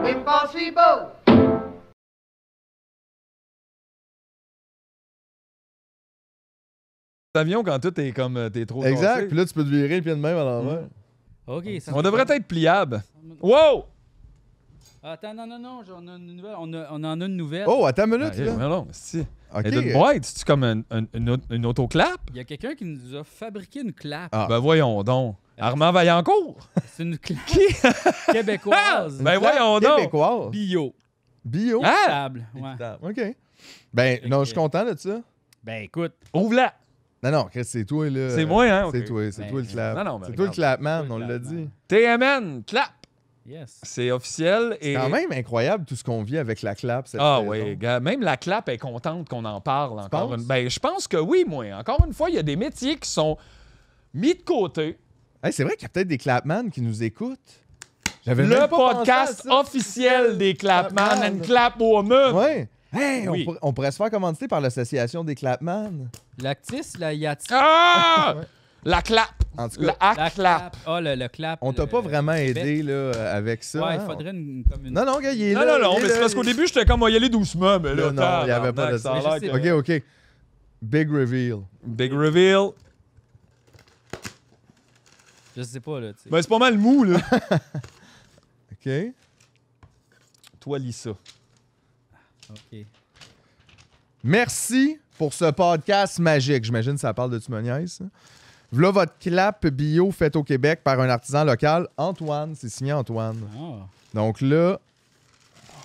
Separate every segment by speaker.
Speaker 1: Impossible!
Speaker 2: Avion quand tout est comme t'es trop
Speaker 3: Exact,
Speaker 2: cassé.
Speaker 3: puis là, tu peux te virer le pied de même à l'envers.
Speaker 4: OK. Ça
Speaker 2: On devrait être pliable. Wow!
Speaker 4: Attends, non, j'en ai une nouvelle. On en a une nouvelle.
Speaker 3: Oh, attends une minute,
Speaker 2: Ah,
Speaker 3: là.
Speaker 2: mais non, si.
Speaker 3: OK.
Speaker 2: Elle est d'une boîte, c'est-tu comme une autoclap?
Speaker 4: Il y a quelqu'un qui nous a fabriqué une clap.
Speaker 3: Ah.
Speaker 2: Ben voyons donc. Armand Vaillancourt?
Speaker 4: C'est une clap québécoise.
Speaker 2: Ben voyons donc.
Speaker 3: Québécois.
Speaker 4: Bio.
Speaker 3: Bio.
Speaker 2: Ah!
Speaker 4: Table. Ouais.
Speaker 3: OK. Ben, non, je suis content de ça.
Speaker 4: Ben écoute,
Speaker 2: Ouvre-la.
Speaker 3: Non, Chris, c'est toi, là.
Speaker 2: C'est moi, hein?
Speaker 3: C'est
Speaker 2: ok.
Speaker 3: toi, c'est
Speaker 4: Ben,
Speaker 3: toi le clap.
Speaker 2: non, mais
Speaker 3: c'est toi le
Speaker 2: regarde.
Speaker 3: clapman,
Speaker 4: C'est toi
Speaker 3: on
Speaker 4: le
Speaker 3: l'a
Speaker 4: clapman.
Speaker 3: dit.
Speaker 2: TMN, clap.
Speaker 4: yes.
Speaker 2: C'est officiel. Et...
Speaker 3: C'est quand même incroyable tout ce qu'on vit avec la clap cette
Speaker 2: Ah
Speaker 3: saison.
Speaker 2: oui, gars, même la clap est contente qu'on en parle encore.
Speaker 3: penses?
Speaker 2: Ben, je pense que oui, moi. Encore une fois, il y a des métiers qui sont mis de côté.
Speaker 3: Hey, c'est vrai qu'il y a peut-être des clapman qui nous écoutent. J'avais même
Speaker 2: Le
Speaker 3: pas pensé
Speaker 2: podcast
Speaker 3: à ça.
Speaker 2: officiel des Clapman
Speaker 3: Clapman.
Speaker 2: and Clapwoman.
Speaker 3: Ouais. Hey,
Speaker 4: Oui.
Speaker 3: on pourrait se faire commanditer par l'association des clapman.
Speaker 4: L'actis, la yatis.
Speaker 2: Ah!
Speaker 3: Ouais.
Speaker 2: La clap.
Speaker 3: En tout cas,
Speaker 2: La
Speaker 4: La
Speaker 2: clap.
Speaker 4: Ah, le clap.
Speaker 3: on t'a pas vraiment aidé là, avec ça.
Speaker 4: Ouais, il
Speaker 3: hein?
Speaker 4: faudrait comme une.
Speaker 3: Non, non, gars, il est
Speaker 2: Non,
Speaker 3: là.
Speaker 2: non, non,
Speaker 3: il est
Speaker 2: mais c'est
Speaker 3: là,
Speaker 2: parce qu'au
Speaker 3: il-
Speaker 2: début, j'étais comme, on va y aller doucement, mais là,
Speaker 3: Non, il y avait pas de
Speaker 2: ça a
Speaker 3: ça.
Speaker 2: l'air
Speaker 4: Mais je
Speaker 2: que-
Speaker 3: OK. Big reveal.
Speaker 2: Big reveal.
Speaker 4: Je sais pas, là, tu sais.
Speaker 2: Ben, c'est pas mal mou, là.
Speaker 3: OK.
Speaker 2: Toi, lis ça.
Speaker 4: OK.
Speaker 3: Merci pour ce podcast magique. J'imagine que ça parle de Tumoniaise, ça. Voilà votre clap bio faite au Québec par un artisan local, Antoine. C'est signé Antoine.
Speaker 4: Ah.
Speaker 3: Donc là...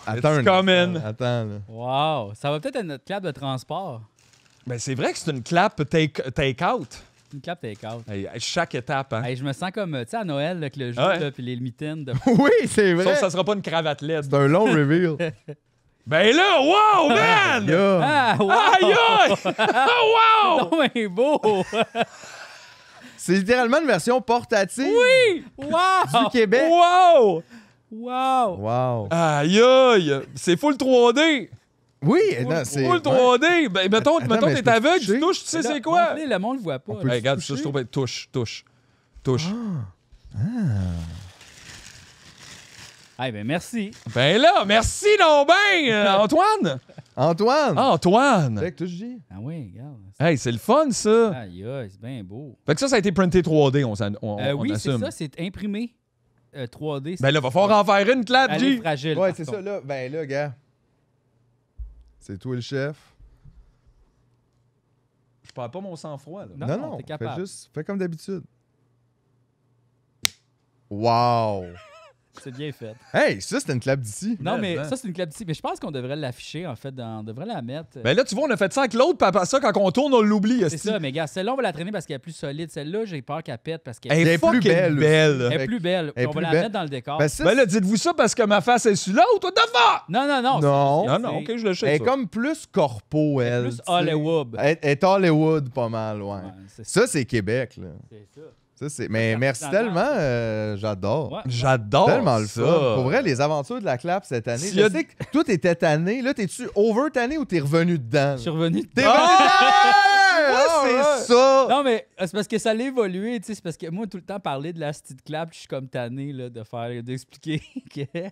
Speaker 3: Attends un
Speaker 2: coming.
Speaker 3: instant. Attends, là.
Speaker 4: Wow. Ça va peut-être être notre clap de transport.
Speaker 2: Ben, c'est vrai que c'est une clap take-out.
Speaker 4: Une clap take-out.
Speaker 2: Hey, chaque étape, hein.
Speaker 4: Hey, je me sens comme, tu sais, à Noël, là, avec le jeu,
Speaker 2: Ouais.
Speaker 4: là, puis les mitaines de.
Speaker 3: Oui, c'est
Speaker 2: Sauf
Speaker 3: vrai.
Speaker 2: que ça sera pas une cravate LED.
Speaker 3: C'est un long reveal.
Speaker 2: Ben là, wow, man!
Speaker 3: Gars.
Speaker 4: Ah, wow!
Speaker 2: Aïe, aïe! wow!
Speaker 4: Oh, mais beau!
Speaker 3: C'est littéralement une version portative
Speaker 4: Oui! Wow!
Speaker 3: du Québec.
Speaker 2: Wow!
Speaker 4: Wow!
Speaker 3: Wow.
Speaker 2: Aïe, aïe! C'est full 3D!
Speaker 3: Oui, non, c'est...
Speaker 2: Full 3D! Ben, mettons,
Speaker 3: Attends,
Speaker 2: mettons
Speaker 3: mais
Speaker 2: t'es
Speaker 3: je peux
Speaker 2: aveugle,
Speaker 3: toucher?
Speaker 2: tu touches, tu sais c'est quoi?
Speaker 4: Montre-les, le monde le voit pas.
Speaker 3: On
Speaker 4: là.
Speaker 3: peut-
Speaker 2: Hey, regarde,
Speaker 3: toucher?
Speaker 2: ça, je trouve... Touche.
Speaker 4: Hey, ben merci.
Speaker 2: Ben là, merci donc ben, Antoine!
Speaker 3: Antoine.
Speaker 2: Antoine!
Speaker 3: Fait que touche J.
Speaker 4: Ah oui, regarde.
Speaker 2: Hey, c'est le fun, ça!
Speaker 4: Aïe, aïe, c'est bien beau.
Speaker 2: Fait que ça a été printé 3D, on
Speaker 4: Oui, c'est
Speaker 2: assume.
Speaker 4: ça, c'est imprimé 3D.
Speaker 2: Ben là, va falloir en faire une clap,
Speaker 4: Elle est
Speaker 2: G!
Speaker 4: fragile.
Speaker 3: Ouais,
Speaker 4: par
Speaker 3: c'est ça,
Speaker 4: contre.
Speaker 3: là. Ben là, gars. C'est toi le chef.
Speaker 2: Je parle pas mon sang-froid, là.
Speaker 4: Non,
Speaker 3: Non,
Speaker 4: t'es
Speaker 3: fais
Speaker 4: capable.
Speaker 3: juste... Fais comme d'habitude. Wow.
Speaker 4: C'est bien fait.
Speaker 3: Hey, ça, c'était une clap d'ici.
Speaker 4: Non, mais
Speaker 2: hein.
Speaker 4: ça, c'est une clap d'ici. Mais je pense qu'on devrait l'afficher, en fait. On devrait la mettre.
Speaker 2: Ben là, tu vois, on a fait ça avec l'autre, puis après ça, quand on tourne, on l'oublie.
Speaker 4: C'est ça, mais gars, celle-là, on va la traîner parce qu'elle est plus solide. Celle-là, j'ai peur qu'elle pète parce qu'elle
Speaker 2: Elle
Speaker 3: Elle
Speaker 2: est
Speaker 3: est plus
Speaker 2: fucking
Speaker 3: belle
Speaker 2: belle.
Speaker 3: aussi.
Speaker 4: est plus belle.
Speaker 3: elle est
Speaker 4: On va
Speaker 3: plus
Speaker 4: la
Speaker 3: belle.
Speaker 4: mettre dans le décor.
Speaker 3: Ben, ça,
Speaker 2: Ben là, dites-vous ça parce que ma face est sur l'autre, what the fuck?
Speaker 4: Non, non, non.
Speaker 3: Non.
Speaker 2: Non, non, ok, je le sais.
Speaker 3: elle est
Speaker 2: ça.
Speaker 3: comme plus corpo, elle.
Speaker 4: Plus
Speaker 3: tu sais.
Speaker 4: Hollywood.
Speaker 3: Elle est Hollywood, pas mal, ouais.
Speaker 4: Ouais, c'est ça.
Speaker 3: Ça, c'est Québec, là.
Speaker 4: C'est ça.
Speaker 3: Ça, c'est... Mais
Speaker 4: Ça,
Speaker 3: merci
Speaker 4: c'est
Speaker 3: tellement,
Speaker 4: dans
Speaker 3: j'adore.
Speaker 4: Ouais.
Speaker 2: J'adore
Speaker 3: Tellement le
Speaker 2: ça.
Speaker 3: fun. Pour vrai, les aventures de la clap cette année.
Speaker 2: S'il y a
Speaker 3: Je sais que toi, t'étais tanné. Là, t'es-tu over-tanné ou t'es revenu dedans?
Speaker 4: Je suis revenu.
Speaker 3: T'es revenu dedans! Moi, c'est ça!
Speaker 4: Non, mais c'est parce que ça l'a évolué, tu sais. C'est parce que moi, tout le temps, parler de la petite clap, je suis comme tanné, là, d'expliquer qu'est-ce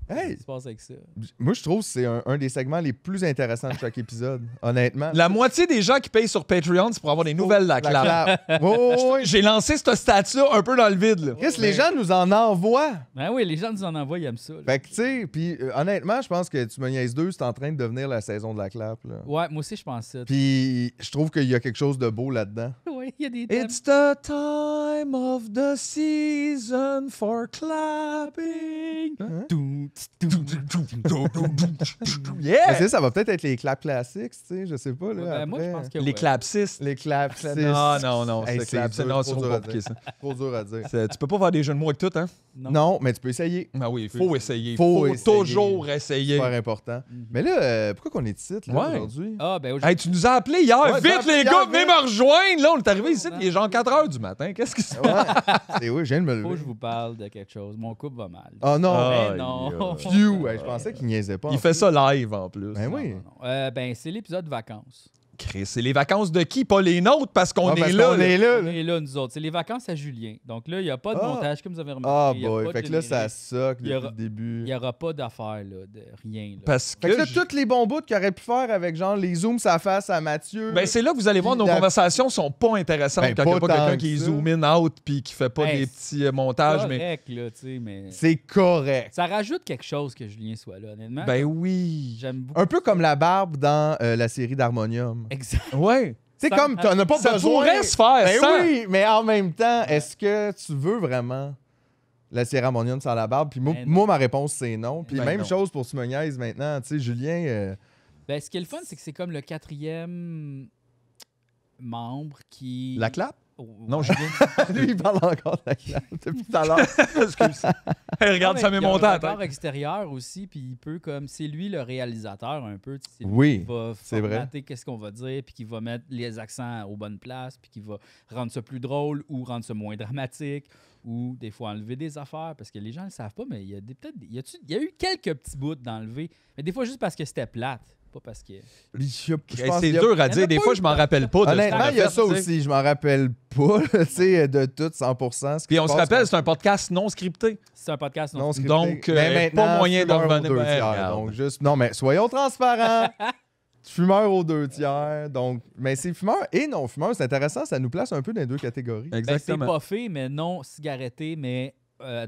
Speaker 3: Hey,
Speaker 4: qui se passe avec ça.
Speaker 3: moi, je trouve que c'est un des segments les plus intéressants de chaque épisode, honnêtement.
Speaker 2: La moitié des gens qui payent sur Patreon, c'est pour avoir des nouvelles de la clap.
Speaker 3: Oh, oui.
Speaker 2: J'ai lancé ce stat-là un peu dans le vide, là.
Speaker 3: Qu'est-ce que les gens nous en envoient?
Speaker 4: Ben oui, les gens nous en envoient, ils aiment ça. là.
Speaker 3: Fait que, tu sais, puis honnêtement, je pense que Tu me niaises 2, c'est en train de devenir la saison de la clap, là.
Speaker 4: Ouais, moi aussi, je pense ça.
Speaker 3: Puis je trouve qu'il y a quelque chose de beau là-dedans.
Speaker 4: Oui, il y a des thèmes.
Speaker 2: It's the time of the season for clapping.
Speaker 3: Mais
Speaker 2: Yeah!
Speaker 3: tu sais, ça va peut-être être les claps classiques, tu sais, je sais pas, là.
Speaker 4: Ben, moi, je
Speaker 3: après.
Speaker 4: pense que
Speaker 2: Les
Speaker 4: ouais.
Speaker 2: clapsistes.
Speaker 3: Les claps 6.
Speaker 2: Non, non, non,
Speaker 3: Hey,
Speaker 2: c'est
Speaker 3: c'est
Speaker 2: clapsistes.
Speaker 3: dur,
Speaker 2: Non,
Speaker 3: trop
Speaker 2: c'est trop
Speaker 3: dur à
Speaker 2: compliqué, ça.
Speaker 3: Trop dur à dire.
Speaker 2: Tu peux pas faire des jeux de mots avec tout, hein?
Speaker 3: Non, mais tu peux essayer.
Speaker 2: Ah oui, il faut essayer.
Speaker 3: Faut
Speaker 2: Faut
Speaker 3: essayer.
Speaker 2: toujours essayer.
Speaker 3: Super important.
Speaker 4: Mhm.
Speaker 3: Mais là, pourquoi qu'on est ici, là,
Speaker 2: Ouais.
Speaker 3: aujourd'hui?
Speaker 4: Ah, ben aujourd'hui.
Speaker 2: Hey, tu nous as appelés hier.
Speaker 3: Ouais,
Speaker 2: Vite,
Speaker 3: j'ai appelé
Speaker 2: les
Speaker 3: hier,
Speaker 2: gars, venez
Speaker 3: vite.
Speaker 2: me rejoindre. Là, on est arrivé ici, il est genre 4 h du matin. Qu'est-ce que c'est?
Speaker 3: Ouais. C'est oui, je viens de me
Speaker 4: Faut que
Speaker 3: lever.
Speaker 4: je vous parle de quelque chose. Mon couple va mal.
Speaker 3: Oh non!
Speaker 2: Ah.
Speaker 4: Ben non.
Speaker 3: Phew! Hey, je pensais qu'il niaisait pas.
Speaker 2: Il fait ça live en plus.
Speaker 3: Ben oui.
Speaker 4: Ben, c'est l'épisode vacances.
Speaker 2: Chris, c'est les vacances de qui? Pas les nôtres, parce qu'on
Speaker 3: Ah,
Speaker 2: est
Speaker 3: parce
Speaker 2: là.
Speaker 3: qu'on est là.
Speaker 4: On est là, nous autres. C'est les vacances à Julien. Donc là, il n'y a pas de
Speaker 3: Ah.
Speaker 4: montage, comme vous avez remarqué.
Speaker 3: Ah,
Speaker 4: Il y a
Speaker 3: boy.
Speaker 4: pas de
Speaker 3: Fait que là, ça
Speaker 4: générique.
Speaker 3: soque
Speaker 4: Il y
Speaker 3: depuis
Speaker 4: aura-
Speaker 3: le début.
Speaker 4: Il n'y aura pas d'affaires, là, de rien. Là.
Speaker 2: Parce
Speaker 3: Fait que là,
Speaker 2: je-
Speaker 3: tous les bons bouts qu'il aurait pu faire avec genre les zooms sa face à Mathieu.
Speaker 2: Ben, c'est là que vous allez voir, nos
Speaker 3: La-
Speaker 2: conversations sont pas intéressantes
Speaker 3: Ben,
Speaker 2: quand il n'y a
Speaker 3: pas
Speaker 2: pas quelqu'un
Speaker 3: tant
Speaker 2: qui
Speaker 3: que ça.
Speaker 2: zoom in out puis qui fait pas
Speaker 4: Ben,
Speaker 2: des petits montages. Mais...
Speaker 4: correct, là, tu sais, mais...
Speaker 3: C'est correct.
Speaker 4: Ça rajoute quelque chose que Julien soit là, honnêtement.
Speaker 2: Ben oui.
Speaker 4: J'aime beaucoup.
Speaker 3: Un peu comme la barbe dans la série d'Harmonium.
Speaker 4: Exact.
Speaker 2: Ouais.
Speaker 3: C'est
Speaker 4: Ça-
Speaker 3: comme, t'en as pas
Speaker 2: Ça
Speaker 3: besoin.
Speaker 2: pourrait se faire
Speaker 3: Ben
Speaker 2: sans.
Speaker 3: oui, mais en même temps, est-ce que tu veux vraiment la série Harmonium sans la barbe? Puis moi,
Speaker 4: Ben non.
Speaker 3: moi, ma réponse, c'est non. Puis
Speaker 2: Ben
Speaker 3: même
Speaker 2: non.
Speaker 3: chose pour Simoniaise maintenant. Tu sais, Julien...
Speaker 4: Ben, ce qui est le fun, c'est que c'est comme le 4e membre qui...
Speaker 3: La clap?
Speaker 4: Oh,
Speaker 2: Non,
Speaker 4: ouais.
Speaker 2: Julien.
Speaker 3: Lui, il parle encore de la clap depuis tout à l'heure.
Speaker 2: Excuse. Hey, regarde,
Speaker 4: Non,
Speaker 2: ça
Speaker 4: mais
Speaker 2: m'est
Speaker 4: il y a
Speaker 2: monté à
Speaker 4: un
Speaker 2: la tête.
Speaker 4: regard extérieur aussi, puis il peut comme... C'est lui le réalisateur, un peu. Tu sais, c'est lui
Speaker 3: Oui,
Speaker 4: qui va
Speaker 3: c'est vrai.
Speaker 4: formater qu'est-ce qu'on va dire, puis qui va mettre les accents aux bonnes places, puis qui va rendre ça plus drôle ou rendre ça moins dramatique, ou des fois enlever des affaires, parce que les gens ne le savent pas, mais il y a il y a eu quelques petits bouts d'enlever, mais des fois juste parce que c'était plate, pas parce que...
Speaker 3: Je
Speaker 2: Hey,
Speaker 3: pense
Speaker 2: c'est
Speaker 3: qu'il y a-
Speaker 2: dur à
Speaker 4: il y en
Speaker 2: dire.
Speaker 4: a
Speaker 2: Des
Speaker 4: pas
Speaker 2: fois,
Speaker 4: eu
Speaker 2: je m'en rappelle pas. De ce qu'on
Speaker 3: Honnêtement,
Speaker 2: a
Speaker 3: il y a
Speaker 2: fait,
Speaker 3: ça
Speaker 2: tu sais.
Speaker 3: aussi. Je m'en rappelle pas, tu sais, de tout 100%. ce qui
Speaker 2: Puis on se
Speaker 3: passe
Speaker 2: rappelle, c'est un podcast non scripté.
Speaker 4: C'est un podcast
Speaker 3: non scripté.
Speaker 2: Donc,
Speaker 3: Mais maintenant,
Speaker 2: pas moyen de
Speaker 3: fumeur aux
Speaker 2: revenir.
Speaker 3: 2
Speaker 2: Ben,
Speaker 3: tiers.
Speaker 2: regarde.
Speaker 3: Donc, juste... Non, mais soyons transparents. Fumeur aux 2 tiers. Donc, mais c'est fumeur et non fumeur. C'est intéressant. Ça nous place un peu dans les deux catégories.
Speaker 4: Ben, c'est
Speaker 2: Exactement.
Speaker 4: pas fait, mais non cigaretté, mais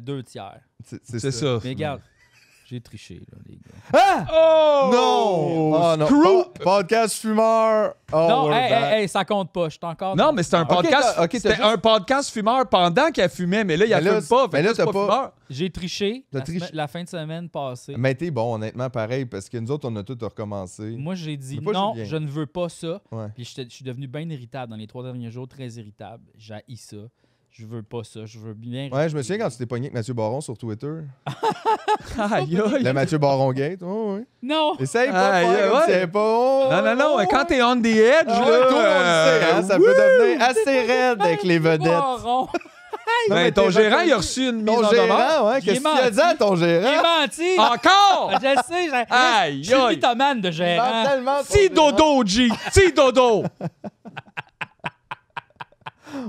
Speaker 4: 2 tiers.
Speaker 2: C'est ça.
Speaker 4: Mais regarde, j'ai triché, là, les gars.
Speaker 3: Ah!
Speaker 2: Oh!
Speaker 3: Non! Ah, non.
Speaker 2: Screw!
Speaker 3: Podcast fumeur. Oh,
Speaker 4: non,
Speaker 3: we're back.
Speaker 4: hey, ça compte pas. Je suis encore...
Speaker 2: Non, mais c'était un
Speaker 3: Ok,
Speaker 2: podcast.
Speaker 3: t'as- ok, t'as
Speaker 2: c'était
Speaker 3: juste-
Speaker 2: un podcast fumeur pendant qu'elle fumait, mais là, il
Speaker 3: Mais là,
Speaker 2: fume pas.
Speaker 3: mais
Speaker 2: Fait
Speaker 3: là,
Speaker 2: que c'est
Speaker 3: t'as
Speaker 2: pas
Speaker 3: pas-
Speaker 2: fumeur.
Speaker 4: J'ai triché
Speaker 3: T'as
Speaker 4: la,
Speaker 3: triché.
Speaker 4: la fin de semaine passée.
Speaker 3: Mais t'es bon, honnêtement, pareil, parce que nous autres, on a tout recommencé.
Speaker 4: Moi, j'ai dit
Speaker 3: Mais pas
Speaker 4: non,
Speaker 3: Julien.
Speaker 4: je ne veux pas ça.
Speaker 3: Ouais.
Speaker 4: Puis je suis devenu bien irritable dans les 3 derniers jours, très irritable. J'ai ça. Je veux pas ça. Je veux bien...
Speaker 3: Ouais, je me souviens quand tu t'es pogné avec Mathieu Baron sur Twitter.
Speaker 2: Aïe, aïe.
Speaker 3: Le Mathieu Baron Gate. Oh, oui.
Speaker 4: Non!
Speaker 3: Essaye pas de
Speaker 2: Aïe,
Speaker 3: faire comme
Speaker 2: ouais.
Speaker 3: si c'est pas. Oh,
Speaker 2: Non, non, non.
Speaker 3: oh,
Speaker 2: Quand t'es on the edge,
Speaker 3: Ah
Speaker 2: là.
Speaker 3: ouais, tout le monde le sait, hein, ça peut devenir assez raide avec les vedettes.
Speaker 4: Baron.
Speaker 3: Non,
Speaker 2: Ben,
Speaker 3: mais
Speaker 2: ton
Speaker 3: t'es
Speaker 2: gérant,
Speaker 3: reconnu.
Speaker 2: il a reçu une mise
Speaker 3: Ton
Speaker 2: en demeure.
Speaker 3: gérant, ouais,
Speaker 4: J'ai
Speaker 3: qu'est-ce qu'il a dit à ton
Speaker 4: J'ai
Speaker 3: gérant?
Speaker 4: menti!
Speaker 2: Encore!
Speaker 4: Je le sais, j'ai...
Speaker 2: Aïe,
Speaker 4: Je suis
Speaker 2: aïe.
Speaker 4: mythomane de
Speaker 3: Il ment
Speaker 4: gérant.
Speaker 3: tellement ton
Speaker 2: Ti
Speaker 3: gérant.
Speaker 2: dodo, G. Ti dodo.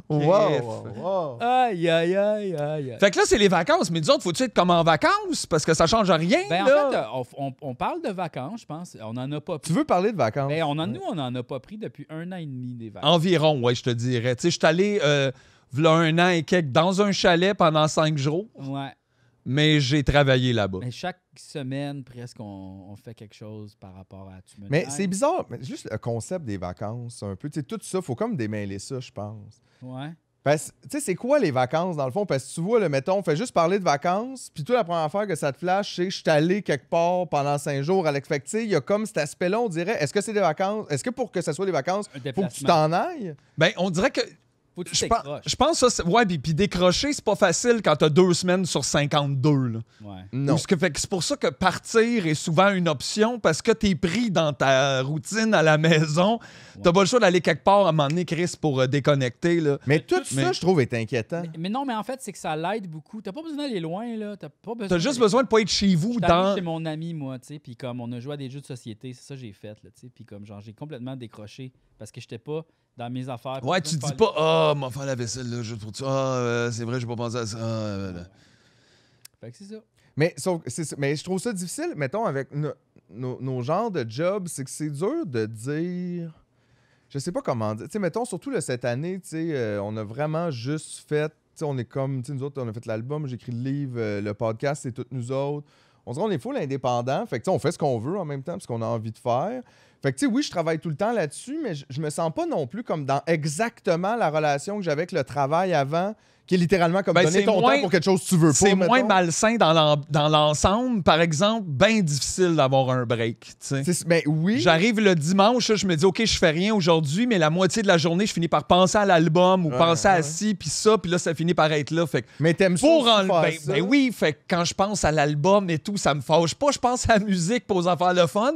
Speaker 3: Wow, wow.
Speaker 4: Aïe, aïe, aïe, aïe.
Speaker 2: Fait que là, c'est les vacances. Mais nous autres, faut-tu être comme en vacances? Parce que ça change rien,
Speaker 4: Ben, en
Speaker 2: là.
Speaker 4: fait, on parle de vacances, je pense. On n'en a pas
Speaker 3: Tu
Speaker 4: pris.
Speaker 3: veux parler de vacances?
Speaker 4: Ben, nous, on n'en a pas pris depuis 1 an et demi des vacances.
Speaker 2: Environ, ouais, je te dirais. Tu sais, je suis allé, v'là 1 an et quelques, dans un chalet pendant 5 jours,
Speaker 4: Ouais.
Speaker 2: mais j'ai travaillé là-bas.
Speaker 4: Mais chaque semaine, presque, on fait quelque chose par rapport à... Tu me
Speaker 3: Mais
Speaker 4: niaises.
Speaker 3: c'est bizarre, mais juste le concept des vacances, un peu. Tu sais, tout ça, faut comme démêler ça, je pense.
Speaker 4: Ouais.
Speaker 3: Parce tu sais, c'est quoi les vacances, dans le fond? Parce que tu vois, le mettons, on fait juste parler de vacances, puis toi, la première affaire que ça te flash, c'est que je suis allé quelque part pendant 5 jours, Alex. Fait que, tu sais, il y a comme cet aspect-là, on dirait, est-ce que c'est des vacances? Est-ce que pour que ça soit des vacances,
Speaker 4: Un
Speaker 3: faut que tu
Speaker 4: déplacement.
Speaker 3: t'en ailles?
Speaker 2: Ben, on dirait que.
Speaker 4: Faut que tu
Speaker 2: Je
Speaker 4: t'écroches.
Speaker 2: pense ça, ouais, puis décrocher, c'est pas facile quand t'as 2 semaines sur 52, là.
Speaker 4: Ouais.
Speaker 3: Non.
Speaker 2: Fait que c'est pour ça que partir est souvent une option parce que t'es pris dans ta routine à la maison. T'as pas le choix d'aller quelque part à un moment donné, Chris, pour déconnecter. Là.
Speaker 3: Mais tout
Speaker 2: Mais-
Speaker 3: ça, je trouve, est inquiétant.
Speaker 4: Mais non, mais en fait, c'est que ça l'aide beaucoup. T'as pas besoin d'aller loin, là. T'as pas besoin...
Speaker 2: T'as juste besoin de pas être chez vous
Speaker 4: Je suis allé
Speaker 2: dans.
Speaker 4: chez mon ami, moi, tu sais, puis comme on a joué à des jeux de société, c'est ça que j'ai fait, là, tu sais, puis comme genre, j'ai complètement décroché parce que j'étais pas dans mes affaires.
Speaker 2: Ouais,
Speaker 4: Puis
Speaker 2: tu
Speaker 4: besoin
Speaker 2: dis
Speaker 4: de faire
Speaker 2: pas, ah, m'en faire la vaisselle, là, juste pour ça. Ah, c'est vrai, j'ai pas pensé à ça.
Speaker 4: Fait que c'est ça.
Speaker 3: Mais, mais je trouve ça difficile, mettons, avec nos genres de jobs, c'est que c'est dur de dire. Je sais pas comment dire. Tu sais, mettons, surtout là, cette année, tu sais, on a vraiment juste fait. Tu sais, on est comme. Tu sais, nous autres, on a fait l'album, j'ai écrit le livre, le podcast, c'est toutes nous autres. On dirait qu'on est full indépendant. Fait que, tu sais, on fait ce qu'on veut en même temps, parce qu'on a envie de faire. Fait que, tu sais, oui, je travaille tout le temps là-dessus, mais je me sens pas non plus comme dans exactement la relation que j'avais avec le travail avant, qui est littéralement comme
Speaker 2: Ben,
Speaker 3: donner
Speaker 2: c'est
Speaker 3: ton
Speaker 2: moins-
Speaker 3: temps pour quelque chose que tu veux pas.
Speaker 2: C'est moins
Speaker 3: mettons.
Speaker 2: malsain dans l'ensemble. Par exemple, bien difficile d'avoir un break. Tu sais.
Speaker 3: Ben oui.
Speaker 2: J'arrive le dimanche, là, je me dis, OK, je fais rien aujourd'hui, mais la moitié de la journée, je finis par penser à l'album ou
Speaker 3: Ouais,
Speaker 2: penser à
Speaker 3: ouais.
Speaker 2: ci, puis ça, puis là, ça finit par être là. Fait que
Speaker 3: Mais t'aimes ça
Speaker 2: pour
Speaker 3: aussi
Speaker 2: enlever.
Speaker 3: faire
Speaker 2: Ben,
Speaker 3: ça?
Speaker 2: ben oui, fait que quand je pense à l'album et tout, ça me fâche pas. Je pense à la musique pour aux affaires de fun,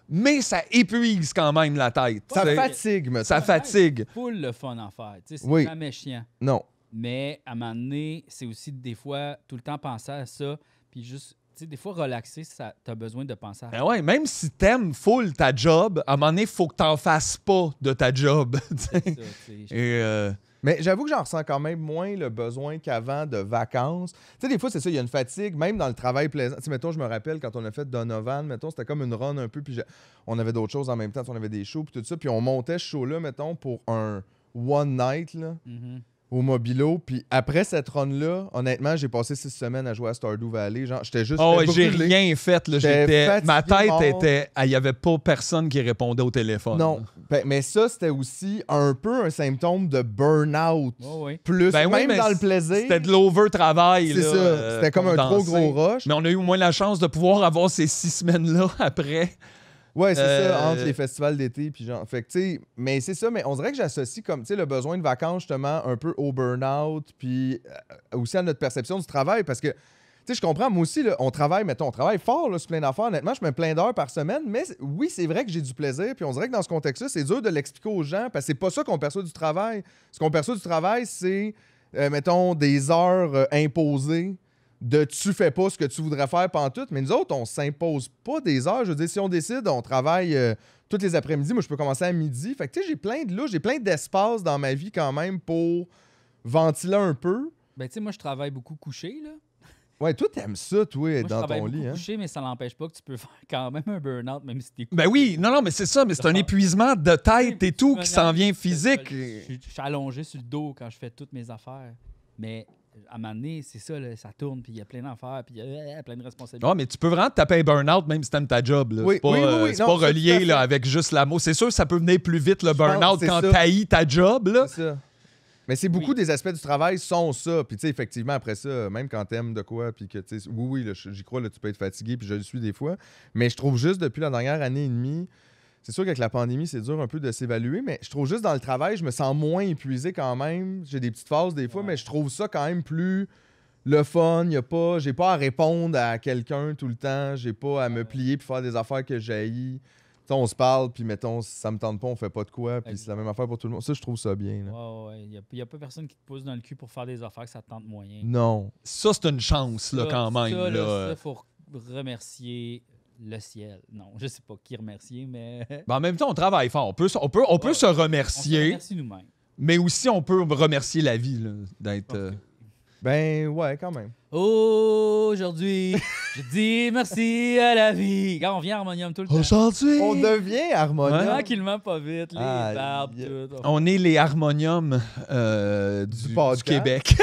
Speaker 2: mais ça épuise quand même la tête.
Speaker 3: Ça
Speaker 2: tu sais.
Speaker 3: fatigue, me
Speaker 2: Ça fatigue.
Speaker 4: Full le fun à faire. Tu sais, c'est
Speaker 3: Oui.
Speaker 4: jamais chiant.
Speaker 3: Non.
Speaker 4: Mais à un moment donné, c'est aussi des fois tout le temps penser à ça, puis juste sais, des fois, relaxer, t'as besoin de penser à...
Speaker 2: Ben ouais, même si t'aimes full ta job, à un moment donné, il faut que t'en fasses pas de ta job. tu sais.
Speaker 4: C'est ça, tu sais.
Speaker 2: Et
Speaker 3: Mais j'avoue que j'en ressens quand même moins le besoin qu'avant de vacances. Tu sais, des fois, c'est ça, il y a une fatigue, même dans le travail plaisant. Tu sais, mettons, je me rappelle quand on a fait Donovan, mettons, c'était comme une run un peu, puis on avait d'autres choses en même temps, on avait des shows, puis tout ça, puis on montait ce show-là, mettons, pour un one night, là,
Speaker 4: Mhm.
Speaker 3: au Mobilo. Puis après cette run-là, honnêtement, j'ai passé 6 semaines à jouer à Stardew Valley. Genre, j'étais juste.
Speaker 2: oh, ouais, j'ai
Speaker 3: brûlé.
Speaker 2: rien fait. Là.
Speaker 3: J'étais
Speaker 2: Ma
Speaker 3: fatigué,
Speaker 2: tête
Speaker 3: mort.
Speaker 2: était. Il n'y avait pas personne qui répondait au téléphone.
Speaker 3: Non. Ben, mais ça, c'était aussi un peu un symptôme de burn-out.
Speaker 4: Ouais, ouais.
Speaker 3: Plus,
Speaker 2: Ben oui,
Speaker 3: même
Speaker 2: mais
Speaker 3: dans le plaisir.
Speaker 2: C'était de l'over-travail.
Speaker 3: C'est
Speaker 2: là,
Speaker 3: ça. C'était comme un trop
Speaker 2: condensé.
Speaker 3: gros rush.
Speaker 2: Mais on a eu au moins la chance de pouvoir avoir ces 6 semaines-là après.
Speaker 3: Ouais, c'est
Speaker 2: Euh,
Speaker 3: ça, entre les festivals d'été puis genre. Fait que, tu sais, mais c'est ça, mais on dirait que j'associe comme, tu sais, le besoin de vacances, justement, un peu au burn-out, puis aussi à notre perception du travail, parce que, tu sais, je comprends, moi aussi, là, on travaille, mettons, on travaille fort, là, sur plein d'affaires. Honnêtement, je mets plein d'heures par semaine, mais oui, c'est vrai que j'ai du plaisir, puis on dirait que dans ce contexte-là, c'est dur de l'expliquer aux gens, parce que c'est pas ça qu'on perçoit du travail. Ce qu'on perçoit du travail, c'est, mettons, des heures imposées de tu fais pas ce que tu voudrais faire pantoute, mais nous autres, on s'impose pas des heures. Je veux dire, si on décide, on travaille tous les après-midi. Moi, je peux commencer à midi. Fait que, tu sais, j'ai plein de louches, j'ai plein d'espace dans ma vie quand même pour ventiler un peu.
Speaker 4: Ben, tu sais, moi, je travaille beaucoup couché, là.
Speaker 3: Ouais, toi, t'aimes ça, toi, être
Speaker 4: Moi, je
Speaker 3: dans
Speaker 4: travaille
Speaker 3: ton
Speaker 4: beaucoup
Speaker 3: lit, hein?
Speaker 4: couché, mais ça n'empêche pas que tu peux faire quand même un burn-out, même si t'es couché.
Speaker 2: Ben oui, non, mais c'est ça, mais c'est un épuisement de tête et tout qui s'en vient physique.
Speaker 4: Je suis allongé sur le dos quand je fais toutes mes affaires. Mais à un moment donné, c'est ça, là, ça tourne, puis il y a plein d'affaires, puis il y a plein de responsabilités.
Speaker 2: Ouais, mais tu peux vraiment te taper un burn-out même si t'aimes ta job. Là.
Speaker 3: Oui,
Speaker 2: c'est pas,
Speaker 3: oui, oui, oui.
Speaker 2: c'est
Speaker 3: Non,
Speaker 2: pas
Speaker 3: ça, tout à
Speaker 2: relié
Speaker 3: fait.
Speaker 2: là, avec juste l'amour. C'est sûr que ça peut venir plus vite le
Speaker 3: Je pense
Speaker 2: burn-out
Speaker 3: que c'est
Speaker 2: quand
Speaker 3: ça.
Speaker 2: t'haïs ta job. Là.
Speaker 3: C'est ça. Mais c'est beaucoup des aspects du travail sont ça. Puis, tu sais, effectivement, après ça, même quand t'aimes de quoi, puis que, tu sais, oui, là, j'y crois, là, tu peux être fatigué, puis je le suis des fois. Mais je trouve juste, depuis la dernière année et demie, c'est sûr qu'avec la pandémie, c'est dur un peu de s'évaluer, mais je trouve juste dans le travail, je me sens moins épuisé quand même. J'ai des petites phases des fois,
Speaker 4: Ouais.
Speaker 3: mais je trouve ça quand même plus le fun. J'ai pas à répondre à quelqu'un tout le temps. J'ai pas à me plier puis faire des affaires que j'haïs. Tu sais, on se parle, puis mettons, si ça me tente pas, on fait pas de quoi, puis c'est la même affaire pour tout le monde. Ça, je trouve ça bien. Là.
Speaker 4: Ouais. Il n'y a pas personne qui te pousse dans le cul pour faire des affaires que ça te tente moyen.
Speaker 3: Non.
Speaker 2: Ça, c'est une chance là,
Speaker 4: Ça,
Speaker 2: quand même.
Speaker 4: Ça,
Speaker 2: là.
Speaker 4: ça, faut remercier le ciel. Non, je sais pas qui remercier, mais
Speaker 2: Ben, en même temps, on travaille fort. On peut se
Speaker 4: on se
Speaker 2: remercier,
Speaker 4: remercie nous-mêmes.
Speaker 2: mais aussi on peut remercier la vie là, d'être.
Speaker 4: Ok.
Speaker 3: Ben, ouais, quand même.
Speaker 4: Aujourd'hui, je dis merci à la vie. Quand on vient à Harmonium tout le temps.
Speaker 2: Aujourd'hui,
Speaker 3: On devient harmonieux.
Speaker 4: Tranquillement, pas vite, les
Speaker 3: Ah,
Speaker 4: barbes,
Speaker 3: yeah.
Speaker 4: tout.
Speaker 2: on est les harmoniums du
Speaker 3: podcast.
Speaker 2: Québec.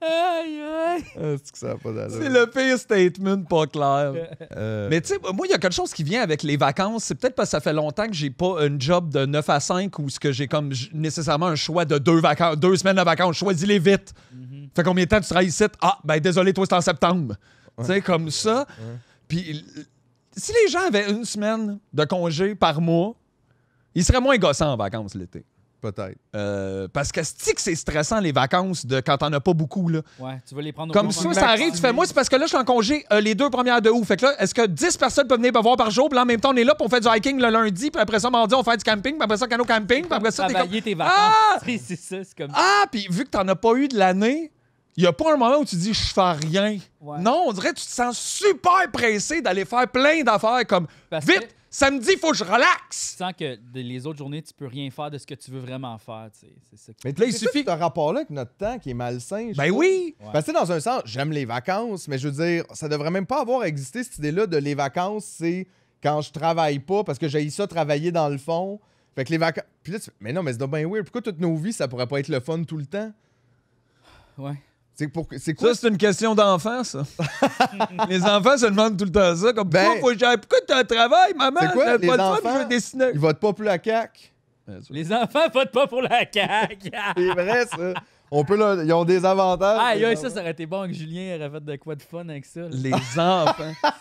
Speaker 4: Aïe, aïe.
Speaker 3: C'est que ça a pas d'allure.
Speaker 2: C'est le pire statement pas clair.
Speaker 3: Euh,
Speaker 2: Mais tu sais, moi, il y a quelque chose qui vient avec les vacances. C'est peut-être parce que ça fait longtemps que j'ai pas un job de 9 à 5 ou ce que j'ai comme nécessairement un choix de 2 semaines de vacances. Choisis-les vite.
Speaker 4: Mhm.
Speaker 2: Fait combien de temps tu travailles ici? Ah, ben désolé, toi, c'est en septembre. Tu sais, comme ça.
Speaker 3: Ouais.
Speaker 2: Puis si les gens avaient une semaine de congé par mois, ils seraient moins gossants en vacances l'été.
Speaker 3: Peut-être.
Speaker 2: Parce que c'est stressant les vacances de quand t'en as pas beaucoup. Là.
Speaker 4: Ouais, tu vas les prendre au
Speaker 2: Comme
Speaker 4: compte.
Speaker 2: ça arrive, tu fais moi, c'est parce que là, je suis en congé les 2 premières de août. Fait que là, est-ce que 10 personnes peuvent venir me voir par jour? Puis là, en même temps, on est là, puis on fait du hiking le lundi, puis après ça, mardi, on fait du camping, puis après ça, canot camping, puis après ça, t'es comme.
Speaker 4: Travailler tes vacances.
Speaker 2: Ah!
Speaker 4: C'est ça, c'est comme.
Speaker 2: Ah, puis vu que t'en as pas eu de l'année, il y a pas un moment où tu dis je fais rien.
Speaker 4: Ouais.
Speaker 2: Non, on dirait que tu te sens super pressé d'aller faire plein d'affaires comme
Speaker 4: Parce
Speaker 2: vite,
Speaker 4: que-
Speaker 2: samedi, il faut que je
Speaker 4: Tu
Speaker 2: relaxe.
Speaker 4: sens que les autres journées, tu peux rien faire de ce que tu veux vraiment faire. Tu sais. C'est ça qui...
Speaker 3: Mais
Speaker 2: Là, il
Speaker 3: il
Speaker 2: suffit-
Speaker 3: suffit. Ce rapport-là avec notre temps qui est malsain. je
Speaker 2: Ben
Speaker 3: trouve.
Speaker 2: oui.
Speaker 4: Ouais.
Speaker 3: Parce que dans un sens, j'aime les vacances, mais je veux dire, ça devrait même pas avoir existé cette idée-là de les vacances, c'est quand je travaille pas, parce que j'ai ça travailler dans le fond. Fait que les vacances. Puis là, mais non, mais c'est bien weird. Pourquoi toutes nos vies, ça pourrait pas être le fun tout le temps?
Speaker 4: Ouais.
Speaker 3: C'est quoi?
Speaker 2: Ça, c'est une question d'enfant, ça. Les enfants se demandent tout le temps ça. Comme,
Speaker 3: Ben-
Speaker 2: pourquoi tu as un travail, maman?
Speaker 3: C'est quoi,
Speaker 2: J'ai
Speaker 3: les
Speaker 2: pas de fun,
Speaker 3: enfants?
Speaker 2: je veux dessiner.
Speaker 3: Ils votent pas pour la CAQ.
Speaker 4: Les enfants votent pas pour la CAQ.
Speaker 3: C'est vrai, ça. Ils ont des avantages.
Speaker 4: Ah,
Speaker 3: les
Speaker 4: ça aurait été bon que Julien aurait fait de quoi de fun avec ça. là.
Speaker 2: Les enfants.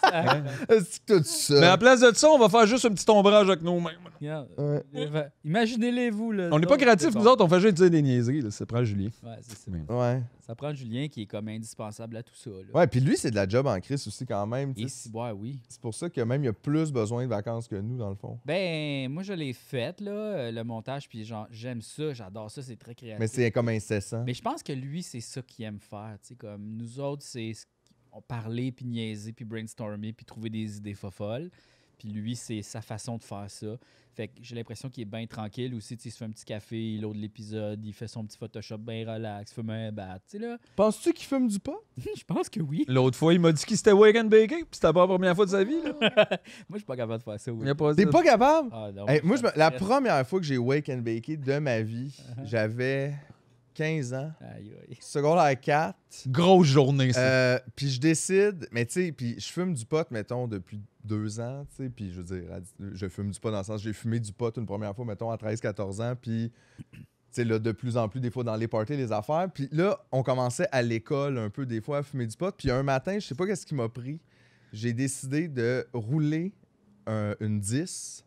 Speaker 3: enfants. C'est tout ça.
Speaker 2: Mais à la place de ça, on va faire juste un petit ombrage avec nos mains.
Speaker 4: Regarde.
Speaker 3: Ouais.
Speaker 4: Imaginez-les, vous. Là,
Speaker 2: On n'est pas
Speaker 4: donc,
Speaker 2: créatifs,
Speaker 4: c'est
Speaker 2: nous
Speaker 4: bon.
Speaker 2: autres, on fait juste dire des niaiseries. Là. Ça prend Julien.
Speaker 4: Ouais, c'est ça.
Speaker 3: Ouais.
Speaker 4: Ça prend Julien qui est comme indispensable à tout ça. Là.
Speaker 3: Ouais, puis lui, c'est de la job en crise aussi quand même. tu
Speaker 4: Et
Speaker 3: sais.
Speaker 4: si, ouais, oui.
Speaker 3: C'est pour ça que même il y a plus besoin de vacances que nous, dans le fond.
Speaker 4: Ben, moi, je l'ai fait, là, le montage, puis genre, j'aime ça, j'adore ça, c'est très créatif.
Speaker 3: Mais c'est comme incessant. intéressant.
Speaker 4: Mais je pense que lui, c'est ça qu'il aime faire. Tu sais, comme nous autres, c'est parler, puis niaiser, puis brainstormer, puis trouver des idées folles. Puis lui, c'est sa façon de faire ça. Fait que j'ai l'impression qu'il est bien tranquille aussi. Tu sais, il se fait un petit café, il load l'épisode, il fait son petit Photoshop bien relax, fume un bat. Tu sais, là,
Speaker 3: Penses-tu qu'il fume du pot?
Speaker 4: je pense que oui.
Speaker 2: L'autre fois, il m'a dit qu'il s'était wake and baké, puis c'était pas la première fois de sa vie. Là.
Speaker 4: Moi, je suis pas capable de faire ça, oui.
Speaker 2: Il a pas
Speaker 3: T'es
Speaker 2: dit-
Speaker 3: pas capable?
Speaker 4: Ah, non,
Speaker 3: Hey, moi,
Speaker 4: ça me
Speaker 3: la
Speaker 4: stresse.
Speaker 3: première fois que j'ai wake and baké de ma vie, j'avais 15 ans,
Speaker 4: Aïe, aïe.
Speaker 3: secondaire 4.
Speaker 2: Grosse journée, ça.
Speaker 3: Puis je décide, mais tu sais, puis je fume du pot, mettons, depuis 2 ans, tu sais, puis je veux dire, je fume du pot dans le sens, j'ai fumé du pot une première fois, mettons, à 13-14 ans, puis, tu sais, là, de plus en plus, des fois, dans les parties, les affaires, puis là, on commençait à l'école un peu, des fois, à fumer du pot, puis un matin, je sais pas qu'est-ce qui m'a pris, j'ai décidé de rouler une 10,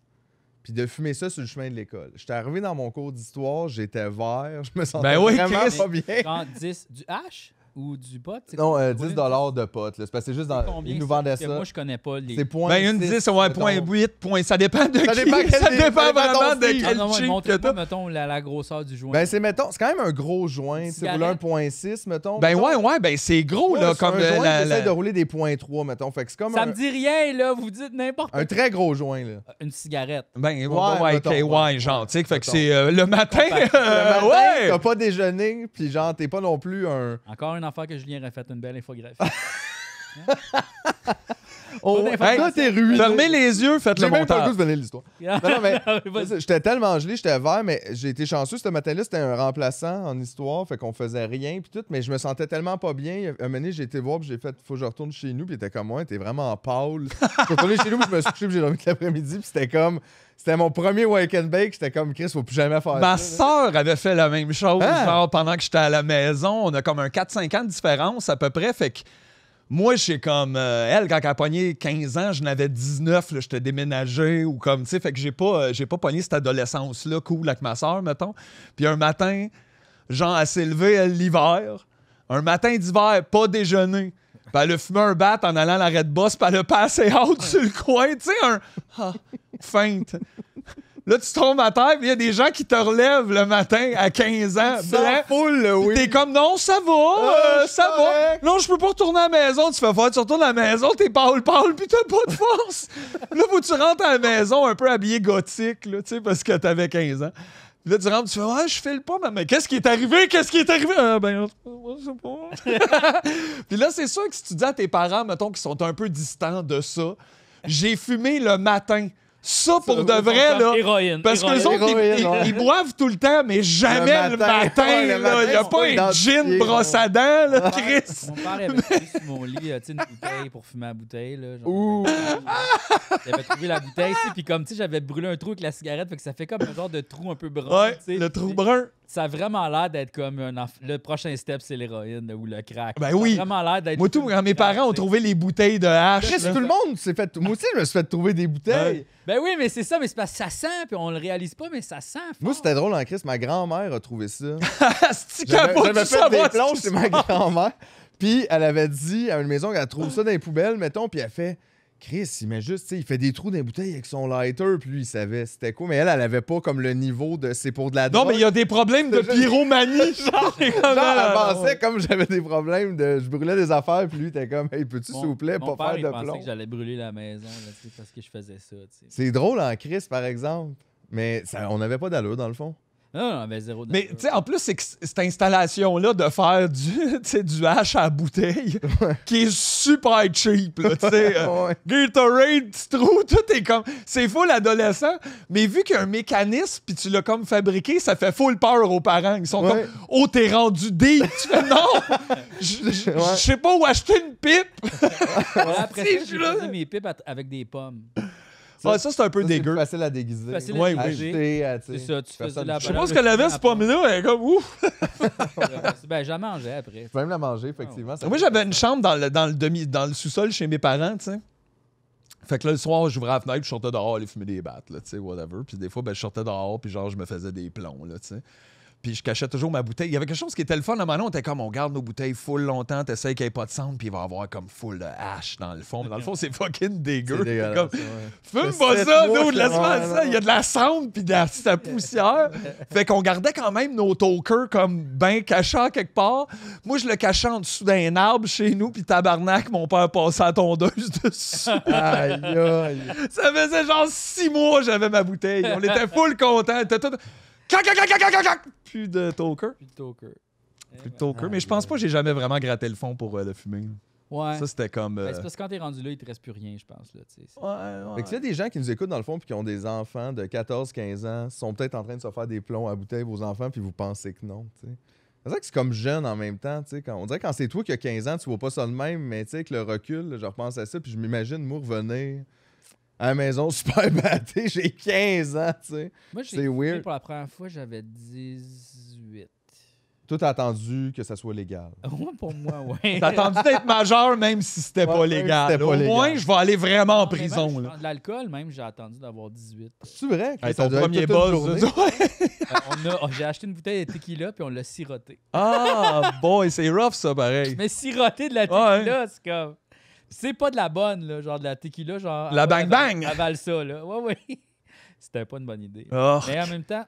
Speaker 3: puis de fumer ça sur le chemin de l'école. J'étais arrivé dans mon cours d'histoire, j'étais vert, je me sentais
Speaker 2: Ben oui,
Speaker 3: vraiment
Speaker 2: Chris.
Speaker 3: pas bien.
Speaker 4: Genre 10 du hash ou du pot? C'est
Speaker 3: Non,
Speaker 4: quoi?
Speaker 3: 10 de pot, là. C'est parce que c'est juste dans...
Speaker 4: Combien
Speaker 3: Ils nous
Speaker 4: ça?
Speaker 3: vendaient
Speaker 4: Parce que
Speaker 3: ça.
Speaker 4: moi, je connais pas les.
Speaker 3: C'est point
Speaker 2: Ben, une
Speaker 3: 6,
Speaker 2: 10, ouais,
Speaker 3: mettons.
Speaker 2: point 8, point. Ça dépend de
Speaker 3: Ça
Speaker 2: qui.
Speaker 3: dépend quel-
Speaker 2: Ça dépend
Speaker 3: ça dépend
Speaker 2: vraiment
Speaker 3: ton
Speaker 2: de
Speaker 3: style.
Speaker 4: Ah
Speaker 2: quel
Speaker 4: non, ouais,
Speaker 2: cheap que
Speaker 4: montre-moi,
Speaker 2: t'as.
Speaker 4: mettons, la grosseur du joint.
Speaker 3: Ben, c'est quand même un gros joint. C'est
Speaker 4: Cigarette?
Speaker 3: rouler un point 6, mettons.
Speaker 2: Ben
Speaker 3: mettons.
Speaker 2: ouais, ben c'est gros,
Speaker 3: Ouais,
Speaker 2: là,
Speaker 3: c'est
Speaker 2: comme
Speaker 3: un joint,
Speaker 2: la...
Speaker 3: j'essaie de rouler des points 3, mettons. Fait que c'est comme
Speaker 4: Ça me dit rien, là. Vous dites n'importe quoi.
Speaker 3: un très gros joint, là.
Speaker 4: Une cigarette.
Speaker 2: Ben,
Speaker 3: Ouais, mettons,
Speaker 2: ouais,
Speaker 3: ouais.
Speaker 2: genre, tu sais, fait que
Speaker 3: Mettons.
Speaker 2: c'est le matin,
Speaker 4: Compact.
Speaker 3: Le matin,
Speaker 2: ouais!
Speaker 3: T'as pas déjeuné, puis genre, t'es pas non plus un...
Speaker 4: Encore une affaire que Julien aurait fait une belle infographie.
Speaker 3: Oh,
Speaker 4: Bonne
Speaker 3: hey,
Speaker 4: information.
Speaker 3: toi, t'es ruiné.
Speaker 2: Fermez les yeux, faites le
Speaker 3: J'ai même pas le
Speaker 2: montage.
Speaker 3: goût de venir l'histoire. Non, non, mais j'étais tellement gelé, j'étais vert, mais j'ai été chanceux. Ce matin-là, c'était un remplaçant en histoire, fait qu'on faisait rien, puis tout, mais je me sentais tellement pas bien. Un moment donné, j'ai été voir, puis j'ai fait, faut que je retourne chez nous, puis il était comme, ouais, t'es vraiment pâle. Je suis retourné chez nous, puis je me suis couché, puis j'ai dormi toute l'après-midi, puis c'était comme, c'était mon premier wake and bake, j'étais comme, Chris, faut plus jamais faire
Speaker 2: Ma
Speaker 3: ça.
Speaker 2: sœur avait fait la même chose,
Speaker 3: Ah!
Speaker 2: genre pendant que j'étais à la maison. On a comme un 4-5 ans de différence à peu près, fait que moi, j'ai comme... elle, quand elle a pogné 15 ans, je n'avais 19, là, j'étais déménagé ou comme, tu sais, fait que j'ai pas pogné cette adolescence-là cool avec ma sœur, mettons. Puis un matin, genre, elle s'est levée, elle, l'hiver. Un matin d'hiver, pas déjeuner. Puis elle a fumé un bat en allant à l'arrêt de boss, puis elle a passé out sur le coin, tu sais, feinte. Là, tu tombes à terre, puis il y a des gens qui te relèvent le matin à 15 ans.
Speaker 3: Sans
Speaker 2: blanc.
Speaker 3: foule, là, oui.
Speaker 2: T'es comme, non, ça va,
Speaker 3: Ah, je
Speaker 2: ça
Speaker 3: suis
Speaker 2: va.
Speaker 3: correct.
Speaker 2: Non, je peux pas retourner à la maison. Tu fais faire, tu retournes à la maison, t'es pâle, puis t'as pas de force. Là, faut que tu rentres à la maison un peu habillé gothique, là, tu sais, parce que t'avais 15 ans. Puis là, tu rentres, tu fais, ouais, je file pas, mais qu'est-ce qui est arrivé? Qu'est-ce qui est arrivé? Ah, ben, je sais pas. Puis là, c'est sûr que si tu dis à tes parents, mettons, qui sont un peu distants de ça, j'ai fumé le matin. Ça, pour de vrai, là.
Speaker 4: Héroïne.
Speaker 2: Parce que
Speaker 4: héroïne.
Speaker 2: les autres,
Speaker 3: Héroïne, ouais.
Speaker 2: ils boivent tout le temps, mais jamais le matin.
Speaker 3: Ouais, le matin,
Speaker 2: là. Il n'y a
Speaker 3: c'est
Speaker 2: pas
Speaker 3: pas
Speaker 2: un
Speaker 3: identifié,
Speaker 2: gin brosse à dents, là, Chris.
Speaker 4: Mon père avait trouvé sur mon lit, tu sais, une bouteille pour fumer la bouteille. Là, genre,
Speaker 3: Ouh.
Speaker 4: J'avais trouvé la bouteille, tu sais, puis comme, tu sais, j'avais brûlé un trou avec la cigarette, fait que ça fait comme un genre de trou un peu brun.
Speaker 2: Ouais,
Speaker 4: tu sais.
Speaker 2: le trou brun.
Speaker 4: Ça a vraiment l'air d'être comme le prochain step, c'est l'héroïne là, ou le crack.
Speaker 2: Ben
Speaker 4: Ça a
Speaker 2: oui.
Speaker 4: vraiment l'air d'être.
Speaker 2: Moi, tout, quand mes parents ont trouvé les bouteilles de hache.
Speaker 3: Chris,
Speaker 2: là.
Speaker 3: tout le monde s'est fait... Moi aussi, je me suis fait trouver des bouteilles.
Speaker 4: Ben oui, mais c'est ça, mais c'est parce que ça sent, puis on le réalise pas, mais ça sent.
Speaker 3: Moi,
Speaker 4: fort.
Speaker 3: c'était drôle en Chris. Ma grand-mère a trouvé ça.
Speaker 2: Asti, capote,
Speaker 3: J'avais
Speaker 2: tu
Speaker 3: fait
Speaker 2: savais
Speaker 3: des
Speaker 2: ce
Speaker 3: plonges
Speaker 2: qui
Speaker 3: chez
Speaker 2: se
Speaker 3: ma
Speaker 2: passe.
Speaker 3: grand-mère. Puis elle avait dit à une maison qu'elle trouve ça dans les poubelles, mettons. Puis elle fait, Chris, il met juste, tu sais, il fait des trous dans les bouteilles avec son lighter. Puis lui, il savait c'était quoi. Mais elle avait pas comme le niveau de c'est pour de la
Speaker 2: Non,
Speaker 3: drogue.
Speaker 2: mais il y a des problèmes de
Speaker 3: C'est juste-
Speaker 2: pyromanie. Genre,
Speaker 3: Genre, elle pensait comme j'avais des problèmes de. Je brûlais des affaires. Puis lui, était comme, hey, peux-tu, s'il vous plaît,
Speaker 4: Mon
Speaker 3: pas
Speaker 4: père, il
Speaker 3: faire de
Speaker 4: pensait
Speaker 3: plomb?
Speaker 4: que j'allais brûler la maison là, tu sais, parce que je faisais ça. Tu sais.
Speaker 3: C'est drôle en Chris, par exemple. Mais ça, on n'avait pas d'allure, dans le fond.
Speaker 4: Non, non, mais zéro.
Speaker 2: Mais, tu sais, en plus, c'est que cette installation-là de faire du, tu sais, du hache à la bouteille, qui est super cheap, là, tu sais.
Speaker 3: Ouais.
Speaker 2: Gatorade, petit trou, tout est comme... C'est full adolescent, mais vu qu'il y a un mécanisme, puis tu l'as comme fabriqué, ça fait full peur aux parents. Ils sont
Speaker 3: Ouais.
Speaker 2: comme, oh, t'es rendu deep. Tu fais, non, je
Speaker 3: Ouais.
Speaker 2: sais pas où acheter une pipe.
Speaker 4: Après
Speaker 2: Si,
Speaker 4: ça,
Speaker 2: je suis
Speaker 4: j'ai
Speaker 2: là.
Speaker 4: fait mes pipes avec des pommes.
Speaker 2: Ouais, ça, c'est un peu
Speaker 3: Ça, c'est
Speaker 2: dégueu.
Speaker 3: plus facile à déguiser.
Speaker 4: Facile
Speaker 2: Ouais,
Speaker 4: à
Speaker 2: oui.
Speaker 4: déguiser.
Speaker 3: Acheter, tu
Speaker 4: C'est
Speaker 3: sais,
Speaker 4: ça, tu faisais
Speaker 3: personne-
Speaker 4: la
Speaker 2: Je sais pas ce qu'elle avait, cette pomme-là, elle est comme, ouf.
Speaker 4: Ben, j'en mangeais après.
Speaker 3: Tu peux même la manger, effectivement. ça
Speaker 2: Moi,
Speaker 3: fait-
Speaker 2: j'avais une chambre dans le sous-sol chez mes parents, tu sais. Fait que là, le soir, j'ouvrais la fenêtre, puis je sortais dehors aller fumer des battes, là, tu sais, whatever. Puis des fois, ben, je sortais dehors, puis genre, je me faisais des plombs, là, tu sais. Puis je cachais toujours ma bouteille. Il y avait quelque chose qui était le fun. À un moment donné, on était comme, on garde nos bouteilles full longtemps, t'essayes qu'il n'y ait pas de sang, puis il va y avoir comme full de hache dans le fond. Mais dans le fond, c'est fucking dégueu.
Speaker 3: C'est dégueulasse,
Speaker 2: Comme,
Speaker 3: ouais.
Speaker 2: fume pas ça,
Speaker 3: mois,
Speaker 2: dude, laisse faire
Speaker 3: ouais,
Speaker 2: ça. Il y a de la cendre puis de la poussière. Fait qu'on gardait quand même nos tokers comme ben cachés à quelque part. Moi, je le cachais en dessous d'un arbre chez nous, puis tabarnak, mon père passait à tondeuse dessus.
Speaker 3: Aïe, aïe.
Speaker 2: Ça faisait genre 6 mois j'avais ma bouteille. On était full contents. Était tout... Clac, clac, clac, clac, clac, clac. Plus de toker.
Speaker 4: Plus de toker.
Speaker 2: Plus de toker. Mais je pense pas que j'ai jamais vraiment gratté le fond pour le fumer.
Speaker 4: Ouais.
Speaker 2: Ça, c'était comme...
Speaker 4: Ben, c'est parce que quand t'es rendu là, il te reste plus rien, je pense. Là, tu sais.
Speaker 2: Ouais.
Speaker 3: Fait que s'il y a des gens qui nous écoutent dans le fond puis qui ont des enfants de 14-15 ans, sont peut-être en train de se faire des plombs à bouteille, vos enfants, puis vous pensez que non, tu sais. C'est vrai que c'est comme jeune en même temps, tu sais. On dirait que quand c'est toi qui as 15 ans, tu vois pas ça de même, mais tu sais, avec le recul, là, je repense à ça, puis je m'imagine, moi, revenir à la maison super batté, j'ai 15 ans, tu sais.
Speaker 4: Moi, j'ai
Speaker 3: C'est
Speaker 4: fumé
Speaker 3: weird.
Speaker 4: pour la première fois, j'avais 18.
Speaker 3: Tout a attendu que ça soit légal.
Speaker 4: Ouais, pour moi, ouais.
Speaker 2: T'as attendu d'être majeur même si c'était pas
Speaker 3: même si
Speaker 2: légal.
Speaker 3: c'était pas
Speaker 2: Au
Speaker 3: légal.
Speaker 2: moins, je vais aller vraiment en
Speaker 4: Non, mais même,
Speaker 2: prison. Là.
Speaker 4: de l'alcool, même, j'ai attendu d'avoir 18.
Speaker 3: C'est vrai?
Speaker 2: Hey,
Speaker 3: Ça
Speaker 2: ton
Speaker 3: doit être
Speaker 2: premier
Speaker 3: toute une
Speaker 2: buzz.
Speaker 3: journée.
Speaker 4: J'ai acheté une bouteille de tequila, puis on l'a siroté.
Speaker 2: Ah, boy, c'est rough ça, pareil.
Speaker 4: Mais siroter de la tequila, c'est comme... C'est pas de la bonne, là, genre de la tequila, genre...
Speaker 2: La bang bang.
Speaker 4: Avale ça, là. Ouais. C'était pas une bonne idée.
Speaker 2: Oh.
Speaker 4: Mais en même temps,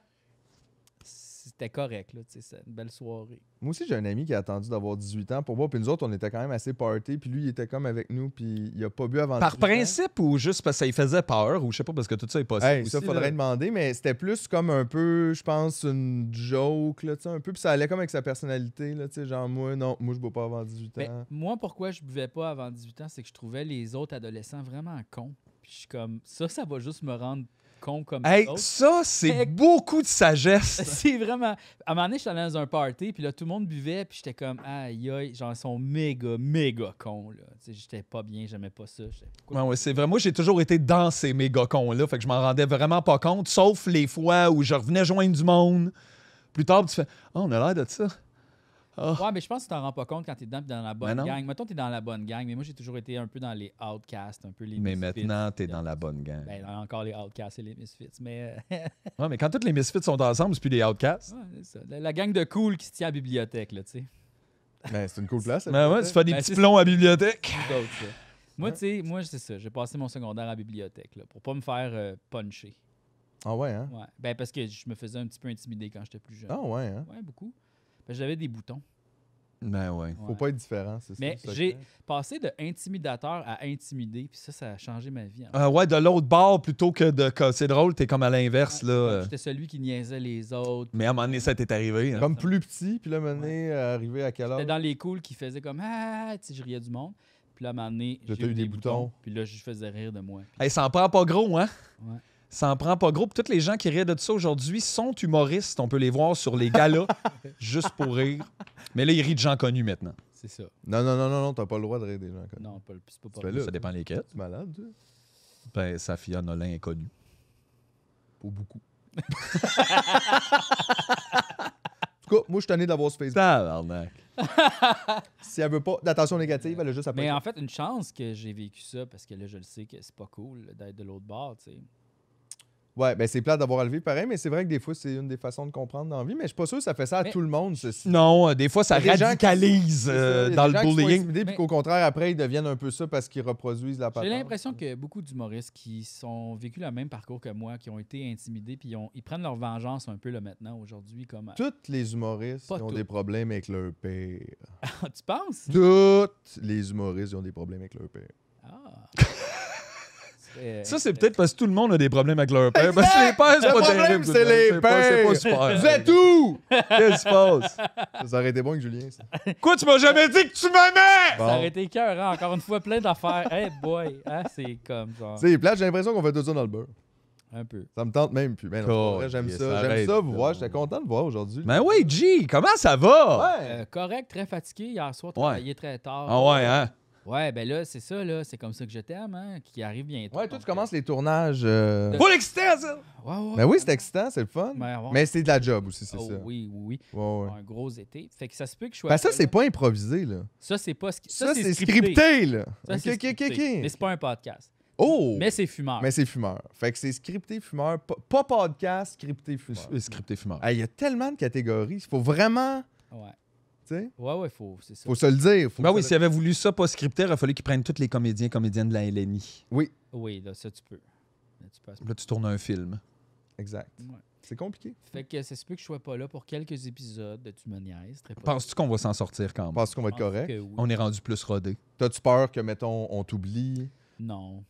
Speaker 4: c'était correct, là, tu sais, c'est une belle soirée.
Speaker 3: Moi aussi, j'ai un ami qui a attendu d'avoir 18 ans pour voir. Puis nous autres, on était quand même assez party. Puis lui, il était comme avec nous. Puis il a pas bu avant
Speaker 2: Par
Speaker 3: 18 ans.
Speaker 2: principe ou juste parce que ça lui faisait peur ou je sais pas parce que tout ça est possible.
Speaker 3: Hey,
Speaker 2: aussi,
Speaker 3: ça, faudrait
Speaker 2: là.
Speaker 3: demander. Mais c'était plus comme un peu, je pense, une joke, là, tu sais, un peu. Puis ça allait comme avec sa personnalité, là, tu sais, genre moi, non, moi, je bois pas avant 18
Speaker 4: Ben,
Speaker 3: ans.
Speaker 4: moi, pourquoi je buvais pas avant 18 ans, c'est que je trouvais les autres adolescents vraiment cons. Puis je suis comme, ça va juste me rendre con comme
Speaker 2: Hey,
Speaker 4: les autres.
Speaker 2: ça, c'est
Speaker 4: Fait-
Speaker 2: beaucoup de sagesse.
Speaker 4: C'est vraiment... À un moment donné, j'étais allé dans un party, puis là, tout le monde buvait, puis j'étais comme, aïe, aïe, genre, ils sont méga cons, là. Tu sais, j'étais pas bien, j'aimais pas ça.
Speaker 2: Ouais, c'est vrai. Moi, j'ai toujours été dans ces méga cons-là. Fait que je m'en rendais vraiment pas compte, sauf les fois où je revenais joindre du monde. Plus tard, tu fais « Oh, on a l'air de ça.
Speaker 4: Ouais, mais je pense que tu t'en rends pas compte quand t'es dedans pis dans la bonne
Speaker 2: Ben non.
Speaker 4: gang. Mettons, t'es dans la bonne gang, mais moi, j'ai toujours été un peu dans les outcasts, un peu les
Speaker 2: Mais
Speaker 4: misfits.
Speaker 2: maintenant, t'es dans la bonne gang.
Speaker 4: Ben, encore les outcasts et les misfits, mais...
Speaker 2: Ouais, mais quand tous les misfits sont ensemble, c'est plus des outcasts.
Speaker 4: ouais, c'est ça. La gang de cool qui se tient à la bibliothèque, là, tu sais.
Speaker 3: Ben, c'est une cool place.
Speaker 2: Ben ouais, tu fais des
Speaker 4: Ben,
Speaker 2: petits
Speaker 4: c'est
Speaker 2: plombs à la bibliothèque.
Speaker 4: D'autres, ça. Moi, tu sais, moi, c'est ça. J'ai passé mon secondaire à la bibliothèque, là, pour pas me faire puncher.
Speaker 3: Ah ouais, hein?
Speaker 4: Ouais. Ben, parce que je me faisais un petit peu intimider quand j'étais plus jeune.
Speaker 3: Ah ouais, hein?
Speaker 4: Ouais, beaucoup. Parce que j'avais des boutons.
Speaker 2: Ben ouais.
Speaker 3: Faut
Speaker 4: Ouais.
Speaker 3: pas être différent, c'est ça.
Speaker 4: Mais
Speaker 3: le secret.
Speaker 4: j'ai passé de intimidateur à intimidé, puis ça a changé ma vie.
Speaker 2: Ouais, de l'autre bord plutôt que de. C'est drôle, t'es comme à l'inverse, là.
Speaker 4: J'étais celui qui niaisait les autres.
Speaker 2: Mais à un moment donné, ça t'est arrivé. Hein.
Speaker 3: Comme plus petit, puis là, mener, arrivé à quelle heure?
Speaker 4: J'étais dans les cools qui faisaient comme ah, tu sais, je riais du monde. Puis là, à un moment donné,
Speaker 3: Là,
Speaker 4: j'ai
Speaker 3: t'as
Speaker 4: eu
Speaker 3: eu des boutons.
Speaker 4: Puis là, je faisais rire de moi. Puis-
Speaker 2: Hey, ça en prend pas gros, hein?
Speaker 4: Ouais.
Speaker 2: Ça en prend pas gros. Puis tous les gens qui rient de ça aujourd'hui sont humoristes. On peut les voir sur les galas, juste pour rire. Mais là, ils rient de gens connus maintenant.
Speaker 4: C'est ça.
Speaker 3: Non, t'as pas le droit de rire des gens. Comme.
Speaker 4: Non, pas le c'est pas
Speaker 3: Tu fais là,
Speaker 2: Ça dépend lesquels.
Speaker 3: Tu es malade, toi?
Speaker 2: Ben, Safia Nolin est connue.
Speaker 3: Pas beaucoup. En tout cas, moi, je suis tanné d'avoir ce Facebook.
Speaker 2: Tabarnak.
Speaker 3: Si elle veut pas d'attention négative, elle a juste à
Speaker 4: Mais
Speaker 3: pas-
Speaker 4: en fait, une chance que j'ai vécu ça parce que là, je le sais que c'est pas cool là, d'être de l'autre bord, tu sais.
Speaker 3: Ouais, ben c'est plate d'avoir à le vivre pareil, mais c'est vrai que des fois, c'est une des façons de comprendre dans la vie. Mais je suis pas sûr que ça fait ça à
Speaker 4: Mais-
Speaker 3: tout le monde, ceci.
Speaker 2: Non, des fois, ça
Speaker 3: Il y a des gens qui-
Speaker 2: radicalise
Speaker 3: C'est ça, il y a
Speaker 2: dans
Speaker 3: des
Speaker 2: le
Speaker 3: gens qui sont
Speaker 2: bullying.
Speaker 3: intimidés, puis
Speaker 4: Mais-
Speaker 3: qu'au contraire, après, ils deviennent un peu ça parce qu'ils reproduisent la patente.
Speaker 4: J'ai l'impression que beaucoup d'humoristes qui ont vécu le même parcours que moi, qui ont été intimidés, puis ils prennent leur vengeance un peu là maintenant, aujourd'hui, comme...
Speaker 3: Tous les humoristes
Speaker 4: Pas
Speaker 3: ils ont
Speaker 4: tous.
Speaker 3: des problèmes avec leur père.
Speaker 4: Tu penses?
Speaker 3: Tous les humoristes ils ont des problèmes avec leur père.
Speaker 4: Ah! C'est-
Speaker 2: Ça, c'est peut-être parce que tout le monde a des problèmes avec leur père. Parce que les pères, c'est
Speaker 3: Le
Speaker 2: pas
Speaker 3: problème,
Speaker 2: terrible.
Speaker 3: c'est les
Speaker 2: C'est pas
Speaker 3: pères.
Speaker 2: super.
Speaker 3: Vous êtes où?
Speaker 2: Qu'est-ce qui se passe?
Speaker 3: Ça aurait été bon avec Julien, ça.
Speaker 2: Quoi, tu m'as jamais dit que tu m'aimais?
Speaker 3: Bon.
Speaker 4: Ça aurait été cœur, hein? Encore une fois, plein d'affaires. Hey boy! Hein? C'est comme genre...
Speaker 3: C'est plate, j'ai l'impression qu'on fait tout ça dans le beurre.
Speaker 4: Un peu.
Speaker 3: Ça me tente même plus. Ben non, c'est pas vrai, j'aime
Speaker 2: Yes,
Speaker 3: ça. J'aime
Speaker 2: arrête,
Speaker 3: ça vous
Speaker 2: là.
Speaker 3: voir. J'étais content de vous voir aujourd'hui.
Speaker 2: Ben oui, G, comment ça va?
Speaker 3: Ouais.
Speaker 4: Correct, très fatigué. Hier soir, travaillé très tard.
Speaker 2: Ah ouais, hein?
Speaker 4: Ouais, ben là, c'est ça, là. C'est comme ça que je t'aime, hein? Qui arrive bientôt.
Speaker 3: Ouais, toi,
Speaker 4: Donc,
Speaker 3: tu commences les tournages.
Speaker 2: Full excitant, ça!
Speaker 4: Ouais, ouais.
Speaker 3: Ben oui, c'est excitant, c'est le fun.
Speaker 4: Ben, ouais.
Speaker 3: Mais c'est de la job aussi, c'est
Speaker 4: Oh,
Speaker 3: ça.
Speaker 4: oui.
Speaker 3: Ouais, ouais.
Speaker 4: Un gros été. Fait que ça se peut que je sois.
Speaker 3: Ben ça, c'est pas improvisé, là.
Speaker 4: Ça, c'est pas.
Speaker 3: Ça, c'est scripté, là.
Speaker 4: Ça,
Speaker 3: Ok,
Speaker 4: c'est
Speaker 3: ok, ok,
Speaker 4: scripté.
Speaker 3: ok.
Speaker 4: Mais c'est pas un podcast.
Speaker 3: Oh!
Speaker 4: Mais c'est fumeur.
Speaker 3: Mais c'est fumeur. Fait que c'est scripté fumeur, pas podcast, scripté fumeur.
Speaker 2: Scripté fumeur.
Speaker 3: Il y a tellement de catégories. Il faut vraiment,
Speaker 4: Ouais.
Speaker 3: tu sais,
Speaker 4: Ouais, c'est ça.
Speaker 3: faut se le dire. Faut
Speaker 2: Ben
Speaker 3: que
Speaker 2: oui,
Speaker 3: ça-
Speaker 2: s'il avait voulu ça pas scripté, il aurait fallu qu'il prenne tous les comédiens et comédiennes de la LNI.
Speaker 3: Oui,
Speaker 4: Oui, là, ça, tu peux. Là, tu peux.
Speaker 2: Là, tu tournes un film.
Speaker 3: exact.
Speaker 4: Ouais.
Speaker 3: C'est compliqué.
Speaker 4: Fait que ça se peut que je sois pas là pour quelques épisodes de Tu me niaises. Très pas.
Speaker 2: Penses-tu qu'on va s'en sortir quand
Speaker 3: Je
Speaker 2: même?
Speaker 3: pense qu'on va être
Speaker 4: Je pense
Speaker 3: correct.
Speaker 4: que oui.
Speaker 2: On est rendu plus rodé.
Speaker 3: T'as-tu peur que, mettons, on t'oublie?
Speaker 4: Non.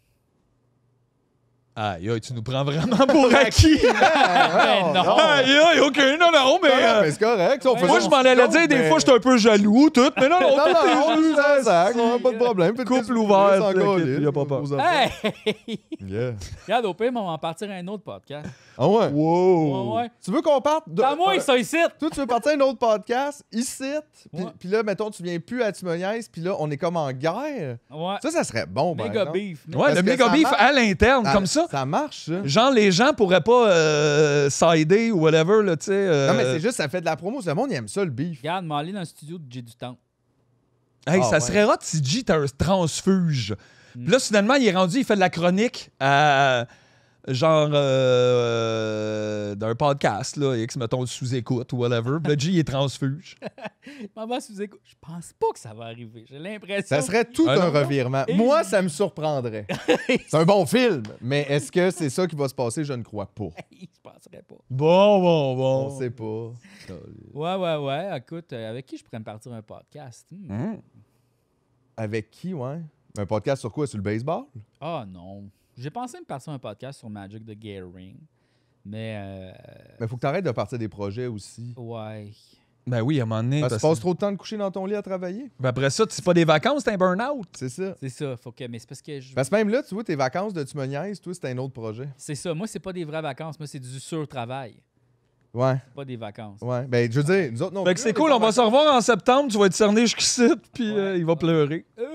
Speaker 2: Aïe, aïe, tu nous prends vraiment pour acquis.
Speaker 4: Ben non.
Speaker 2: Aïe, aïe, OK, non, mais...
Speaker 3: Mais c'est correct. On
Speaker 4: Ouais,
Speaker 3: faisait
Speaker 2: moi, je m'en allais dire, des fois, j'étais un peu jaloux, tout, mais non,
Speaker 3: Non, non, on
Speaker 2: tout
Speaker 3: nous en sac, on a pas de problème.
Speaker 2: Couple ouvert, il y a pas peur.
Speaker 4: Hey!
Speaker 3: Yeah.
Speaker 4: Regarde, au pire, on va en partir à un autre podcast.
Speaker 3: Ah ouais?
Speaker 2: Wow!
Speaker 4: Ouais, ouais.
Speaker 3: Tu veux qu'on parte?
Speaker 4: C'est à moi, ça, ici.
Speaker 3: Toi, tu veux partir à un autre podcast, ici, puis
Speaker 4: Ouais.
Speaker 3: puis là, mettons, tu viens plus à Timoniaise, puis là, on est comme en guerre.
Speaker 4: Ouais.
Speaker 3: Ça serait bon, par
Speaker 4: Méga
Speaker 3: exemple.
Speaker 4: beef.
Speaker 2: Ouais,
Speaker 3: Parce
Speaker 2: le
Speaker 3: que
Speaker 2: méga
Speaker 3: ça
Speaker 2: beef
Speaker 3: marche.
Speaker 2: à l'interne,
Speaker 3: Ah,
Speaker 2: comme ça.
Speaker 3: Ça marche, ça.
Speaker 2: Genre, les gens pourraient pas sider ou whatever, là, tu sais.
Speaker 3: Non, mais c'est juste, ça fait de la promo. Le monde, il aime ça, le beef.
Speaker 4: Regarde, m'aller dans le studio de J'ai du temps.
Speaker 2: Hey,
Speaker 3: Ah,
Speaker 2: ça
Speaker 3: ouais.
Speaker 2: serait hot si G t'as un transfuge. Puis là, soudainement, il est rendu, il fait de la chronique à genre d'un podcast, là, X, mettons, sous-écoute ou whatever. Puis là, G, il est transfuge.
Speaker 4: Maman, sous écoute. Je pense pas que ça va arriver. J'ai l'impression.
Speaker 3: Ça serait tout
Speaker 2: Ah,
Speaker 3: un
Speaker 2: non.
Speaker 3: revirement.
Speaker 4: Et-
Speaker 3: Moi, ça me surprendrait. C'est un bon film, mais est-ce que c'est ça qui va se passer? Je ne crois pas.
Speaker 4: Je penserais pas.
Speaker 2: Bon.
Speaker 3: On sait pas.
Speaker 4: Ouais. Écoute, avec qui je pourrais me partir un podcast?
Speaker 3: Avec qui, ouais? Un podcast sur quoi? Sur le baseball?
Speaker 4: Ah non. J'ai pensé me partir un podcast sur Magic the Gathering. Mais,
Speaker 3: Mais faut que tu arrêtes de partir des projets aussi.
Speaker 4: ouais.
Speaker 2: Ben oui, à un moment donné.
Speaker 3: Parce que tu
Speaker 2: parce-
Speaker 3: passes trop de temps de coucher dans ton lit à travailler.
Speaker 2: Ben après ça, c'est pas des vacances, c'est un burn-out.
Speaker 3: C'est ça.
Speaker 4: C'est ça. Faut que. Mais c'est parce que.
Speaker 3: Parce que même là, tu vois, tes vacances de Timoniaise, toi, c'est un autre projet.
Speaker 4: C'est ça. Moi, c'est pas des vraies vacances. Moi, c'est du sur-travail.
Speaker 3: Ouais,
Speaker 4: Pas des vacances.
Speaker 3: ouais. Ben, je veux dire, nous autres, non
Speaker 2: Fait que
Speaker 3: plus,
Speaker 2: c'est
Speaker 3: est
Speaker 2: cool,
Speaker 3: pas
Speaker 2: on va
Speaker 3: en
Speaker 2: se revoir en septembre, tu vas être cerné jusqu'ici, puis
Speaker 4: Ouais.
Speaker 2: il va pleurer. Non,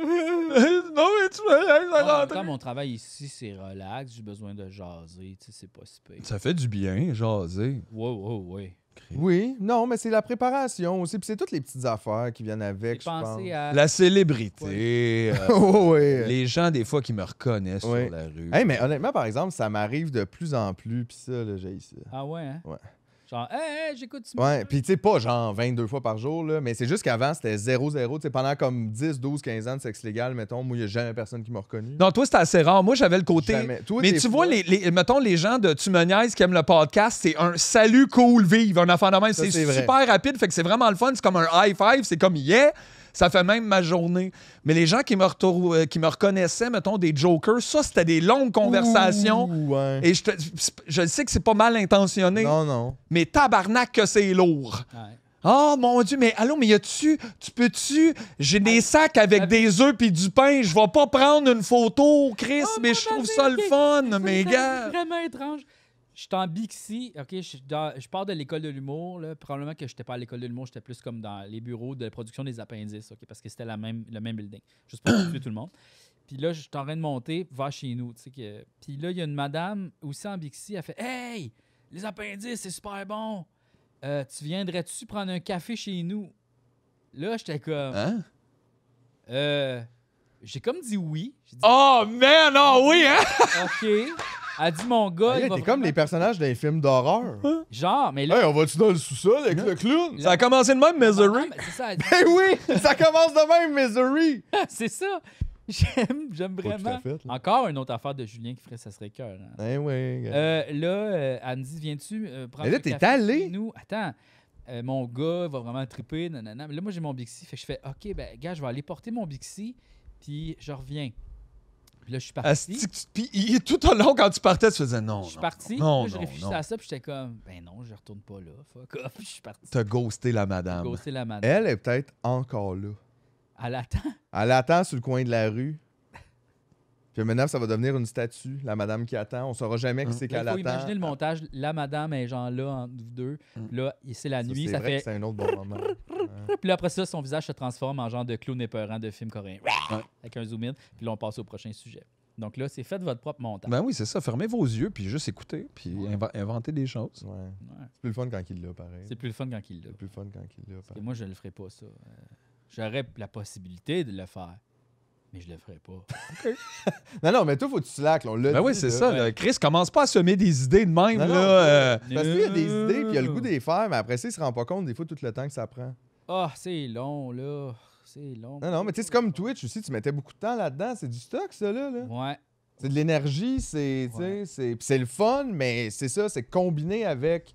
Speaker 2: mais tu vas
Speaker 4: En même
Speaker 2: rentrer.
Speaker 4: temps, mon travail ici, c'est relax. J'ai besoin de jaser. Tu sais, c'est pas si pire.
Speaker 2: Ça fait du bien, jaser.
Speaker 4: Ouais.
Speaker 3: Oui, non, mais c'est la préparation aussi. Puis c'est toutes les petites affaires qui viennent
Speaker 4: J'ai
Speaker 3: avec, je pense.
Speaker 4: pensé à.
Speaker 2: La célébrité.
Speaker 3: Oh, oui.
Speaker 2: Les gens, des fois, qui me reconnaissent
Speaker 3: Ouais.
Speaker 2: sur la rue.
Speaker 3: Hey, mais honnêtement, par exemple, ça m'arrive de plus en plus. Puis ça, là, j'ai ça.
Speaker 4: Ah ouais, hein?
Speaker 3: Ouais.
Speaker 4: Genre, hey, j'écoute Simon.
Speaker 3: Ouais, puis tu sais, pas genre 22 fois par jour, là, mais c'est juste qu'avant, c'était 0-0. Tu sais, pendant comme 10, 12, 15 ans de sexe légal, mettons, moi, il n'y a jamais personne qui m'a reconnu.
Speaker 2: Non, toi, c'était assez rare. Moi, j'avais le côté.
Speaker 3: Jamais. Toi,
Speaker 2: Mais
Speaker 3: des
Speaker 2: tu
Speaker 3: fois-
Speaker 2: vois, mettons, les gens de Tu me niaises qui aiment le podcast, c'est un salut cool vive, un enfant de même.
Speaker 3: Ça,
Speaker 2: C'est
Speaker 3: c'est vrai.
Speaker 2: super rapide, fait que c'est vraiment le fun. C'est comme un high five, c'est comme yeah, ça fait même ma journée. Mais les gens qui me reconnaissaient, mettons, des jokers, ça, c'était des longues conversations.
Speaker 3: Ouh, ouais.
Speaker 2: Et je sais que c'est pas mal intentionné,
Speaker 3: Non.
Speaker 2: mais tabarnak que c'est lourd.
Speaker 4: Ouais.
Speaker 2: Oh mon Dieu, mais allô, mais tu peux-tu? J'ai des sacs avec des œufs puis du pain. Je vais pas prendre une photo, Chris,
Speaker 4: Oh,
Speaker 2: mais
Speaker 4: mon
Speaker 2: je trouve
Speaker 4: Dieu,
Speaker 2: ça le fun,
Speaker 4: C'est
Speaker 2: mes gars.
Speaker 4: vraiment étrange. Je suis en Bixi, OK? Je pars de l'école de l'humour. Là. Probablement que je n'étais pas à l'école de l'humour, j'étais plus comme dans les bureaux de production des appendices, OK? Parce que c'était le même building. Juste pour tuer tout le monde. Puis là, je suis en train de monter vers chez nous. Tu sais que... Puis là, il y a une madame aussi en Bixi, elle fait Hey, les appendices, c'est super bon. Tu viendrais-tu prendre un café chez nous? Là, j'étais comme
Speaker 2: Hein?
Speaker 4: J'ai comme dit oui. J'ai dit
Speaker 2: Oh man, oh oui, hein?
Speaker 4: OK. Elle dit mon gars.
Speaker 3: Hey,
Speaker 4: il va
Speaker 3: t'es comme les
Speaker 4: vraiment-
Speaker 3: personnages d'un film d'horreur.
Speaker 4: Genre, mais là.
Speaker 3: Hey, on va-tu dans le sous-sol avec le clown?
Speaker 2: Ça a commencé de même, Misery.
Speaker 4: Ah, mais c'est ça, elle dit-
Speaker 3: Eh oui! Ça commence de même, Misery!
Speaker 4: c'est ça. J'aime
Speaker 3: Pas tout à
Speaker 4: vraiment.
Speaker 3: fait, là.
Speaker 4: Encore une autre affaire de Julien qui ferait ça serait cœur. Hein.
Speaker 3: Eh oui.
Speaker 4: Elle me dit viens-tu prendre
Speaker 3: Mais là,
Speaker 4: un
Speaker 3: t'es
Speaker 4: café
Speaker 3: allé?
Speaker 4: chez nous? Attends. Mon gars va vraiment triper. Nanana. Mais là, moi, j'ai mon Bixi. Fait que je fais OK, ben, gars, je vais aller porter mon Bixi. Puis je reviens. Puis là, je suis parti.
Speaker 2: Asti que puis tout au long, quand tu partais, tu faisais non.
Speaker 4: Je suis
Speaker 2: non,
Speaker 4: parti.
Speaker 2: Non,
Speaker 4: Là, je
Speaker 2: non,
Speaker 4: réfléchissais
Speaker 2: non.
Speaker 4: à ça. Puis j'étais comme ben non, je retourne pas là. Fuck off. Je suis parti.
Speaker 2: T'as ghosté la madame.
Speaker 4: Ghosté la madame.
Speaker 3: Elle est peut-être encore là.
Speaker 4: Elle attend.
Speaker 3: Elle attend sur le coin de la rue. Puis maintenant, ça va devenir une statue, la madame qui attend. On saura jamais qui c'est
Speaker 4: Il
Speaker 3: qu'elle
Speaker 4: faut
Speaker 3: attend.
Speaker 4: imaginer le montage. La madame est genre là entre vous deux. Puis là, c'est la nuit.
Speaker 3: C'est
Speaker 4: Ça
Speaker 3: vrai
Speaker 4: fait.
Speaker 3: que c'est un autre bon moment.
Speaker 4: Puis là, après ça, son visage se transforme en genre de clown épeurant de film coréen. Avec un zoom in. Puis là, on passe au prochain sujet. Donc là, c'est faites votre propre montage.
Speaker 2: Ben oui, c'est ça. Fermez vos yeux, puis juste écoutez, puis inventez des choses.
Speaker 3: Ouais.
Speaker 4: Ouais.
Speaker 3: C'est plus le fun quand il l'a, pareil.
Speaker 4: C'est plus le fun quand il l'a.
Speaker 3: C'est plus le fun quand il l'a,
Speaker 4: Et
Speaker 3: pareil.
Speaker 4: moi, je le ferais pas, ça. J'aurais la possibilité de le faire. Mais je le ferai pas.
Speaker 3: Non, mais toi, faut que tu slack. Là, on l'a
Speaker 2: Ben
Speaker 3: dit,
Speaker 2: oui, c'est
Speaker 3: là.
Speaker 2: ça. là. Chris, commence pas à semer des idées de même.
Speaker 3: Non, non,
Speaker 2: là.
Speaker 3: Parce qu'il y a des idées, puis il a le goût de les faire, mais après ça, il se rend pas compte des fois tout le temps que ça prend.
Speaker 4: Ah, c'est long, là. C'est long.
Speaker 3: Non, mais tu sais, c'est comme Twitch aussi, tu mettais beaucoup de temps là-dedans. C'est du stock, ça, là.
Speaker 4: Ouais.
Speaker 3: C'est de l'énergie, c'est, tu sais, puis c'est le fun, mais c'est ça, c'est combiné avec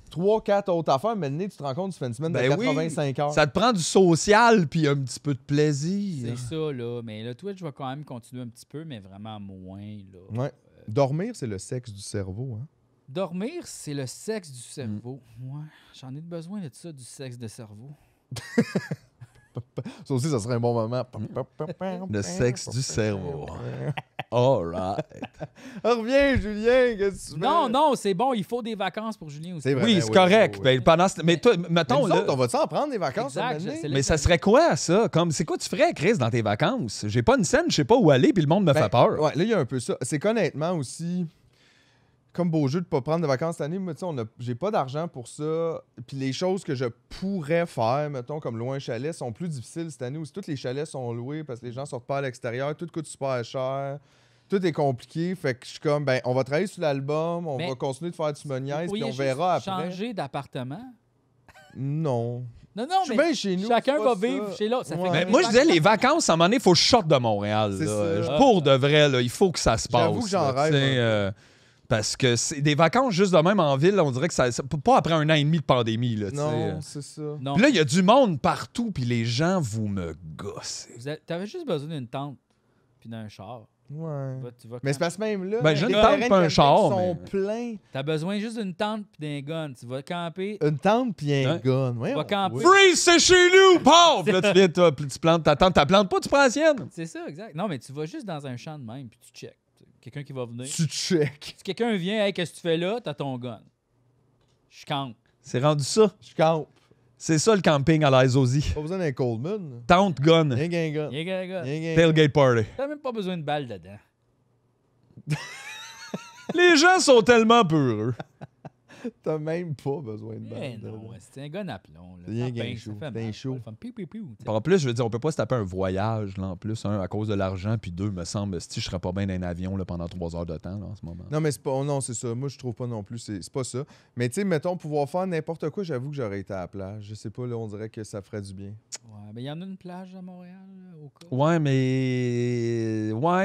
Speaker 3: 3-4 autres affaires. Maintenant, tu te rends compte, tu fais une semaine de
Speaker 2: Ben oui.
Speaker 3: 85 heures.
Speaker 2: Ça te prend du social puis un petit peu de plaisir.
Speaker 4: C'est ça, là. Mais le Twitch va quand même continuer un petit peu, mais vraiment moins, là.
Speaker 3: Ouais. Dormir, c'est le sexe du cerveau, hein.
Speaker 4: Dormir, c'est le sexe du cerveau. Ouais. J'en ai besoin de ça, du sexe de cerveau.
Speaker 3: Ça aussi, ça serait un bon moment.
Speaker 2: Le sexe du cerveau. All right.
Speaker 3: Reviens, Julien, qu'est-ce que tu fais?
Speaker 4: Non, c'est bon. Il faut des vacances pour Julien aussi.
Speaker 3: C'est vrai.
Speaker 2: Oui,
Speaker 3: ben
Speaker 2: c'est
Speaker 3: oui,
Speaker 2: correct.
Speaker 3: oui, oui.
Speaker 2: Ben, pendant ce- Mais toi,
Speaker 3: Mais
Speaker 2: mettons,
Speaker 3: nous
Speaker 2: là...
Speaker 3: autres, on va-tu en prendre des vacances
Speaker 4: Exact,
Speaker 3: cette année?
Speaker 4: c'est
Speaker 2: Mais ça serait quoi, ça? Comme, c'est quoi tu ferais, Chris, dans tes vacances? J'ai pas une scène, je sais pas où aller, puis le monde me
Speaker 3: Ben,
Speaker 2: fait peur.
Speaker 3: Ouais, là, il y a un peu ça. C'est qu'honnêtement aussi, comme beau jeu de pas prendre de vacances cette année, mais tu sais, j'ai pas d'argent pour ça. Puis les choses que je pourrais faire, mettons, comme louer un chalet, sont plus difficiles cette année. Aussi, tous les chalets sont loués parce que les gens sortent pas à l'extérieur, tout coûte super cher. Tout est compliqué, fait que je suis comme, ben, on va travailler sur l'album, on
Speaker 4: Mais
Speaker 3: va continuer de faire du
Speaker 4: Vous
Speaker 3: moniaise, puis
Speaker 4: pourriez
Speaker 3: on
Speaker 4: juste
Speaker 3: verra après.
Speaker 4: changer d'appartement.
Speaker 3: Non.
Speaker 4: Non,
Speaker 3: Je suis
Speaker 4: mais
Speaker 3: bien chez nous.
Speaker 4: chacun
Speaker 3: c'est pas
Speaker 4: va
Speaker 3: ça.
Speaker 4: vivre chez l'autre. Ça fait
Speaker 3: Ouais.
Speaker 4: que
Speaker 2: Ben,
Speaker 4: les
Speaker 2: moi, je disais,
Speaker 4: vacances-
Speaker 2: les vacances, à un moment donné, il faut que je sorte de Montréal.
Speaker 3: C'est
Speaker 2: là.
Speaker 3: ça.
Speaker 2: Pour de vrai, là, il faut que ça se passe.
Speaker 3: J'avoue que j'en
Speaker 2: là,
Speaker 3: rêve
Speaker 2: tu sais,
Speaker 3: un peu.
Speaker 2: parce que c'est des vacances juste de même en ville, on dirait que ça pas après un an et demi de pandémie. Là, tu sais.
Speaker 3: Non, c'est ça.
Speaker 4: Non,
Speaker 2: Puis là, il y a du monde partout, puis les gens, vous me gossez.
Speaker 4: t'avais juste besoin d'une tente puis d'un char.
Speaker 3: Ouais.
Speaker 4: Tu vas
Speaker 3: Mais c'est parce que même là,
Speaker 2: Ben, j'ai
Speaker 3: les
Speaker 2: une tente,
Speaker 3: terrains
Speaker 2: pas un
Speaker 3: de
Speaker 2: char,
Speaker 3: camping sont
Speaker 2: mais-
Speaker 3: pleins.
Speaker 4: T'as besoin juste d'une tente puis d'un gun. Tu vas camper.
Speaker 3: Une tente puis un
Speaker 2: Ouais.
Speaker 3: gun. Ouais,
Speaker 4: Tu vas camper.
Speaker 2: Freeze, c'est chez nous! Paf! Puis là, tu viens, toi, puis tu plantes ta tente. Tu plantes pas, tu prends la sienne.
Speaker 4: C'est ça, exact. Non, mais tu vas juste dans un champ de même puis tu check. Quelqu'un qui va venir.
Speaker 3: Tu check.
Speaker 4: Si quelqu'un vient, hey, qu'est-ce que tu fais là? T'as ton gun. Je campe.
Speaker 2: C'est rendu ça.
Speaker 3: Je campe.
Speaker 2: C'est ça le camping à l'Aizosie.
Speaker 3: Pas besoin d'un Coleman.
Speaker 2: Tente, gun,
Speaker 3: Rien qu'un gun.
Speaker 4: Y'a un gars.
Speaker 3: Rien qu'un gun.
Speaker 2: tailgate party.
Speaker 4: T'as même pas besoin de balles dedans.
Speaker 2: Les gens sont tellement peureux.
Speaker 3: T'as même pas besoin de
Speaker 4: Mais
Speaker 3: balle.
Speaker 4: non, c'est un gun à plomb. Là.
Speaker 3: C'est rien
Speaker 4: Ça
Speaker 3: qu'un
Speaker 4: pince,
Speaker 3: chaud,
Speaker 4: ça fait
Speaker 3: c'est un
Speaker 4: mal.
Speaker 3: chaud.
Speaker 4: Ça fait piou, piou, piou, tu sais.
Speaker 2: En plus, je veux dire, on peut pas se taper un voyage, là, en plus. Un, à cause de l'argent, puis deux, me semble, si je serais pas bien dans un avion là, pendant 3 heures de temps, là, en ce moment.
Speaker 3: Non, mais c'est pas. Non, c'est ça. Moi, je trouve pas non plus. C'est pas ça. Mais tu sais, mettons, pouvoir faire n'importe quoi, j'avoue que j'aurais été à la plage. Je sais pas, là, on dirait que ça ferait du bien.
Speaker 4: Ouais, mais il y en a une plage à Montréal, là, au cas.
Speaker 2: Ouais,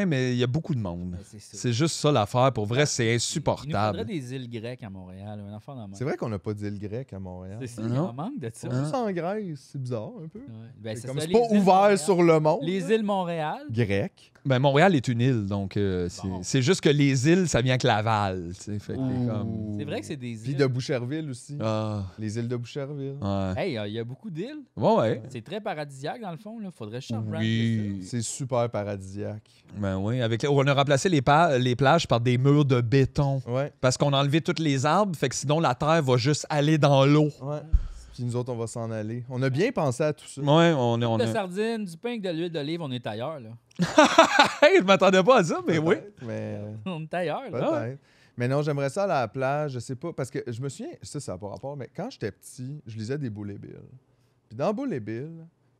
Speaker 2: mais il y a beaucoup de monde.
Speaker 4: Ben, c'est ça.
Speaker 2: C'est juste ça l'affaire. Pour vrai, c'est
Speaker 4: Il nous
Speaker 2: insupportable.
Speaker 4: faudrait des îles grecques à Montréal, un enfant dans
Speaker 3: C'est vrai qu'on n'a pas d'île grecque à Montréal.
Speaker 4: C'est ça,
Speaker 2: Non.
Speaker 4: il en manque de ça.
Speaker 3: On
Speaker 2: Hein?
Speaker 3: juste en Grèce, c'est bizarre un peu.
Speaker 4: Ouais. Ben,
Speaker 3: C'est
Speaker 4: ça
Speaker 3: comme
Speaker 4: serait
Speaker 3: c'est pas
Speaker 4: les îles
Speaker 3: ouvert
Speaker 4: Montréal.
Speaker 3: sur le monde.
Speaker 4: Les îles Montréal.
Speaker 3: Grec.
Speaker 2: Ben, Montréal est une île, donc
Speaker 4: Bon.
Speaker 2: c'est juste que les îles, ça vient avec Laval. Tu sais, fait que t'es comme...
Speaker 4: C'est vrai que c'est des
Speaker 3: Puis
Speaker 4: îles.
Speaker 3: de Boucherville aussi.
Speaker 2: Ah,
Speaker 3: Les îles de Boucherville.
Speaker 2: ouais.
Speaker 4: Hey, il y a beaucoup d'îles.
Speaker 2: Ouais.
Speaker 4: C'est très paradisiaque dans le fond. Là. Faudrait juste
Speaker 2: Oui.
Speaker 3: C'est super paradisiaque.
Speaker 2: Ben oui. On a remplacé les plages par des murs de béton.
Speaker 3: Ouais,
Speaker 2: Parce qu'on a enlevé tous les arbres, fait que sinon la terre va juste aller dans l'eau.
Speaker 3: ouais. Puis nous autres, on va s'en aller. On a bien pensé à tout ça.
Speaker 2: Ouais, on
Speaker 4: De
Speaker 2: a...
Speaker 4: sardines, du pain, de l'huile d'olive, on est ailleurs. Là.
Speaker 2: Hey, je m'attendais pas à ça, mais oui.
Speaker 3: Peut-être, Mais
Speaker 4: On est ailleurs. Là.
Speaker 3: peut-être. Mais non, j'aimerais ça aller à la plage, je sais pas. Parce que je me souviens, ça n'a pas rapport, mais quand j'étais petit, je lisais des Bull et Bill. Puis dans Bull et Bill,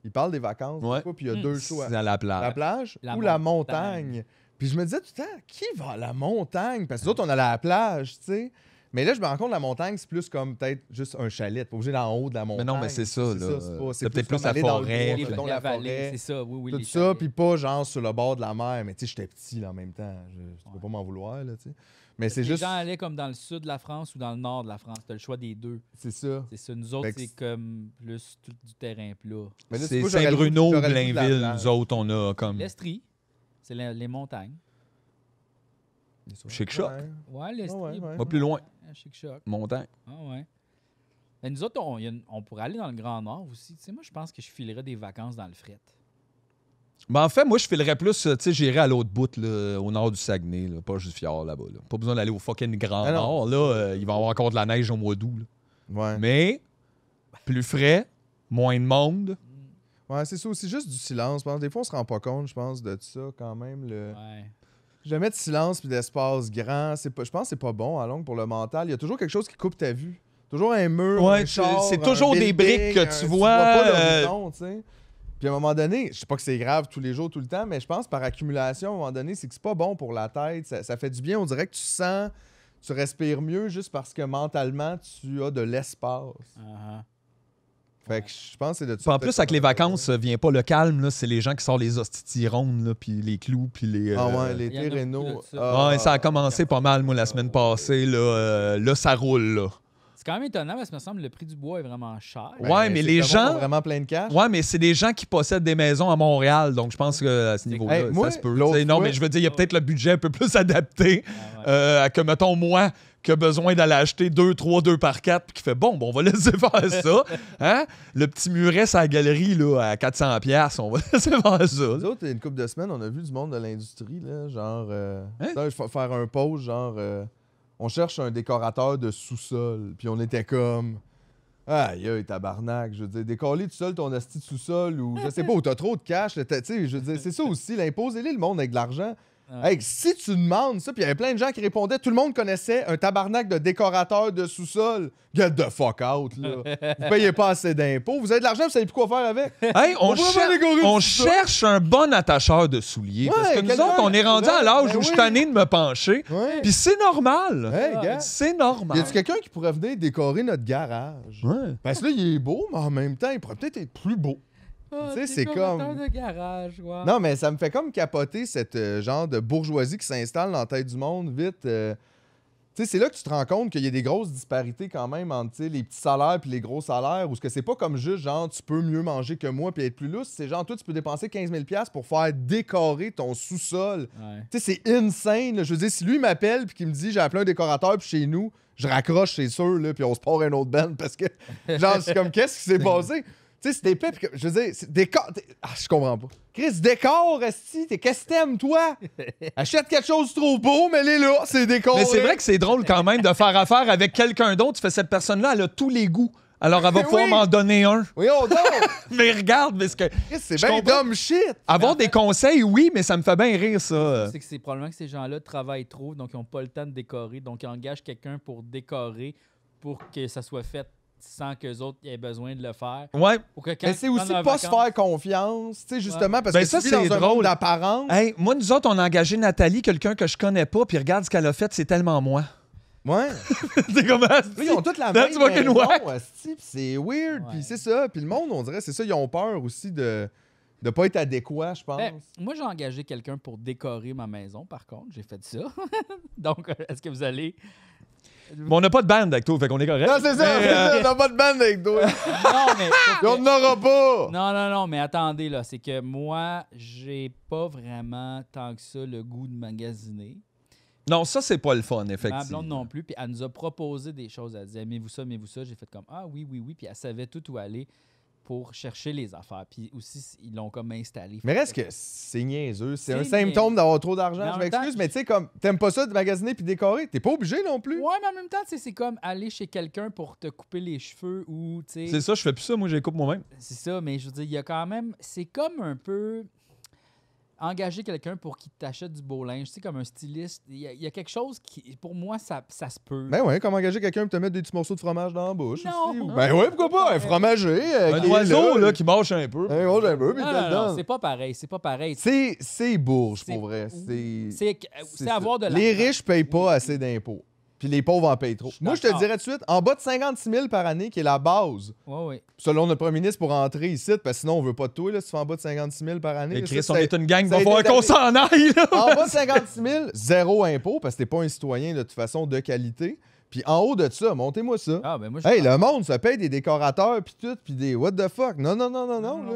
Speaker 3: ils parlent des vacances,
Speaker 2: Ouais.
Speaker 3: je sais pas, puis il y a deux choix.
Speaker 2: C'est à la plage.
Speaker 3: La plage
Speaker 4: La
Speaker 3: ou la
Speaker 4: montagne.
Speaker 3: montagne. Puis je me disais tout le temps, qui va à la montagne? Parce que nous autres, on allait à la plage, tu sais. Mais là, je me rends compte que la montagne, c'est plus comme peut-être juste un chalet. T'es pas obligé d'en haut de la montagne.
Speaker 2: non, mais c'est ça, là.
Speaker 3: C'est
Speaker 2: peut-être
Speaker 3: plus
Speaker 2: plus
Speaker 3: comme
Speaker 2: la
Speaker 3: aller dans le
Speaker 2: forêt,
Speaker 3: bois,
Speaker 2: puis
Speaker 3: mettons,
Speaker 4: la
Speaker 3: la
Speaker 4: vallée,
Speaker 3: forêt.
Speaker 4: c'est ça. Oui, oui.
Speaker 3: Tout
Speaker 4: les
Speaker 3: ça,
Speaker 4: chalets.
Speaker 3: puis pas genre sur le bord de la mer. Mais tu sais, j'étais petit là, en même temps. Je peux pas m'en vouloir, là, tu sais. Mais c'est
Speaker 4: Les
Speaker 3: juste.
Speaker 4: gens allaient comme dans le sud de la France ou dans le nord de la France. T'as le choix des deux.
Speaker 3: C'est ça.
Speaker 4: C'est ça. Nous autres,
Speaker 3: Fait que
Speaker 4: c'est comme plus tout du terrain plat.
Speaker 3: Mais là,
Speaker 2: C'est
Speaker 3: pas, j'aurais le goût-
Speaker 2: Saint-Bruno,
Speaker 3: j'aurais le goût de la
Speaker 2: Blainville,
Speaker 3: plage.
Speaker 2: nous autres, on a comme...
Speaker 4: L'Estrie, c'est les montagnes.
Speaker 2: Chic choc.
Speaker 3: Ouais.
Speaker 4: Ouais, l'Estrie.
Speaker 3: Ouais, ouais.
Speaker 2: Va plus loin.
Speaker 4: Chic choc.
Speaker 2: Montagne.
Speaker 4: Ah ouais. Mais nous autres, on pourrait aller dans le Grand Nord aussi. Tu sais, moi, je pense que je filerais des vacances dans le fret.
Speaker 2: Ben, en fait, moi, je filerais plus, tu sais, j'irais à l'autre bout, là, au nord du Saguenay, là, pas juste Fjord, là-bas. Là. Pas besoin d'aller au fucking Grand
Speaker 3: Ah non.
Speaker 2: Nord, là. Il va y avoir encore de la neige au mois d'août, là.
Speaker 3: Ouais.
Speaker 2: Mais, plus frais, moins de monde.
Speaker 3: Ouais, c'est ça aussi, juste du silence. Je pense. Des fois, on se rend pas compte, je pense, de ça quand même.
Speaker 4: Ouais.
Speaker 3: Jamais de silence puis d'espace grand. Je pense que c'est pas bon à longue pour le mental. Il y a toujours quelque chose qui coupe ta vue. Toujours un mur,
Speaker 2: Ouais,
Speaker 3: un char,
Speaker 2: c'est
Speaker 3: un
Speaker 2: toujours des
Speaker 3: building,
Speaker 2: briques que tu
Speaker 3: vois
Speaker 2: vois,
Speaker 3: pas l'horizon, tu sais. Puis à un moment donné, je sais pas que c'est grave tous les jours, tout le temps, mais je pense par accumulation, à un moment donné, c'est que c'est pas bon pour la tête. Ça fait du bien. On dirait que tu respires mieux juste parce que mentalement, tu as de l'espace. Fait que je pense que c'est de
Speaker 2: Puis en plus, avec les vacances, vient pas le calme, là, c'est les gens qui sortent les hosties rondes, là, puis les clous, puis les...
Speaker 3: Ah ouais,
Speaker 4: Il y en
Speaker 3: l'été
Speaker 4: a
Speaker 3: réno.
Speaker 4: beaucoup de ça.
Speaker 2: Ouais, ça a commencé pas mal, moi, la semaine passée. Là, ça roule, là.
Speaker 4: C'est quand même étonnant parce que me semble le prix du bois est vraiment cher.
Speaker 2: Ouais, mais les gens-
Speaker 3: ont vraiment plein de cash.
Speaker 2: Ouais, mais c'est des gens qui possèdent des maisons à Montréal, donc je pense que à ce niveau-là,
Speaker 3: Hey, moi,
Speaker 2: ça se peut.
Speaker 3: l'autre
Speaker 2: T'sais, non,
Speaker 3: fois-
Speaker 2: mais je veux dire, il y a peut-être le budget un peu plus adapté
Speaker 4: Ah ouais.
Speaker 2: à que, mettons, moi, qui a besoin d'aller acheter 2 par 4, puis qui fait bon, on va laisser faire ça. Hein? Le petit muret à la galerie là, à 400$, on va laisser faire ça.
Speaker 3: Nous autres, une couple de semaines, on a vu du monde de l'industrie, là, genre...
Speaker 2: Hein?
Speaker 3: ça, je vais faire un pause, genre... on cherche un décorateur de sous-sol. Puis on était comme... Aïe, aïe, tabarnak. Je veux dire, décoller tout seul ton asti de sous-sol ou... Je sais pas, où t'as trop de cash. Tu sais, je veux dire, c'est ça aussi. Imposez-les le monde avec de l'argent.
Speaker 4: Ouais.
Speaker 3: Hey, si tu demandes ça, puis il y avait plein de gens qui répondaient, tout le monde connaissait un tabarnak de décorateur de sous-sol. Get the fuck out, là. Vous payez pas assez d'impôts. Vous avez de l'argent, vous savez plus quoi faire avec.
Speaker 2: Hey,
Speaker 3: On pourrait faire décorer
Speaker 2: on
Speaker 3: tout ça.
Speaker 2: cherche un bon attacheur de souliers. Parce
Speaker 3: Ouais,
Speaker 2: que nous
Speaker 3: quelqu'un-
Speaker 2: autres, on est rendu à l'âge
Speaker 3: Ben
Speaker 2: où je suis
Speaker 3: oui.
Speaker 2: tanné de me pencher.
Speaker 3: Ouais.
Speaker 2: Puis c'est normal.
Speaker 3: Hey, gars.
Speaker 2: C'est
Speaker 3: Y
Speaker 2: normal.
Speaker 3: a-tu quelqu'un qui pourrait venir décorer notre garage?
Speaker 2: Ouais.
Speaker 3: Parce que là, il est beau, mais en même temps, il pourrait peut-être être plus beau.
Speaker 4: Ah,
Speaker 3: Tu sais, c'est
Speaker 4: décorateur
Speaker 3: comme-
Speaker 4: de garage, ouais.
Speaker 3: Non, mais ça me fait comme capoter cette genre de bourgeoisie qui s'installe dans la tête du monde vite. Tu sais, c'est là que tu te rends compte qu'il y a des grosses disparités quand même entre tu sais, les petits salaires puis les gros salaires, où ce que c'est pas comme juste genre tu peux mieux manger que moi puis être plus lousse, c'est genre toi tu peux dépenser 15 000$ pour faire décorer ton sous-sol.
Speaker 4: Ouais.
Speaker 3: Tu sais, c'est insane. Là. Je veux dire, si lui m'appelle puis qu'il me dit j'ai appelé un décorateur puis chez nous, je raccroche, c'est sûr, là, puis on se part un autre band parce que genre c'est comme qu'est-ce qui s'est passé? Tu sais, c'est épais, puis je veux dire, je comprends pas. Chris, décor, esti, qu'est-ce que t'aimes, toi? Achète quelque chose de trop beau, mais les là, c'est décor.
Speaker 2: Mais c'est vrai que c'est drôle quand même de faire affaire avec quelqu'un d'autre. Tu fais cette personne-là, elle a tous les goûts. Alors, elle va pouvoir
Speaker 3: Oui.
Speaker 2: m'en donner un.
Speaker 3: Oui, on donc!
Speaker 2: Mais regarde, parce que
Speaker 3: Chris, c'est
Speaker 2: Je
Speaker 3: bien
Speaker 2: comprends.
Speaker 3: dumb shit!
Speaker 2: avoir des conseils, oui, mais ça me fait bien rire, ça.
Speaker 4: C'est que c'est probablement que ces gens-là travaillent trop, donc ils n'ont pas le temps de décorer. Donc, ils engagent quelqu'un pour décorer pour que ça soit fait sans qu'eux autres aient besoin de le faire.
Speaker 2: Ouais.
Speaker 4: Ou que quand
Speaker 3: Mais c'est
Speaker 4: ils
Speaker 3: aussi
Speaker 4: prennent
Speaker 3: pas
Speaker 4: leurs
Speaker 3: se
Speaker 4: vacances-
Speaker 3: faire confiance, tu sais, justement, parce
Speaker 2: Ben
Speaker 3: que
Speaker 2: ça,
Speaker 3: tu vis
Speaker 2: c'est
Speaker 3: dans un
Speaker 2: drôle.
Speaker 3: monde d'apparence.
Speaker 2: Hey, moi, nous autres, on a engagé Nathalie, quelqu'un que je connais pas, puis regarde ce qu'elle a fait, c'est tellement moi.
Speaker 3: Ouais.
Speaker 2: C'est comme ça.
Speaker 3: Là, ils ont toutes la
Speaker 2: That's
Speaker 3: même
Speaker 2: fucking
Speaker 3: maison,
Speaker 2: whack.
Speaker 3: esti, puis c'est weird,
Speaker 4: Ouais.
Speaker 3: puis c'est ça. Puis le monde, on dirait, c'est ça, ils ont peur aussi de pas être adéquat, je pense.
Speaker 4: Ben, moi, j'ai engagé quelqu'un pour décorer ma maison, par contre. J'ai fait ça. Donc, est-ce que vous allez...
Speaker 2: Bon, on n'a pas de band avec toi, fait qu'on est correct.
Speaker 3: Non, c'est ça,
Speaker 2: Mais,
Speaker 3: c'est ça, on n'a pas de bande avec toi.
Speaker 4: Non, mais...
Speaker 3: Et on n'en aura pas.
Speaker 4: Non, mais attendez, là. C'est que moi, j'ai pas vraiment tant que ça le goût de magasiner.
Speaker 2: Non, ça, c'est pas le fun,
Speaker 4: Ma
Speaker 2: effectivement.
Speaker 4: blonde non plus. Puis elle nous a proposé des choses. Elle disait, aimez-vous ça, aimez-vous ça. J'ai fait comme, ah oui. Puis elle savait tout où aller pour chercher les affaires. Puis aussi, ils l'ont comme installé.
Speaker 3: Mais reste que c'est niaiseux. C'est
Speaker 4: C'est
Speaker 3: un symptôme d'avoir trop
Speaker 4: Mais
Speaker 3: d'argent.
Speaker 4: en
Speaker 3: Je
Speaker 4: même
Speaker 3: m'excuse,
Speaker 4: temps,
Speaker 3: mais tu sais, comme, t'aimes pas ça de magasiner puis décorer, t'es pas obligé non plus.
Speaker 4: Ouais, mais en même temps, tu sais, c'est comme aller chez quelqu'un pour te couper les cheveux ou, tu sais...
Speaker 2: C'est ça, je fais plus ça, moi, je les coupe moi-même.
Speaker 4: C'est ça, mais je veux dire, il y a quand même... C'est comme un peu... Engager quelqu'un pour qu'il t'achète du beau linge, tu sais, comme un styliste. Il y a quelque chose qui, pour moi, ça se peut.
Speaker 3: Ben ouais, comme engager quelqu'un pour te mettre des petits morceaux de fromage dans la bouche.
Speaker 4: Non.
Speaker 3: Aussi. Ben ouais, pourquoi pas? Un fromager.
Speaker 2: Un
Speaker 3: qui est
Speaker 2: oiseau, là, qui marche un peu.
Speaker 3: Un gros un peu, puis
Speaker 4: Non,
Speaker 3: il te le
Speaker 4: non,
Speaker 3: donne.
Speaker 4: c'est pas pareil, c'est pas pareil.
Speaker 3: C'est bourge,
Speaker 4: C'est-
Speaker 3: pour vrai.
Speaker 4: C'est
Speaker 3: ça.
Speaker 4: avoir de
Speaker 3: Les
Speaker 4: l'argent.
Speaker 3: riches payent pas assez d'impôts. Puis les pauvres en payent trop.
Speaker 4: Je suis
Speaker 3: Moi, je te
Speaker 4: d'accord.
Speaker 3: dirais tout de suite, en bas de 56 000 par année, qui est la base,
Speaker 4: Ouais.
Speaker 3: selon notre premier ministre, pour entrer ici, parce que sinon, on veut pas de toi, là, si tu fais en bas de 56 000 par année.
Speaker 2: Et
Speaker 3: là,
Speaker 2: Chris,
Speaker 3: ça,
Speaker 2: on est une gang,
Speaker 3: ça a
Speaker 2: va falloir
Speaker 3: été
Speaker 2: qu'on s'en aille, là.
Speaker 3: En bas de 56 000, zéro impôt, parce que t'es pas un citoyen de toute façon de qualité. Puis en haut de ça, montez-moi ça.
Speaker 4: Ah, ben moi, je
Speaker 3: Hey, le monde, ça paye des décorateurs, puis tout, puis des what the fuck. Non, là.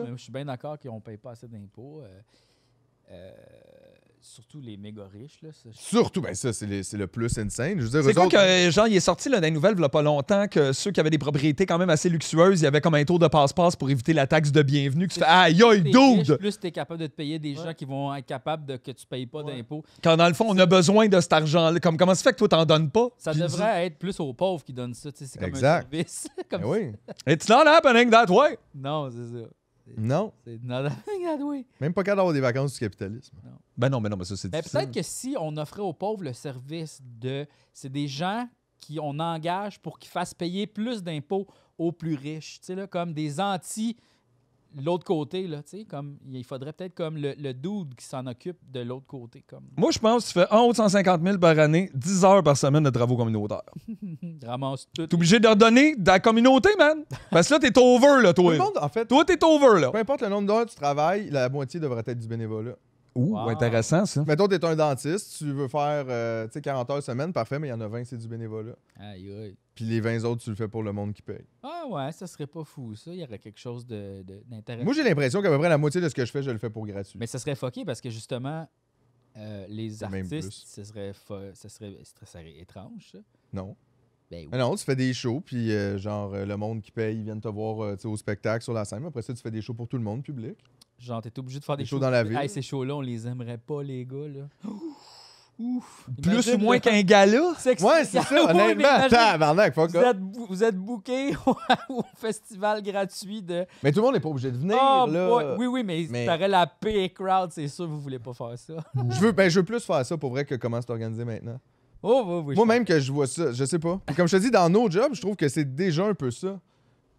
Speaker 4: mais je suis bien d'accord qu'on paye pas assez d'impôts. Surtout les méga riches, là. Ça,
Speaker 3: Surtout, ben ça, c'est le plus insane. Je veux dire,
Speaker 2: C'est
Speaker 3: eux
Speaker 2: quoi
Speaker 3: autres-
Speaker 2: que, genre, il est sorti là, dans les nouvelles, il y a pas longtemps, que ceux qui avaient des propriétés quand même assez luxueuses, il y avait comme un tour de passe-passe pour éviter la taxe de bienvenue. Que tu fais, aïe, aïe,
Speaker 4: Plus t'es riche,
Speaker 2: dude!
Speaker 4: plus t'es capable de te payer des gens qui vont être capables de que tu payes pas d'impôts.
Speaker 2: Quand dans le fond, on a besoin de cet argent-là. Comme, comment ça fait que toi, t'en donnes pas?
Speaker 4: Ça
Speaker 2: Puis
Speaker 4: devrait être plus aux pauvres qui donnent ça. Tu sais, c'est comme
Speaker 3: Exact.
Speaker 4: un service. Comme
Speaker 3: Ben oui.
Speaker 2: It's not happening that way!
Speaker 4: Non, c'est ça.
Speaker 3: Non.
Speaker 4: C'est not happening that way.
Speaker 3: Même pas qu'à d'avoir des vacances du capitalisme.
Speaker 2: Ben non, mais ça, c'est
Speaker 4: Mais
Speaker 2: difficile.
Speaker 4: peut-être que si on offrait aux pauvres le service de... C'est des gens on engage pour qu'ils fassent payer plus d'impôts aux plus riches. Tu sais, là, comme des l'autre côté, là, tu sais, comme il faudrait peut-être comme le dude qui s'en occupe de l'autre côté. Comme
Speaker 2: Moi, je pense que tu fais en haut de 150 000 par année, 10 heures par semaine de travaux communautaires.
Speaker 4: ramasse tout.
Speaker 2: T'es obligé de redonner de la communauté, man. Parce que là, t'es over, là,
Speaker 3: Tout
Speaker 2: toi.
Speaker 3: le monde, en fait,
Speaker 2: Toi, t'es over, là.
Speaker 3: peu importe le nombre d'heures que tu travailles, la moitié devrait être du bénévolat.
Speaker 2: Ouh,
Speaker 4: Wow.
Speaker 2: intéressant, ça.
Speaker 3: Mettons, t'es un dentiste, tu veux faire 40 heures semaine, parfait, mais il y en a 20, c'est du bénévolat.
Speaker 4: Aïe, aïe.
Speaker 3: Puis les 20 autres, tu le fais pour le monde qui paye.
Speaker 4: Ah ouais, ça serait pas fou, ça. Il y aurait quelque chose d'intéressant.
Speaker 3: Moi, j'ai l'impression qu'à peu près la moitié de ce que je fais, je le fais pour gratuit.
Speaker 4: Mais ça serait fucké parce que justement, les
Speaker 3: Même
Speaker 4: artistes,
Speaker 3: plus.
Speaker 4: ça serait étrange, ça.
Speaker 3: Non.
Speaker 4: Ben oui.
Speaker 3: Mais non, tu fais des shows, puis le monde qui paye, ils viennent te voir au spectacle, sur la scène. Après ça, tu fais des shows pour tout le monde, public.
Speaker 4: Genre, t'es obligé de faire des
Speaker 3: shows dans la ville.
Speaker 4: Hey, ces shows-là, on les aimerait pas, les gars, là. Ouf!
Speaker 2: Plus
Speaker 4: Imagine,
Speaker 2: ou moins
Speaker 4: là,
Speaker 2: qu'un gala.
Speaker 3: Ouais, c'est ça,
Speaker 4: Oui, mais
Speaker 3: honnêtement.
Speaker 4: imagine,
Speaker 3: Tabarnak, fuck off.
Speaker 4: vous êtes bookés au festival gratuit de...
Speaker 3: Mais tout le monde n'est pas obligé de venir,
Speaker 4: Oh,
Speaker 3: là.
Speaker 4: boy. Oui, mais
Speaker 3: Mais-
Speaker 4: t'aurais la pire crowd, c'est sûr, vous voulez pas faire ça.
Speaker 3: Je veux plus faire ça pour vrai que comment c'est organisé maintenant.
Speaker 4: Oh, oui, oui.
Speaker 3: Moi-même que je vois ça, je sais pas. Puis comme je te dis, dans nos jobs, je trouve que c'est déjà un peu ça.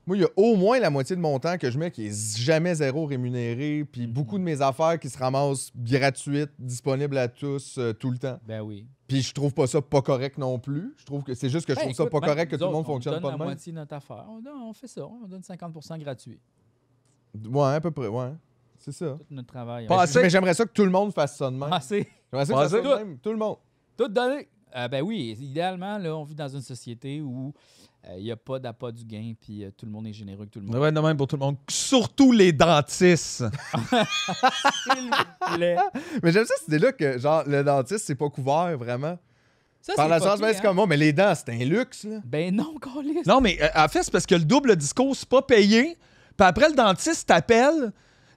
Speaker 3: Moi, il y a au moins la moitié de mon temps que je mets qui est jamais zéro rémunéré, puis beaucoup de mes affaires qui se ramassent gratuites, disponibles à tous, tout le temps.
Speaker 4: Ben oui.
Speaker 3: Puis je trouve pas ça pas correct non plus. Je trouve que c'est juste que je
Speaker 4: Ben,
Speaker 3: trouve ça
Speaker 4: écoute,
Speaker 3: pas
Speaker 4: même
Speaker 3: correct que
Speaker 4: nous
Speaker 3: tout le monde
Speaker 4: autres,
Speaker 3: fonctionne
Speaker 4: on
Speaker 3: pas
Speaker 4: donne
Speaker 3: de
Speaker 4: la
Speaker 3: même.
Speaker 4: moitié de notre affaire. On fait ça, on donne 50% gratuit.
Speaker 3: Ouais, à peu près, ouais. C'est ça.
Speaker 4: Tout notre travail.
Speaker 2: Pas assez.
Speaker 3: Mais j'aimerais ça que tout le monde fasse ça de même.
Speaker 4: Assez.
Speaker 3: J'aimerais ça que
Speaker 2: Pas
Speaker 3: ça soit
Speaker 2: assez.
Speaker 3: de même. Tout le monde.
Speaker 4: Tout donné. Ben oui, idéalement, là, on vit dans une société où il n'y a pas d'appât du gain, puis tout le monde est généreux avec tout le
Speaker 2: Ça
Speaker 4: monde.
Speaker 2: devrait être de même pour tout le monde. Surtout les dentistes.
Speaker 4: S'il vous plaît.
Speaker 3: Mais j'aime ça, cette idée-là que, genre, le dentiste, c'est pas couvert vraiment.
Speaker 4: Ça,
Speaker 3: Par
Speaker 4: c'est
Speaker 3: la chance,
Speaker 4: fucké,
Speaker 3: c'est
Speaker 4: hein?
Speaker 3: comme moi, mais les dents, c'est un luxe, là.
Speaker 4: Ben non, câlisse.
Speaker 2: Non, mais en fait, c'est parce que le double discours, c'est pas payé. Puis après, le dentiste t'appelle.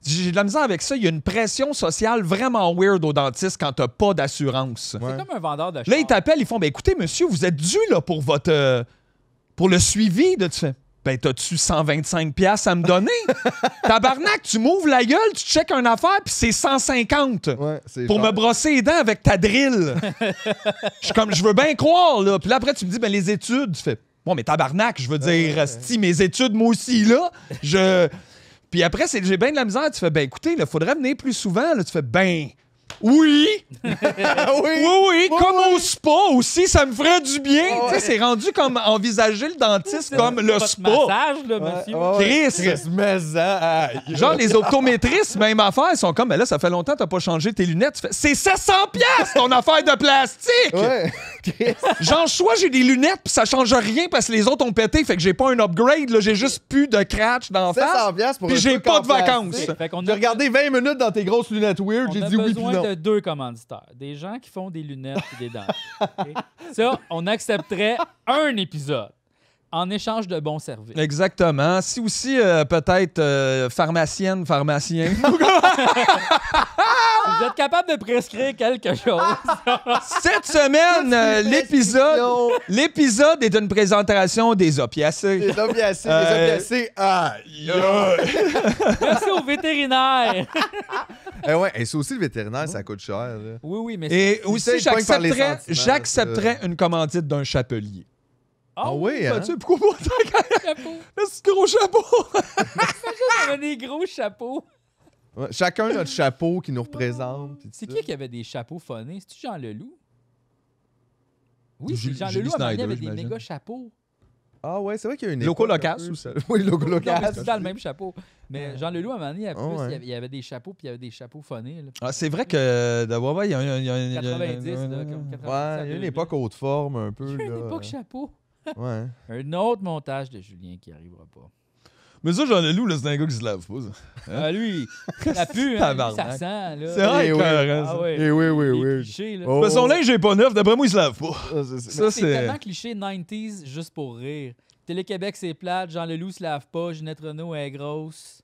Speaker 2: J'ai de la misère avec ça. Il y a une pression sociale vraiment weird au dentiste quand t'as pas d'assurance.
Speaker 3: Ouais.
Speaker 4: C'est comme un vendeur de
Speaker 2: Là,
Speaker 4: char.
Speaker 2: ils t'appellent, ils font ben écoutez, monsieur, vous êtes dû là pour votre pour le suivi de tu fais. Ben, t'as-tu 125$ à me donner? Tabarnak, tu m'ouvres la gueule, tu checkes une affaire, puis c'est 150
Speaker 3: Ouais, c'est
Speaker 2: pour
Speaker 3: cher.
Speaker 2: me brosser les dents avec ta drill. Je suis comme, je veux bien croire, là. Puis là, après, tu me dis, ben, les études, tu fais, bon, mais tabarnak, je veux dire, asti, mes études, moi aussi, là, Puis après, j'ai bien de la misère, tu fais, ben, écoutez, il faudrait venir plus souvent, là. Tu fais, ben, oui! Oui, comme au spa aussi, ça me ferait du bien.
Speaker 3: Ah ouais.
Speaker 2: Tu sais, c'est rendu comme envisager le dentiste comme le
Speaker 4: Votre
Speaker 2: spa.
Speaker 4: massage, là, monsieur.
Speaker 2: Chris.
Speaker 3: Mais ça,
Speaker 2: Genre, les optométristes, même affaire, ils sont comme, mais là, ça fait longtemps que t'as pas changé tes lunettes. Tu fais, c'est 700$ ton affaire de plastique!
Speaker 3: Ouais.
Speaker 2: Genre, soit j'ai des lunettes puis ça change rien parce que les autres ont pété, fait que j'ai pas un upgrade, là, j'ai juste plus de cratch d'en face.
Speaker 3: 700$ pour
Speaker 2: Puis
Speaker 3: un
Speaker 2: j'ai
Speaker 3: truc
Speaker 2: pas
Speaker 3: en
Speaker 2: de vacances.
Speaker 3: plastique.
Speaker 4: Fait qu'on
Speaker 3: J'ai
Speaker 4: a,
Speaker 3: regardé 20 minutes dans tes grosses lunettes weird,
Speaker 4: on
Speaker 3: j'ai
Speaker 4: a
Speaker 3: dit oui puis
Speaker 4: besoin
Speaker 3: non.
Speaker 4: de 2 commanditaires. Des gens qui font des lunettes et des dents. OK? Ça, on accepterait un épisode en échange de bons services.
Speaker 2: Exactement. Si aussi, peut-être, pharmacien.
Speaker 4: Vous êtes capable de prescrire quelque chose.
Speaker 2: Cette semaine, l'épisode est une présentation des opiacés.
Speaker 3: Les opiacés, aïe, aïe.
Speaker 4: Merci au vétérinaire.
Speaker 3: Ouais, et ça aussi, le vétérinaire, ça coûte cher. Là.
Speaker 4: Oui, mais
Speaker 2: Et aussi,
Speaker 3: il pogne par les sentiments,
Speaker 2: j'accepterais une commandite d'un chapelier.
Speaker 3: Ah oui, hein?
Speaker 2: Tu sais, pourquoi pas
Speaker 4: c'est chapeau.
Speaker 2: ce gros chapeau?
Speaker 4: On a des gros chapeaux.
Speaker 3: Ouais, chacun notre chapeau qui nous représente. puis tout
Speaker 4: C'est
Speaker 3: ça.
Speaker 4: qui avait des chapeaux phonés? C'est-tu Jean Leloup? Oui,
Speaker 2: Julie-
Speaker 4: c'est Jean
Speaker 2: Julie
Speaker 4: Leloup, à un moment donné,
Speaker 2: Snyder,
Speaker 4: avait des
Speaker 2: j'imagine.
Speaker 4: méga chapeaux.
Speaker 3: Ah ouais, c'est vrai qu'il y a une
Speaker 2: Loco
Speaker 3: époque
Speaker 2: Locas
Speaker 3: un peu,
Speaker 2: ou ça?
Speaker 3: Oui, Loco
Speaker 4: Non, mais
Speaker 3: Locas.
Speaker 4: c'est dans le même chapeau. Mais Jean Leloup, à un moment donné,
Speaker 3: Ah ouais.
Speaker 4: il y avait des chapeaux, puis il y avait des chapeaux phonés. Là.
Speaker 2: Ah, c'est vrai que il y a un...
Speaker 4: 90, là, comme 90.
Speaker 3: Ouais, il y a une époque haute forme un peu.
Speaker 4: Il y a une
Speaker 3: là.
Speaker 4: époque chapeau.
Speaker 3: Ouais.
Speaker 4: Un autre montage de Julien qui arrivera pas.
Speaker 2: Mais ça, Jean Leloup, là, c'est un gars qui se lave pas, ça.
Speaker 4: Ah, lui, ça pue, hein, lui,
Speaker 2: Tabarnak.
Speaker 4: ça sent. Là.
Speaker 2: C'est vrai,
Speaker 3: Eh oui.
Speaker 2: écœurant,
Speaker 4: Ah
Speaker 2: ça.
Speaker 4: ouais.
Speaker 3: Et oui, oui,
Speaker 4: Les
Speaker 3: oui.
Speaker 4: clichés, là.
Speaker 3: Oh.
Speaker 2: Mais son linge est pas neuf, d'après moi, il se lave pas.
Speaker 3: Ah, c'est-
Speaker 2: Ça,
Speaker 4: C'est
Speaker 2: c'est...
Speaker 4: tellement cliché 90s juste pour rire. Télé-Québec, c'est plate. Jean Leloup se lave pas. Ginette Renault est grosse.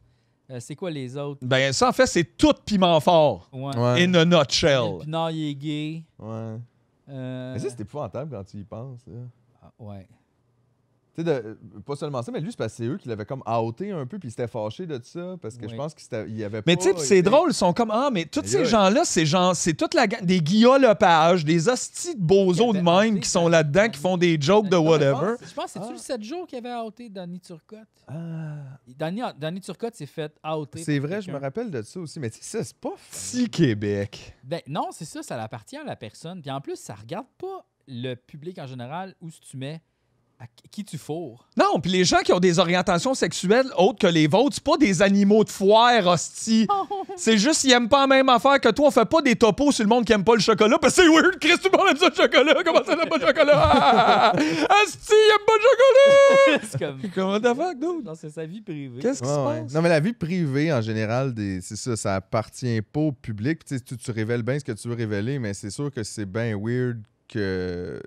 Speaker 4: C'est quoi les autres?
Speaker 2: Ben, ça, en fait, c'est tout piment fort.
Speaker 4: Ouais.
Speaker 3: Ouais.
Speaker 2: In a nutshell.
Speaker 4: Daniel Pinard, il est gay.
Speaker 3: Ouais.
Speaker 4: Euh,
Speaker 3: Mais ça, c'est épouvantable quand tu y penses. là.
Speaker 4: ah, ouais.
Speaker 3: Tu sais, pas seulement ça, mais lui, c'est parce que c'est eux qui l'avaient comme outé un peu, puis ils s'étaient fâchés de ça, parce que je pense qu'il y avait pas...
Speaker 2: Mais tu sais, c'est
Speaker 3: été-
Speaker 2: drôle, ils sont comme mais tous ces
Speaker 3: Aïe.
Speaker 2: gens-là, c'est toute la gang, des Guillaume Lepage, des hosties de bozos de
Speaker 4: Qui
Speaker 2: même
Speaker 4: avaient
Speaker 2: qui sont
Speaker 4: outé
Speaker 2: là-dedans, qui font des jokes de whatever.
Speaker 4: Je pense que c'est-tu le 7 jours qu'il avait outé Danny Turcotte?
Speaker 3: Ah,
Speaker 4: Danny Turcotte s'est fait outer.
Speaker 3: c'est
Speaker 4: par
Speaker 3: vrai, je me
Speaker 4: quelqu'un.
Speaker 3: rappelle de ça aussi, mais tu sais, ça, c'est pas...
Speaker 2: Si Québec.
Speaker 4: Ben, non, c'est ça, ça appartient à la personne. Puis en plus, ça regarde pas le public en général où tu mets à qui tu fourres.
Speaker 2: Non, puis les gens qui ont des orientations sexuelles autres que les vôtres, c'est pas des animaux de foire, hostie. C'est juste qu'ils aiment pas la même affaire que toi. On fait pas des topos sur le monde qui aime pas le chocolat, parce que c'est weird, Chris, tout le monde aime ça le chocolat. Comment ça, n'aime pas le chocolat? Hostie, il aime pas le chocolat!
Speaker 4: C'est comme.
Speaker 2: Comment the fuck, dude?
Speaker 4: Non, c'est sa vie privée.
Speaker 2: Qu'est-ce qui se
Speaker 3: Ouais.
Speaker 2: passe?
Speaker 3: Non, mais la vie privée, en général, c'est ça, ça appartient pas au public. Puis, tu sais, tu révèles bien ce que tu veux révéler, mais c'est sûr que c'est bien weird que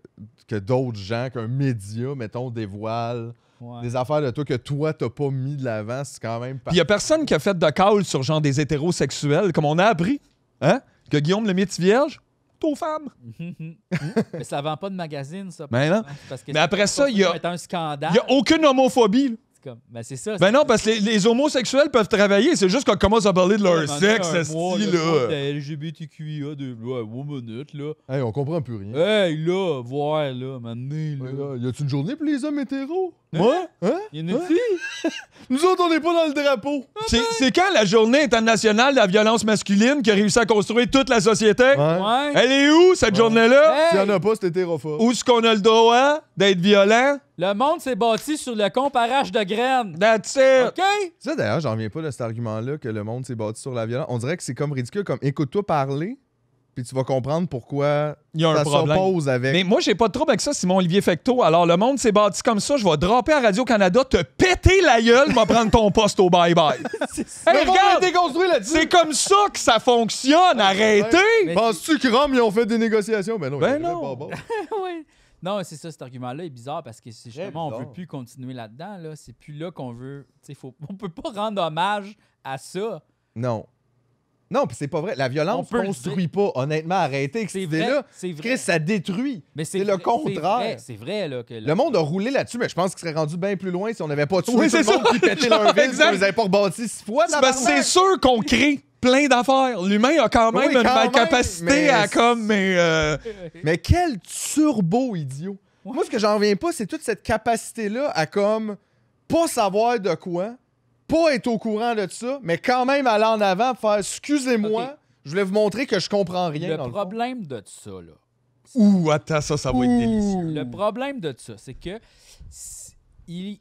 Speaker 3: d'autres gens, qu'un média, mettons, dévoile
Speaker 4: Ouais.
Speaker 3: des affaires de toi que toi, t'as pas mis de l'avant. C'est quand même...
Speaker 2: Puis il y a personne qui a fait de call sur genre des hétérosexuels, comme on a appris, hein? Que Guillaume le métier vierge, c'est aux femmes.
Speaker 4: Mais ça vend pas de magazine, ça.
Speaker 2: Ben non.
Speaker 4: Parce que
Speaker 2: Mais après ça, il y a-
Speaker 4: C'est un scandale.
Speaker 2: Il y a aucune homophobie, là.
Speaker 4: C'est comme. Ben, c'est ça.
Speaker 2: Ben non, parce que les homosexuels peuvent travailler, c'est juste qu'on commence à parler de leur sexe,
Speaker 4: là.
Speaker 2: esti, là.
Speaker 4: LGBTQIA de minutes, là.
Speaker 3: Hey, on comprend plus rien.
Speaker 4: Hey, là, voir, là, maintenant,
Speaker 3: Ouais,
Speaker 4: là.
Speaker 3: là, y a-tu une journée pour les hommes hétéros?
Speaker 2: Moi?
Speaker 3: Hein?
Speaker 4: Il y en a-tu?
Speaker 3: Nous autres, on n'est pas dans le drapeau.
Speaker 2: C'est quand la journée internationale de la violence masculine qui a réussi à construire toute la société?
Speaker 3: Ouais.
Speaker 4: Ouais.
Speaker 2: Elle est où, cette journée-là?
Speaker 3: S'il y
Speaker 4: Hey!
Speaker 3: en a pas, c'est hétérophobe.
Speaker 2: Où est-ce qu'on a le droit d'être violent?
Speaker 4: Le monde s'est bâti sur le comparage de graines.
Speaker 2: That's it!
Speaker 4: OK?
Speaker 3: Ça, d'ailleurs, j'en reviens pas de cet argument-là que le monde s'est bâti sur la violence. On dirait que c'est comme ridicule, comme écoute-toi parler, puis tu vas comprendre pourquoi
Speaker 2: Il y a un
Speaker 3: ça
Speaker 2: problème.
Speaker 3: s'oppose avec.
Speaker 2: Mais moi, j'ai pas de trouble avec ça, Simon-Olivier Fecteau. Alors, le monde s'est bâti comme ça. Je vais dropper à Radio-Canada, te péter la gueule, m'a prendre ton poste au bye-bye. Hey,
Speaker 3: Le monde a
Speaker 2: regarde!
Speaker 3: été construit là-dessus.
Speaker 2: C'est comme ça que ça fonctionne. Arrêtez!
Speaker 4: Mais-
Speaker 3: Penses-tu que Rome, ils ont fait des négociations? Ben non.
Speaker 2: Ben
Speaker 3: ils avaient
Speaker 2: non.
Speaker 3: pas bon.
Speaker 4: Oui. Non, c'est ça, cet argument-là est bizarre parce que justement, on
Speaker 3: bizarre.
Speaker 4: veut plus continuer là-dedans. Là. C'est plus là qu'on veut. On peut pas rendre hommage à ça.
Speaker 3: Non. Non, puis c'est pas vrai. La
Speaker 4: On
Speaker 3: violence
Speaker 4: peut le
Speaker 3: construit pas. Honnêtement, arrêtez avec
Speaker 4: C'est
Speaker 3: cette
Speaker 4: vrai.
Speaker 3: idée-là.
Speaker 4: C'est vrai.
Speaker 3: Chris, ça détruit.
Speaker 4: Mais
Speaker 3: c'est le contraire.
Speaker 4: C'est vrai, là. Que
Speaker 3: Le monde a roulé là-dessus, mais je pense qu'il serait rendu bien plus loin si on n'avait pas tué
Speaker 2: Oui,
Speaker 3: tout le
Speaker 2: c'est
Speaker 3: monde
Speaker 2: ça.
Speaker 3: qui pétait leur ville,
Speaker 2: Exact.
Speaker 3: si on les avait pas rebâtis 6 fois.
Speaker 2: C'est parce que c'est sûr qu'on crée plein d'affaires. L'humain a quand même
Speaker 3: Oui,
Speaker 2: une
Speaker 3: quand même,
Speaker 2: capacité
Speaker 3: mais
Speaker 2: à comme...
Speaker 3: Mais quel turbo idiot! Moi, ce que j'en reviens pas, c'est toute cette capacité-là à comme pas savoir de quoi, pas être au courant de ça, mais quand même aller en avant, faire excusez-moi,
Speaker 4: Ok.
Speaker 3: je voulais vous montrer que je comprends rien.
Speaker 4: Le
Speaker 3: dans le fond.
Speaker 4: problème de ça, là.
Speaker 2: Ouh, attends, ça va être délicieux.
Speaker 4: Le problème de ça, c'est que il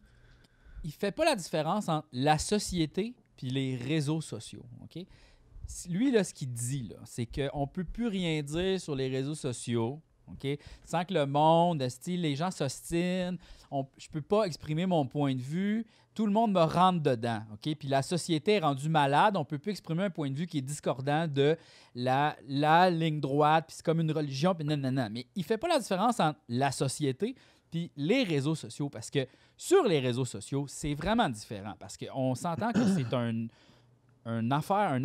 Speaker 4: fait pas la différence entre la société puis les réseaux sociaux. OK? Lui, là, ce qu'il dit, là, c'est qu'on peut plus rien dire sur les réseaux sociaux. OK? Sans que le monde, les gens s'ostinent. Je peux pas exprimer mon point de vue. Tout le monde me rentre dedans. OK? Puis la société est rendue malade. On peut plus exprimer un point de vue qui est discordant de la ligne droite. Puis c'est comme une religion. Puis nanana. Mais il fait pas la différence entre la société puis les réseaux sociaux. Parce que sur les réseaux sociaux, c'est vraiment différent. Parce qu'on s'entend que c'est une affaire,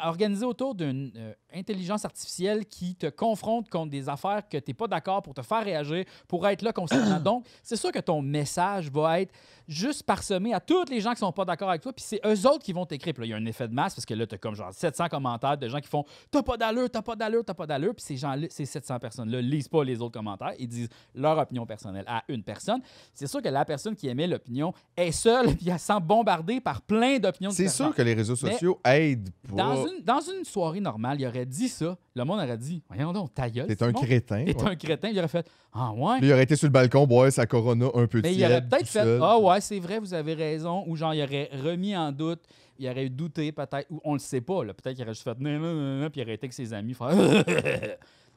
Speaker 4: organisé autour d'une intelligence artificielle qui te confronte contre des affaires que tu n'es pas d'accord pour te faire réagir, pour être là constamment. Donc, c'est sûr que ton message va être juste parsemé à tous les gens qui sont pas d'accord avec toi, puis c'est eux autres qui vont t'écrire. Puis là, il y a un effet de masse parce que là, tu as comme genre 700 commentaires de gens qui font « T'as pas d'allure, t'as pas d'allure, t'as pas d'allure », puis ces gens-là, ces 700 personnes-là lisent pas les autres commentaires, ils disent leur opinion personnelle à une personne. C'est sûr que la personne qui émet l'opinion est seule, puis elle se sent bombardée par plein d'opinions
Speaker 3: C'est
Speaker 4: différentes.
Speaker 3: sûr que les réseaux sociaux aident pas.
Speaker 4: Dans une soirée normale, il aurait dit ça. Le monde aurait dit « Voyons donc, ta gueule.
Speaker 3: T'es un
Speaker 4: Simon.
Speaker 3: crétin.
Speaker 4: T'es
Speaker 3: ouais.
Speaker 4: un crétin. » Il aurait fait « Ah ouais.
Speaker 3: Puis il aurait été sur le balcon, boire sa Corona un peu
Speaker 4: Mais
Speaker 3: tiède.
Speaker 4: il aurait peut-être
Speaker 3: tout
Speaker 4: fait
Speaker 3: seul.
Speaker 4: Ah ouais, c'est vrai, vous avez raison. Ou genre, il aurait remis en doute. Il aurait douté peut-être. Ou on le sait pas. Là. Peut-être qu'il aurait juste fait non, non, non, non, puis il aurait été avec ses amis. Faire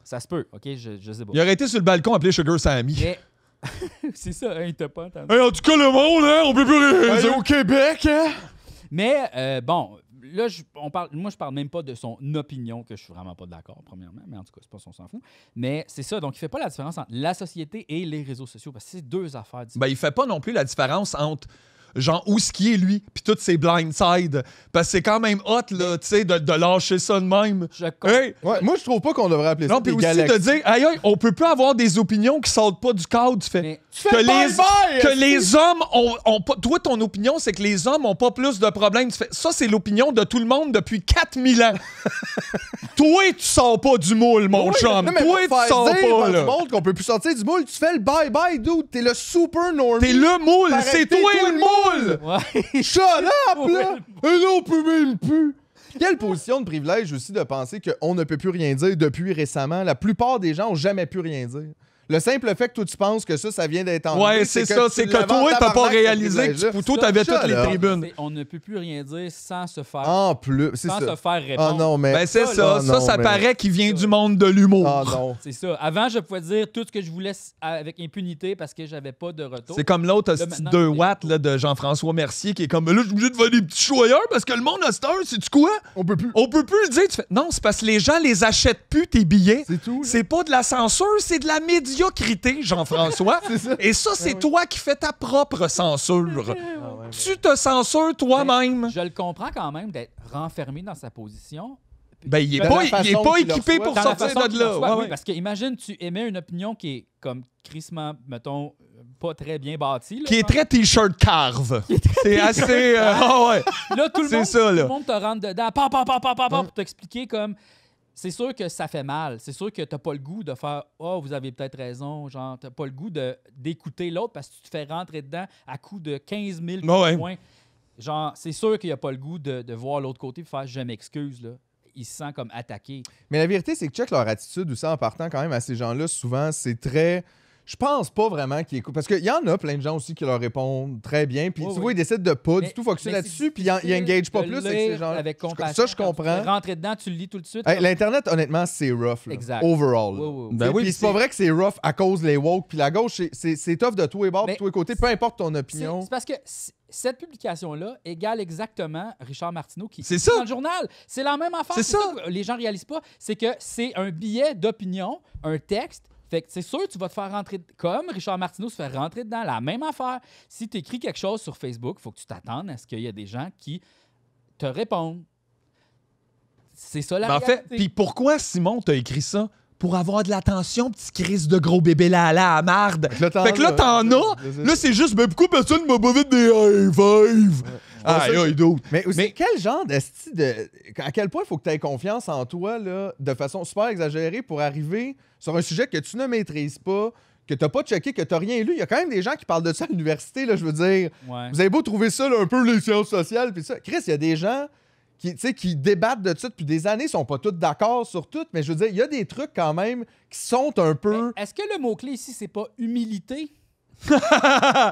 Speaker 4: ça se peut, OK? Je sais pas.
Speaker 2: Il aurait été sur le balcon appelé Sugar Sammy.
Speaker 4: Mais c'est ça, hein, il t'a pas entendu.
Speaker 2: Hey, en tout cas, le monde, hein, on peut plus rien
Speaker 3: Hey,
Speaker 2: dire.
Speaker 3: au Québec, hein?
Speaker 4: Mais bon, là, moi, je parle même pas de son opinion, que je suis vraiment pas d'accord, premièrement. Mais en tout cas, c'est pas son s'en fout. Mais c'est ça. Donc, il fait pas la différence entre la société et les réseaux sociaux parce que c'est deux affaires différentes.
Speaker 2: Ben, il fait pas non plus la différence entre genre, où ce qui est, lui, puis toutes ses blindsides. Parce que c'est quand même hot, là, tu sais, de lâcher ça de même. Hey!
Speaker 3: Ouais, moi, je trouve pas qu'on devrait appeler ça
Speaker 2: Non, puis
Speaker 3: des
Speaker 2: aussi
Speaker 3: galaxies.
Speaker 2: de dire, aïe, aïe, on peut plus avoir des opinions qui sortent pas du cadre. Tu fais.
Speaker 4: Mais-
Speaker 3: fais le bye-bye,
Speaker 2: que les hommes ont pas. Toi, ton opinion, c'est que les hommes ont pas plus de problèmes. Tu fais, ça, c'est l'opinion de tout le monde depuis 4000 ans. Toi, tu sors pas du moule, mon chum.
Speaker 3: Non, mais
Speaker 2: Toi,
Speaker 3: pour faire
Speaker 2: tu sors
Speaker 3: dire
Speaker 2: pas,
Speaker 3: par
Speaker 2: là.
Speaker 3: du monde qu'on peut plus sortir du moule, tu fais le bye-bye, dude. T'es le super normie.
Speaker 2: T'es le moule,
Speaker 3: Arrêtez,
Speaker 2: c'est toi
Speaker 3: toi,
Speaker 2: le
Speaker 3: le
Speaker 2: moule.
Speaker 4: Ouais.
Speaker 3: Shut up, là! Et là, on peut même plus. Quelle position de privilège aussi de penser qu'on ne peut plus rien dire depuis récemment. La plupart des gens ont jamais pu rien dire. Le simple fait que toi, tu penses que ça vient d'être enlevé.
Speaker 2: Ouais, c'est ça. C'est que toi, t'as pas réalisé que toi, t'avais toutes les tribunes.
Speaker 4: On ne peut plus rien dire sans se faire,
Speaker 3: En plus, c'est
Speaker 4: sans
Speaker 3: ça.
Speaker 4: se faire répondre.
Speaker 3: Ah non, mais...
Speaker 2: Ben, c'est
Speaker 4: Ça,
Speaker 2: ça.
Speaker 3: là,
Speaker 2: Ça,
Speaker 3: non,
Speaker 2: ça
Speaker 3: mais-
Speaker 2: paraît qu'il vient du monde de l'humour.
Speaker 3: Ah non.
Speaker 4: C'est ça. Avant, je pouvais dire tout ce que je voulais avec impunité parce que j'avais pas de retour.
Speaker 2: C'est comme l'autre
Speaker 4: Là,
Speaker 2: hostie
Speaker 4: maintenant,
Speaker 2: 2
Speaker 4: c'est-
Speaker 2: watts là, de Jean-François Mercier qui est comme là, je suis obligé de faire des petits choix ailleurs parce que le monde à cette heure, c'est-tu quoi?
Speaker 3: On peut plus.
Speaker 2: On peut plus le dire. Tu fais, non, c'est parce que les gens les achètent plus, tes billets.
Speaker 3: C'est tout.
Speaker 2: C'est pas de la censure, c'est de la médiocrité, Jean-François.
Speaker 3: ça.
Speaker 2: Et ça, c'est toi qui fais ta propre censure. Tu te censures toi-même.
Speaker 4: Je le comprends quand même d'être renfermé dans sa position.
Speaker 2: Ben, il est
Speaker 3: De la
Speaker 2: pas,
Speaker 3: façon
Speaker 2: il est pas
Speaker 3: qu'il le
Speaker 2: équipé
Speaker 3: reçoit.
Speaker 2: pour
Speaker 4: Dans la
Speaker 2: sortir
Speaker 4: façon
Speaker 2: de
Speaker 4: qu'il
Speaker 2: là.
Speaker 4: le reçoit,
Speaker 2: Ouais,
Speaker 4: oui,
Speaker 2: ouais.
Speaker 4: parce que imagine, tu émets une opinion qui est comme crissement, mettons, pas très bien bâtie. Là,
Speaker 2: Qui est
Speaker 4: genre.
Speaker 2: très t-shirt carve. C'est assez. Ah ouais.
Speaker 4: Là, tout le
Speaker 2: C'est
Speaker 4: monde,
Speaker 2: ça, là.
Speaker 4: tout le monde te rentre dedans, pour t'expliquer comme. C'est sûr que ça fait mal. C'est sûr que t'as pas le goût de faire « Oh, vous avez peut-être raison. » Genre, t'as pas le goût d'écouter l'autre parce que tu te fais rentrer dedans à coup de 15 000
Speaker 2: Ouais.
Speaker 4: points. Genre, c'est sûr qu'il n'y a pas le goût de voir l'autre côté et faire « Je m'excuse. » là. Il se sent comme attaqué.
Speaker 3: Mais la vérité, c'est que check leur attitude aussi en partant quand même à ces gens-là. Souvent, c'est très... Je pense pas vraiment qu'ils écoutent. Parce qu'il y en a plein de gens aussi qui leur répondent très bien. Puis
Speaker 4: Oui,
Speaker 3: tu
Speaker 4: oui.
Speaker 3: vois, ils décident de pas du
Speaker 4: Mais-
Speaker 3: tout focusser
Speaker 4: mais
Speaker 3: là-dessus.
Speaker 4: c'est
Speaker 3: Puis ils engagent pas
Speaker 4: de
Speaker 3: plus avec
Speaker 4: lire
Speaker 3: ces gens-là.
Speaker 4: avec compassion.
Speaker 3: Ça, je
Speaker 4: Quand tu
Speaker 3: comprends.
Speaker 4: fais rentrer dedans, tu le lis tout de suite.
Speaker 3: Hey,
Speaker 4: comme-
Speaker 3: L'Internet, honnêtement, c'est rough. Là.
Speaker 4: Exact.
Speaker 3: Overall. là.
Speaker 4: Oui, oui, oui.
Speaker 2: Ben oui,
Speaker 3: Puis c'est pas vrai que c'est rough à cause des woke. Puis la gauche, c'est tough de tous les bords,
Speaker 4: Mais
Speaker 3: de tous les côtés. Peu importe ton
Speaker 4: C'est
Speaker 3: opinion.
Speaker 4: c'est parce que cette publication-là égale exactement Richard Martineau qui
Speaker 2: C'est
Speaker 4: est
Speaker 2: ça.
Speaker 4: dans le journal. C'est la même affaire.
Speaker 2: C'est ça.
Speaker 4: que les gens réalisent pas. C'est que c'est un billet d'opinion, un texte. Fait que c'est sûr tu vas te faire rentrer... Comme Richard Martineau se fait rentrer dedans, la même affaire. Si tu écris quelque chose sur Facebook, il faut que tu t'attendes à ce qu'il y ait des gens qui te répondent. C'est ça la
Speaker 2: Ben, en fait,
Speaker 4: réalité.
Speaker 2: puis pourquoi, Simon, t'as écrit ça? Pour avoir de l'attention, petit crise de gros bébé là à marde. Fait que là, t'en as. Là, c'est juste, mais pourquoi personne m'a pas fait des high five? Aïe, aïe, d'autres.
Speaker 3: Mais aussi,
Speaker 2: Mais-
Speaker 3: quel genre d'esti de. À quel point il faut que tu aies confiance en toi, là, de façon super exagérée pour arriver sur un sujet que tu ne maîtrises pas, que tu n'as pas checké, que tu n'as rien lu. Il y a quand même des gens qui parlent de ça à l'université, là, je veux dire.
Speaker 4: Ouais.
Speaker 3: Vous avez beau trouver ça, là, un peu les sciences sociales, puis ça. Chris, il y a des gens qui, tu sais, qui débattent de ça depuis des années, sont pas tous d'accord sur tout, mais je veux dire, il y a des trucs quand même qui sont un peu.
Speaker 4: Mais est-ce que le mot-clé ici, c'est pas humilité?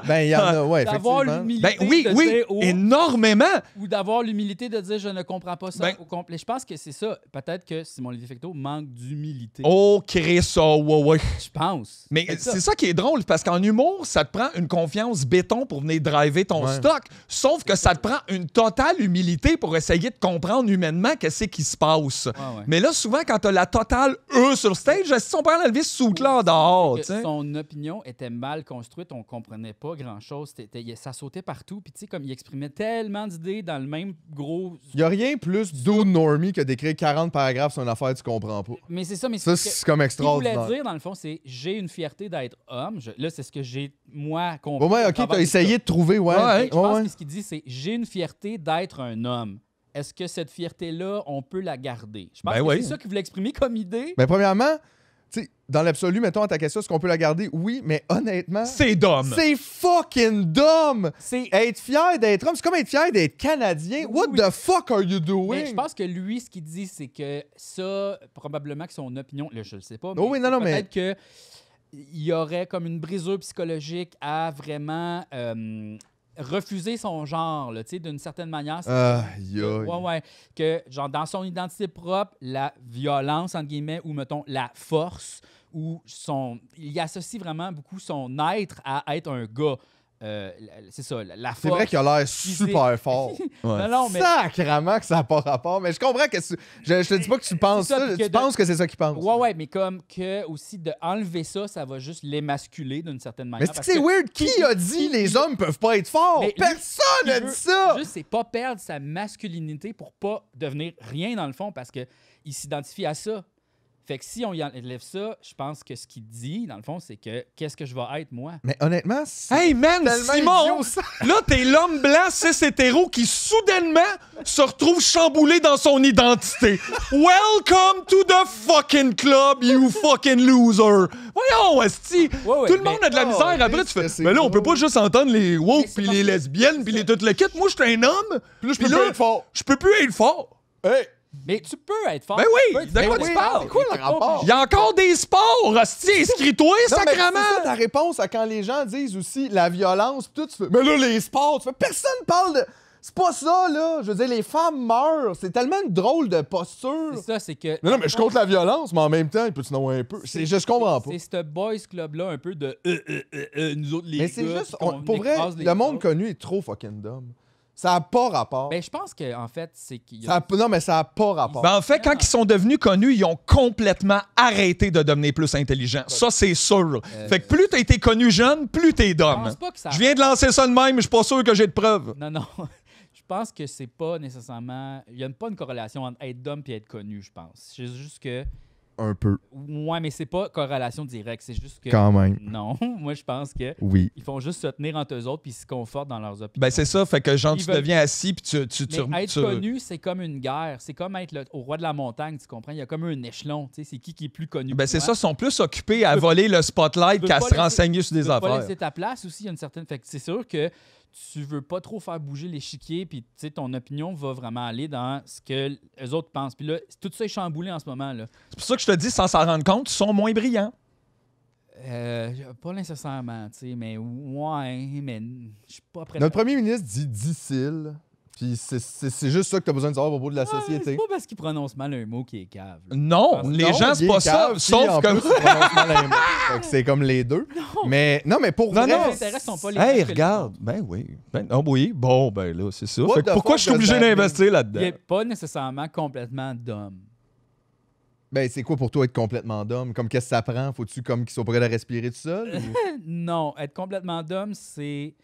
Speaker 3: Ben, il y en a, ouais,
Speaker 4: D'avoir
Speaker 3: effectivement.
Speaker 4: l'humilité
Speaker 2: Ben oui,
Speaker 4: de
Speaker 2: oui,
Speaker 4: dire oh,
Speaker 2: énormément.
Speaker 4: ou d'avoir l'humilité de dire je ne comprends pas ça
Speaker 2: Ben-
Speaker 4: au complet. Je pense que c'est ça. Peut-être que Simon Lévy-Fecteau manque d'humilité.
Speaker 2: Oh, Chris, oh, ouais, ouais.
Speaker 4: Je pense.
Speaker 2: Mais
Speaker 4: C'est ça.
Speaker 2: c'est ça qui est drôle, parce qu'en humour, ça te prend une confiance béton pour venir driver ton
Speaker 3: Ouais.
Speaker 2: stock. Sauf que ça te prend une totale humilité pour essayer de comprendre humainement qu'est-ce qui se passe.
Speaker 4: Ouais, ouais.
Speaker 2: Mais là, souvent, quand t'as la totale sur stage, si on prend Elvis sous-là en dehors,
Speaker 4: Que
Speaker 2: tu sais.
Speaker 4: son opinion était mal construite, on comprenait pas grand-chose. Ça sautait partout. Puis tu sais, comme il exprimait tellement d'idées dans le même gros...
Speaker 3: Il n'y a rien plus dude normie que d'écrire 40 paragraphes sur une affaire que tu comprends pas.
Speaker 4: Mais c'est ça, mais
Speaker 3: Ça,
Speaker 4: que-
Speaker 3: c'est comme
Speaker 4: ce qu'il voulait
Speaker 3: extraordinaire.
Speaker 4: dire, dans le fond, c'est j'ai une fierté d'être homme. Là, c'est ce que j'ai, moi, compris.
Speaker 3: Bon, ouais,
Speaker 4: au
Speaker 3: ok,
Speaker 4: travers
Speaker 3: t'as
Speaker 4: de
Speaker 3: essayé
Speaker 4: ça.
Speaker 3: de trouver, ouais.
Speaker 2: Ouais,
Speaker 4: Je pense
Speaker 3: ouais.
Speaker 4: que ce qu'il dit, c'est j'ai une fierté d'être un homme. Est-ce que cette fierté-là, on peut la garder? Je pense
Speaker 2: Ben
Speaker 4: que
Speaker 2: oui.
Speaker 4: c'est ça qu'il voulait exprimer comme idée.
Speaker 3: Mais premièrement, tu sais, dans l'absolu, mettons à ta question, est-ce qu'on peut la garder? Oui, mais honnêtement,
Speaker 2: C'est d'homme.
Speaker 3: c'est fucking dumb!
Speaker 4: C'est
Speaker 3: Être fier d'être homme, c'est comme être fier d'être Canadien. What
Speaker 4: Oui.
Speaker 3: the fuck are you doing?
Speaker 4: Mais je pense que lui, ce qu'il dit, c'est que ça, probablement que son opinion, là, je le sais pas, mais
Speaker 3: Oh oui, non, non, mais-
Speaker 4: peut-être que il y aurait comme une brisure psychologique à vraiment refuser son genre, là, tu sais, d'une certaine manière. C'est-
Speaker 3: Aïe, aïe.
Speaker 4: Ouais, ouais. Que, genre, dans son identité propre, la violence, entre guillemets, ou, mettons, la force, ou il associe vraiment beaucoup son être à être un gars. c'est ça, la force.
Speaker 3: C'est vrai qu'il a l'air super fort.
Speaker 2: Ouais.
Speaker 4: Non, mais...
Speaker 3: Sacrement que ça n'a pas rapport. Mais je comprends que je te dis pas que tu penses ça. Tu penses que c'est ça qu'il pense.
Speaker 4: Ouais, mais comme que aussi de enlever ça, ça va juste l'émasculer d'une certaine manière.
Speaker 3: Mais c'est weird. Qui a dit les hommes peuvent pas être forts?
Speaker 4: Mais
Speaker 3: Personne n'a dit ça!
Speaker 4: Juste, c'est pas perdre sa masculinité pour pas devenir rien dans le fond parce qu'il s'identifie à ça. Fait que si on y enlève ça, je pense que ce qu'il dit, dans le fond, c'est que qu'est-ce que je vais être, moi?
Speaker 3: Mais honnêtement, c'est
Speaker 2: Hey man,
Speaker 3: tellement
Speaker 2: Simon,
Speaker 3: idiot, ça.
Speaker 2: là t'es l'homme blanc cis hétéro qui soudainement se retrouve chamboulé dans son identité. Welcome to the fucking club, you fucking loser. Voyons, esti.
Speaker 4: Ouais,
Speaker 2: Tout le monde a de la
Speaker 3: Oh,
Speaker 2: misère.
Speaker 3: mais
Speaker 2: Après tu fais,
Speaker 3: c'est
Speaker 2: mais là on peut
Speaker 3: drôle.
Speaker 2: pas juste entendre les
Speaker 4: Mais
Speaker 2: woke
Speaker 4: c'est
Speaker 2: puis
Speaker 4: parce
Speaker 2: les
Speaker 4: que-
Speaker 2: lesbiennes puis les toutes les kits. Moi je suis un homme.
Speaker 3: Puis là, je
Speaker 2: Puis
Speaker 3: peux
Speaker 2: là,
Speaker 3: pas être fort.
Speaker 2: Je peux plus être fort.
Speaker 3: Hey!
Speaker 4: Mais tu peux être fort.
Speaker 2: Ben
Speaker 4: Tu
Speaker 2: oui,
Speaker 4: peux être
Speaker 2: de quoi
Speaker 4: fort.
Speaker 2: tu parles?
Speaker 3: C'est quoi le rapport?
Speaker 2: Il y a encore des sports, hostie, inscris-toi,
Speaker 3: Non, mais c'est
Speaker 2: sacrement.
Speaker 3: ça ta réponse à quand les gens disent aussi la violence, pis tout, tu fais, mais là, les sports, tu fais, personne parle de... C'est pas ça, là. Je veux dire, les femmes meurent. C'est tellement une drôle de posture.
Speaker 4: C'est ça, c'est que...
Speaker 3: Non, mais je compte la violence, mais en même temps, il peut-tu en avoir un peu? Je comprends pas.
Speaker 4: C'est ce boys club-là un peu de nous autres les
Speaker 3: Mais
Speaker 4: gars.
Speaker 3: c'est juste,
Speaker 4: puis qu'on
Speaker 3: pour vrai,
Speaker 4: écrase les
Speaker 3: le monde
Speaker 4: autres.
Speaker 3: connu est trop fucking dumb. Ça a pas rapport.
Speaker 4: Ben, je pense qu'en fait, c'est qu'il y
Speaker 3: Ça
Speaker 4: a...
Speaker 3: a- non, mais ça a pas rapport.
Speaker 2: Ben, en fait, quand ils sont devenus connus, ils ont complètement arrêté de devenir plus intelligents. Ça, c'est sûr. Fait que plus t'as été connu jeune, plus t'es
Speaker 4: Je
Speaker 2: dumb.
Speaker 4: pense pas que ça...
Speaker 2: Je viens de lancer ça de même, mais je suis pas sûr que j'ai de preuves.
Speaker 4: Non, non. Je pense que c'est pas nécessairement... Il y a pas une corrélation entre être dumb et être connu, je pense. C'est juste que...
Speaker 3: Un peu,
Speaker 4: Ouais, mais c'est pas corrélation directe. C'est juste que...
Speaker 3: quand même.
Speaker 4: Non, moi, je pense que
Speaker 3: Oui.
Speaker 4: ils font juste se tenir entre eux autres puis ils se confortent dans leurs opinions.
Speaker 2: Ben, c'est ça. Fait que, genre,
Speaker 4: Ils
Speaker 2: tu
Speaker 4: veulent-
Speaker 2: deviens assis, puis
Speaker 4: Mais être connu, c'est comme une guerre. C'est comme être au roi de la montagne, tu comprends? Il y a comme un échelon. Tu sais, c'est qui est plus connu.
Speaker 2: Ben,
Speaker 4: que
Speaker 2: c'est
Speaker 4: toi.
Speaker 2: ça, ils sont plus occupés à voler le spotlight
Speaker 4: tu veux
Speaker 2: qu'à
Speaker 4: pas
Speaker 2: se
Speaker 4: laisser-
Speaker 2: renseigner sur
Speaker 4: Tu
Speaker 2: des
Speaker 4: veux pas
Speaker 2: affaires.
Speaker 4: laisser ta place aussi, il y a une certaine... Fait que c'est sûr que tu veux pas trop faire bouger l'échiquier, puis tu sais, ton opinion va vraiment aller dans ce que les autres pensent. Puis là, tout ça est chamboulé en ce moment, là.
Speaker 2: C'est pour ça que je te dis, sans s'en rendre compte, ils sont moins brillants.
Speaker 4: Pas nécessairement, tu sais, mais ouais, mais je suis pas prêt.
Speaker 3: Notre premier ministre dit difficile. Puis c'est juste ça que t'as besoin de savoir au bout de la
Speaker 4: C'est
Speaker 3: société.
Speaker 4: pas parce qu'il prononce mal un mot qui est cave. là.
Speaker 2: Non, les
Speaker 3: Non,
Speaker 2: gens,
Speaker 3: il
Speaker 2: c'est
Speaker 3: est
Speaker 2: pas ça.
Speaker 3: cave, puis
Speaker 2: Sauf
Speaker 3: en
Speaker 2: comme.
Speaker 3: plus, il prononce mal un mot. Fait que c'est comme les deux. Mais non, mais pour
Speaker 2: Non,
Speaker 3: vrai,
Speaker 2: non.
Speaker 4: Les intérêts sont pas les
Speaker 2: Hey,
Speaker 4: mêmes que les
Speaker 2: regarde.
Speaker 4: autres.
Speaker 2: Ben oui. Oh oui. Bon, ben là, c'est ça.
Speaker 3: What
Speaker 2: Fait que
Speaker 3: the
Speaker 2: pourquoi
Speaker 3: fuck
Speaker 2: je suis obligé
Speaker 3: does that
Speaker 2: d'investir
Speaker 4: Il
Speaker 2: là-dedans?
Speaker 4: est pas nécessairement complètement d'homme.
Speaker 3: ben c'est quoi pour toi être complètement d'homme? Comme qu'est-ce que ça prend? Faut-tu comme qu'ils soient prêts à respirer tout seul? Ou-
Speaker 4: Non, être complètement d'homme, c'est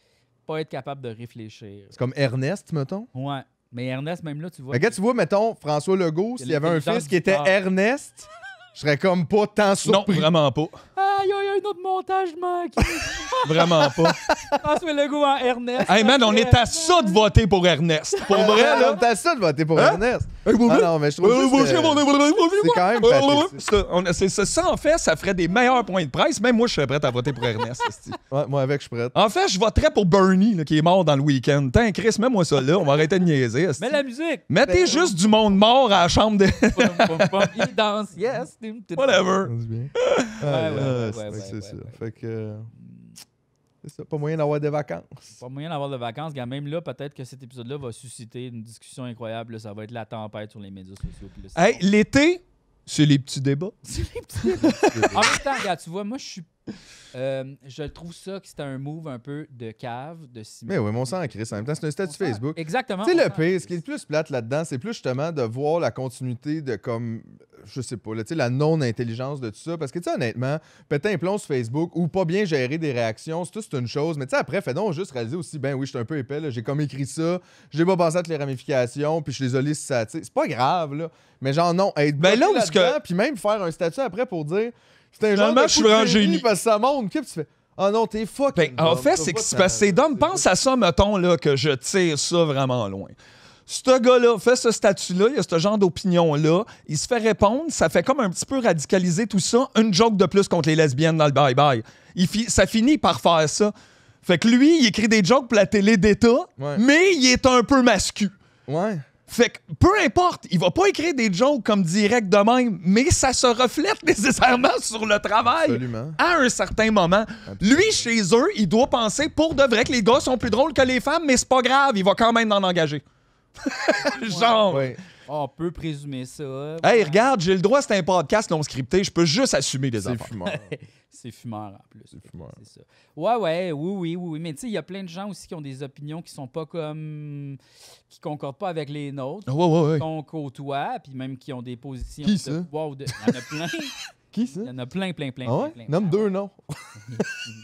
Speaker 4: pas être capable de réfléchir.
Speaker 3: C'est comme Ernest, mettons?
Speaker 4: Ouais. Mais Ernest, même là, tu vois.
Speaker 3: Regarde, tu vois, mettons, François Legault, s'il y avait un
Speaker 4: l'intelligence
Speaker 3: fils qui
Speaker 4: du
Speaker 3: était
Speaker 4: corps.
Speaker 3: Ernest, je serais comme pas tant
Speaker 2: Non,
Speaker 3: surpris.
Speaker 2: vraiment pas.
Speaker 4: Ah, il y a un autre montage, Mac.
Speaker 2: Vraiment pas.
Speaker 4: François Legault en Ernest.
Speaker 2: Hey man, on est à ça de voter pour Ernest. Pour vrai, là.
Speaker 3: T'as ça de voter pour
Speaker 2: Hein?
Speaker 3: Ernest.
Speaker 2: Hey, vous
Speaker 3: Ah
Speaker 2: voulez-
Speaker 3: non, mais je trouve juste que c'est quand même pathétique.
Speaker 2: Ça, en fait, ça ferait des meilleurs points de presse. Même moi, je serais prêt à voter pour Ernest. esti.
Speaker 3: Ouais, moi, avec, je suis prête.
Speaker 2: En fait, je voterais pour Bernie, là, qui est mort dans le week-end. Tiens, Chris, mets-moi ça là. On va arrêter de niaiser. esti.
Speaker 4: Mets la musique.
Speaker 2: Mettez juste du monde mort à la chambre de.
Speaker 4: Pum, pum, pum. Il danse. Yes.
Speaker 2: Whatever.
Speaker 3: Ça se bien.
Speaker 4: ouais, ouais,
Speaker 3: c'est
Speaker 4: ouais,
Speaker 3: c'est
Speaker 4: ouais,
Speaker 3: ça.
Speaker 4: ouais.
Speaker 3: Fait que. C'est ça, pas moyen d'avoir des vacances.
Speaker 4: Pas moyen d'avoir de vacances. Gars, même là, peut-être que cet épisode-là va susciter une discussion incroyable. Là, ça va être la tempête sur les médias sociaux. Puis là, c'est
Speaker 2: Hey, l'été, c'est les petits débats.
Speaker 4: En même temps, regarde, tu vois, moi, je trouve ça que c'était un move un peu de cave, de Simon.
Speaker 3: Mais oui, mon sang en Chris. En même temps, c'est un statut Facebook.
Speaker 4: Exactement.
Speaker 3: Tu sais,
Speaker 4: on
Speaker 3: le
Speaker 4: s'en-
Speaker 3: pire, ce qui est le plus plate là-dedans, c'est plus justement de voir la continuité de comme, je sais pas, là, tu sais, la non-intelligence de tout ça. Parce que, tu sais, honnêtement, péter un plomb sur Facebook ou pas bien gérer des réactions, c'est une chose. Mais tu sais, après, fais donc juste réaliser aussi, ben oui, je suis un peu épais, là, j'ai comme écrit ça, j'ai pas pensé à toutes les ramifications, puis je suis désolé si ça, tu sais, c'est pas grave, là. Mais genre, non, être
Speaker 2: Ben là
Speaker 3: bloqué
Speaker 2: où ce que-
Speaker 3: là-dedans, puis même faire un statut après pour dire, c'est un genre
Speaker 2: Finalement,
Speaker 3: de
Speaker 2: je suis
Speaker 3: coup de
Speaker 2: vraiment
Speaker 3: génie
Speaker 2: génie.
Speaker 3: parce que ça monte, puis tu fais, ah non, t'es fucking
Speaker 2: Ben, en
Speaker 3: dumb.
Speaker 2: fait,
Speaker 3: T'as
Speaker 2: c'est
Speaker 3: pas
Speaker 2: que c'est
Speaker 3: ta-
Speaker 2: parce que c'est dumb. Pense à ça, mettons, là, que je tire ça vraiment loin. Ce gars-là fait ce statut-là, il a ce genre d'opinion-là, il se fait répondre, ça fait comme un petit peu radicaliser tout ça, une joke de plus contre les lesbiennes dans le bye-bye. Ça finit par faire ça. Fait que lui, il écrit des jokes pour la télé d'État,
Speaker 3: Ouais.
Speaker 2: mais il est un peu mascu.
Speaker 3: Ouais.
Speaker 2: Fait que peu importe, il va pas écrire des jokes comme direct de même, mais ça se reflète nécessairement sur le travail.
Speaker 3: Absolument.
Speaker 2: À un certain moment. Lui, chez eux, il doit penser pour de vrai que les gars sont plus drôles que les femmes, mais c'est pas grave, il va quand même en engager. Genre.
Speaker 3: Ouais.
Speaker 4: On peut présumer ça.
Speaker 2: Hey, regarde, j'ai le droit, c'est un podcast non scripté, je peux juste assumer des
Speaker 3: C'est
Speaker 2: affaires.
Speaker 3: fumeur.
Speaker 4: C'est fumeur en plus.
Speaker 3: C'est fumeur.
Speaker 4: C'est ça. Oui. Mais tu sais, il y a plein de gens aussi qui ont des opinions qui sont pas comme. Qui concordent pas avec les nôtres,
Speaker 2: Ouais.
Speaker 4: qu'on côtoie, puis même qui ont des positions.
Speaker 3: Qui, ça?
Speaker 4: Il y en a plein.
Speaker 3: Qui, ça?
Speaker 4: Il y en a plein.
Speaker 3: Ah ouais? Nomme 2 noms.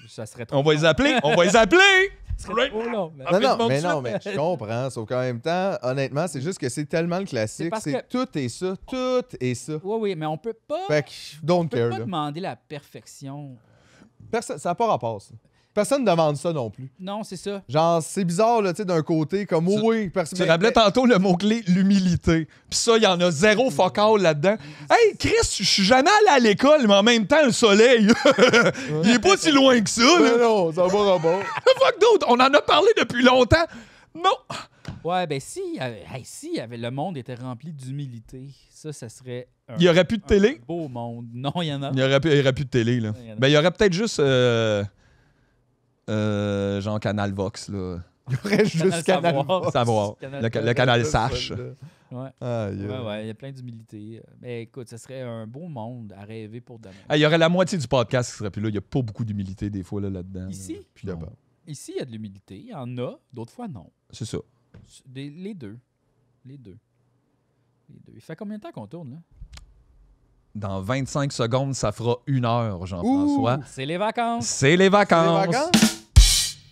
Speaker 4: Ça serait trop.
Speaker 2: On va les appeler! On va les appeler!
Speaker 4: Ça serait trop long. mais-
Speaker 3: Non, mais je comprends. Sauf qu'en même temps, honnêtement, c'est juste que c'est tellement le classique.
Speaker 4: parce
Speaker 3: C'est tout est ça. Tout est ça.
Speaker 4: Oui, mais on peut pas.
Speaker 3: Fait que, don't
Speaker 4: On peut
Speaker 3: care,
Speaker 4: pas
Speaker 3: là.
Speaker 4: demander la perfection.
Speaker 3: Ça n'a pas rapport, ça. Personne ne demande ça non plus.
Speaker 4: Non, c'est ça.
Speaker 3: Genre, c'est bizarre, là, tu sais, d'un côté, comme oui, personne.
Speaker 2: Tu rappelais tantôt le mot-clé, l'humilité. Puis ça, il y en a zéro focal là-dedans. Hey, Chris, je suis jamais allé à l'école, mais en même temps, le soleil, il est pas si loin que ça, là.
Speaker 3: Non, ça n'a pas rapport.
Speaker 2: Fuck d'autres, on en a parlé depuis longtemps. Non!
Speaker 4: Ouais, ben si, le monde était rempli d'humilité, ça serait un,
Speaker 2: Il y aurait plus de télé?
Speaker 4: un beau monde. Non, il y en a.
Speaker 2: Il y aurait plus de télé, là.
Speaker 4: Il y en a.
Speaker 2: Ben, il y aurait peut-être juste... genre Canal Vox, là.
Speaker 3: Il y aurait juste Canal
Speaker 4: Savoir.
Speaker 2: Savoir.
Speaker 4: Canal
Speaker 2: Le Canal Sache.
Speaker 4: Ouais.
Speaker 3: Aïe,
Speaker 4: Ouais, il y a plein d'humilité. Mais écoute, ça serait un beau monde à rêver pour demain.
Speaker 2: Il y aurait la moitié du podcast qui serait plus là. Il n'y a pas beaucoup d'humilité des fois là-dedans.
Speaker 4: Ici?
Speaker 2: là.
Speaker 3: Puis
Speaker 2: Non.
Speaker 3: là-bas.
Speaker 4: Ici, il y a de l'humilité. Il y en a, d'autres fois, non.
Speaker 2: C'est ça.
Speaker 4: Les deux. Les deux. Il fait combien de temps qu'on tourne, là?
Speaker 2: Dans 25 secondes, ça fera 1 heure, Jean-François.
Speaker 4: C'est les vacances.
Speaker 2: C'est les vacances.
Speaker 3: Les vacances?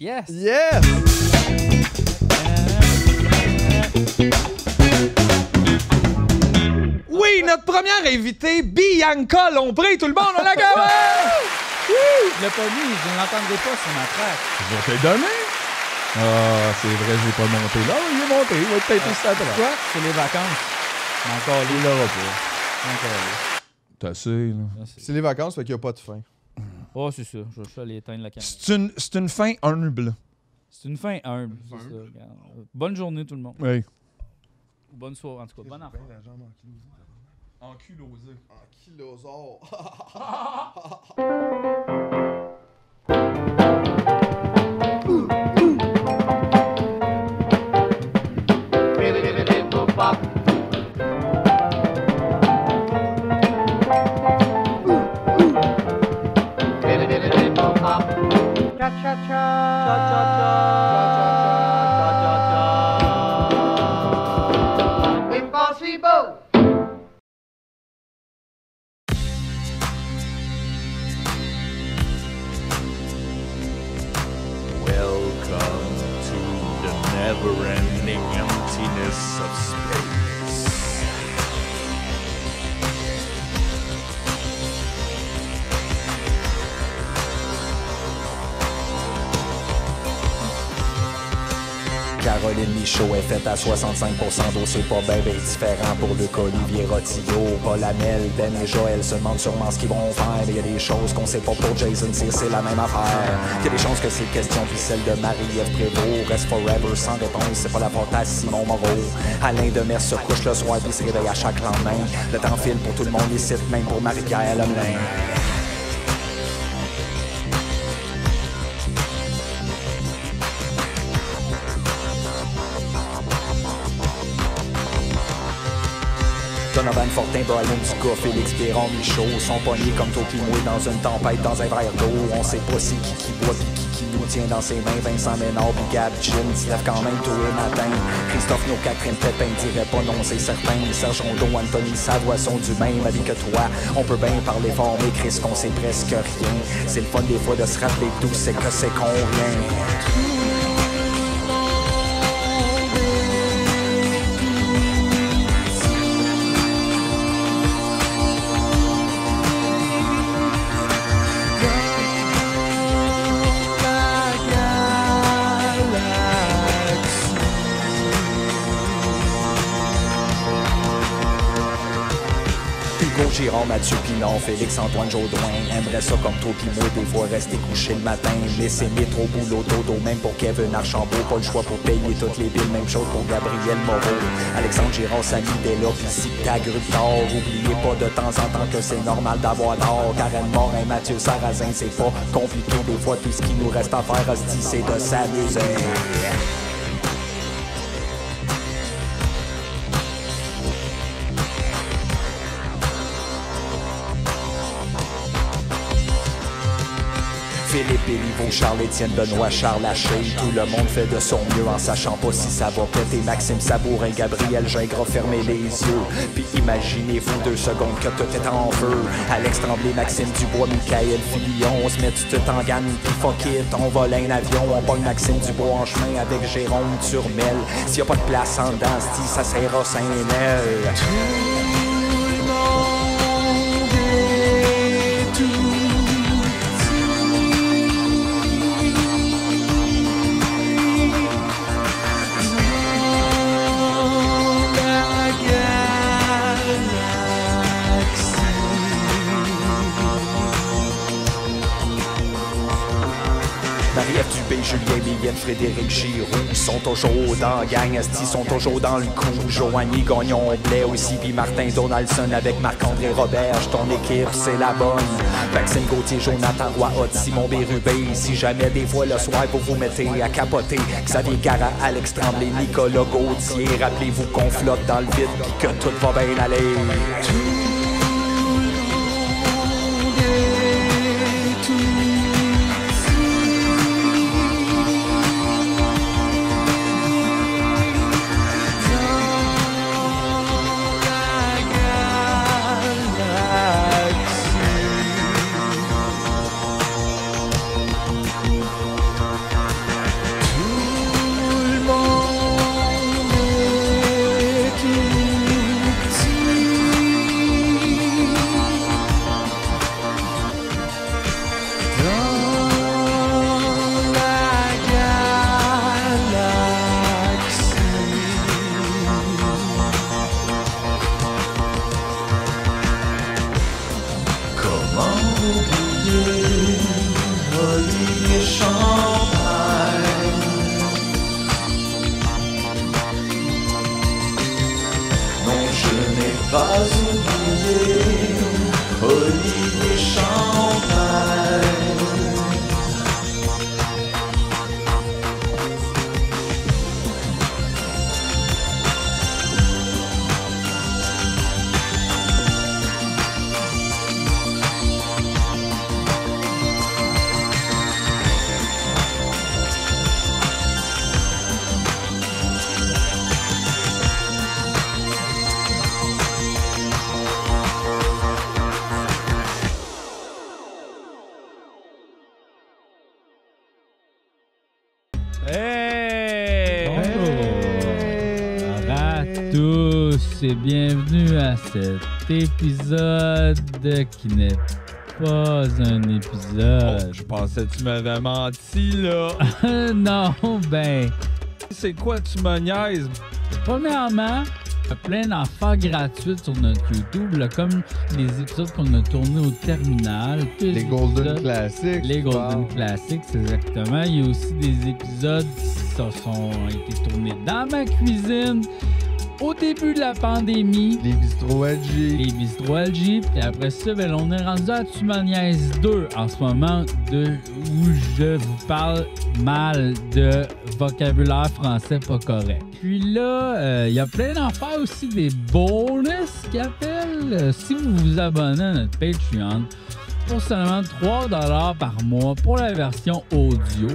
Speaker 4: Yes!
Speaker 3: Yes!
Speaker 2: Oui, notre première invitée, Bianca Lompré. Tout le monde, on la gagne!
Speaker 4: Je l'ai pas mis, je ne l'entendrai pas sur ma track.
Speaker 2: Je vais te le donner. Ah, c'est vrai, je l'ai pas monté. Là, il est monté. Il va être peut-être aussi à droite.
Speaker 4: Quoi? C'est les vacances. Encore
Speaker 3: Il
Speaker 4: les.
Speaker 3: l'aura pas.
Speaker 4: Encore
Speaker 2: T'as assez, là.
Speaker 4: les.
Speaker 3: C'est les vacances, fait qu'il n'y a pas de fin.
Speaker 4: Oh, c'est ça. Je vais juste aller éteindre la caméra.
Speaker 2: C'est une fin humble.
Speaker 4: C'est une fin humble. C'est ça. Regarde. Bonne journée, tout le monde.
Speaker 2: Oui.
Speaker 4: Bonne soirée, en tout cas. Bonne affaire.
Speaker 2: Ankylosé.
Speaker 3: Ankylosore.
Speaker 1: Impossible!
Speaker 5: Welcome to the never-ending emptiness of space.
Speaker 6: Caroline Michaud est faite à 65% d'eau, c'est pas ben différent pour Luc Olivier Rotillot. Paul Hamel, Ben et Joël se demandent sûrement ce qu'ils vont faire, mais y a des choses qu'on sait pas pour Jason Cyr, c'est la même affaire. Y a des chances que ces questions puis celles de Marie-Ève Prévost restent forever sans réponse, c'est pas la faute à Simon Moreau. Alain Demers se couche le soir puis se réveille à chaque lendemain. Le temps file pour tout le monde ici, même pour Marie-Pierre Lemelin. Donovan Fortin, Brian Ducas, Félix Perron, Michaud sont pognés comme Toki Moué dans une tempête dans un verre d'eau. On sait pas c'est qui boit pis qui nous tient dans ses mains. Vincent Ménard pis Gab Gin se lève quand même tôt le matin. Christophe No, Catherine Pépin dirait pas non, c'est certain. Serge Rondeau, Anthony Savoie sont du même avis que toi. On peut bien parler fort mais Chris qu'on sait presque rien. C'est le fun des fois de se rappeler d'où c'est que c'est qu'on vient. Hugo Girard, Mathieu Pinon, Félix-Antoine Jaudoin aimerait ça comme toi pis moi, des fois rester couché le matin, laisser métro, boulot, dodo, même pour Kevin Archambault, pas le choix pour payer toutes les billes, même chose pour Gabriel Moreau, Alexandre Girard, Samy Della, pis si ta grue tard, oubliez pas de temps en temps que c'est normal d'avoir tort, Karen Morin, Mathieu Sarrazin, c'est pas compliqué, des fois tout ce qui nous reste à faire, hostie, c'est de s'amuser. Béliveau, Charles-Étienne, Benoît, Charles Haché. Tout le monde fait de son mieux en sachant pas si ça va péter. Maxime Sabourin, Gabriel Gingras, fermez les yeux. Puis imaginez-vous 2 secondes que tout est en feu. Alex Tremblay, Maxime Dubois, Michael Fillon. On se met tout en gamme, puis fuck it, on vole un avion. On pogne Maxime Dubois en chemin avec Jérôme Turmel. S'il y a pas de place en dedans, ça sert à Saint-Nel. Marie-Ève Dubé, Julien Millette, Frédéric Giroux sont toujours dans la gang, esti sont toujours dans le coup. Joanie Gagnon Blais aussi, puis Martin Donaldson avec Marc-André Roberge. Ton équipe, c'est la bonne. Maxime Gauthier, Jonathan Roy, Hot, Simon Bérubé. Si jamais des fois le soir vous vous mettez à capoter, Xavier Gara, Alex Tremblay, Nicolas Gauthier. Rappelez-vous qu'on flotte dans le vide, puis que tout va bien aller.
Speaker 4: Et bienvenue à cet épisode qui n'est pas un épisode.
Speaker 2: Oh, je pensais que tu m'avais menti, là.
Speaker 4: Non, ben...
Speaker 2: C'est quoi, tu me niaises?
Speaker 4: Premièrement, il y a plein d'affaires gratuites sur notre YouTube, là, comme les épisodes qu'on a tournés au terminal.
Speaker 3: Les Golden Classics.
Speaker 4: Les Golden Classics, exactement. Il y a aussi des épisodes qui ont été tournés dans ma cuisine. Au début de la pandémie,
Speaker 3: les bistrots
Speaker 4: LG, puis après ça, ben, on est rendu à Tu m'en niaises 2 en ce moment, où je vous parle mal de vocabulaire français pas correct. Puis là, il y a plein d'affaires aussi, des bonus qu'ils appellent. Si vous vous abonnez à notre Patreon, pour seulement 3$ par mois pour la version audio.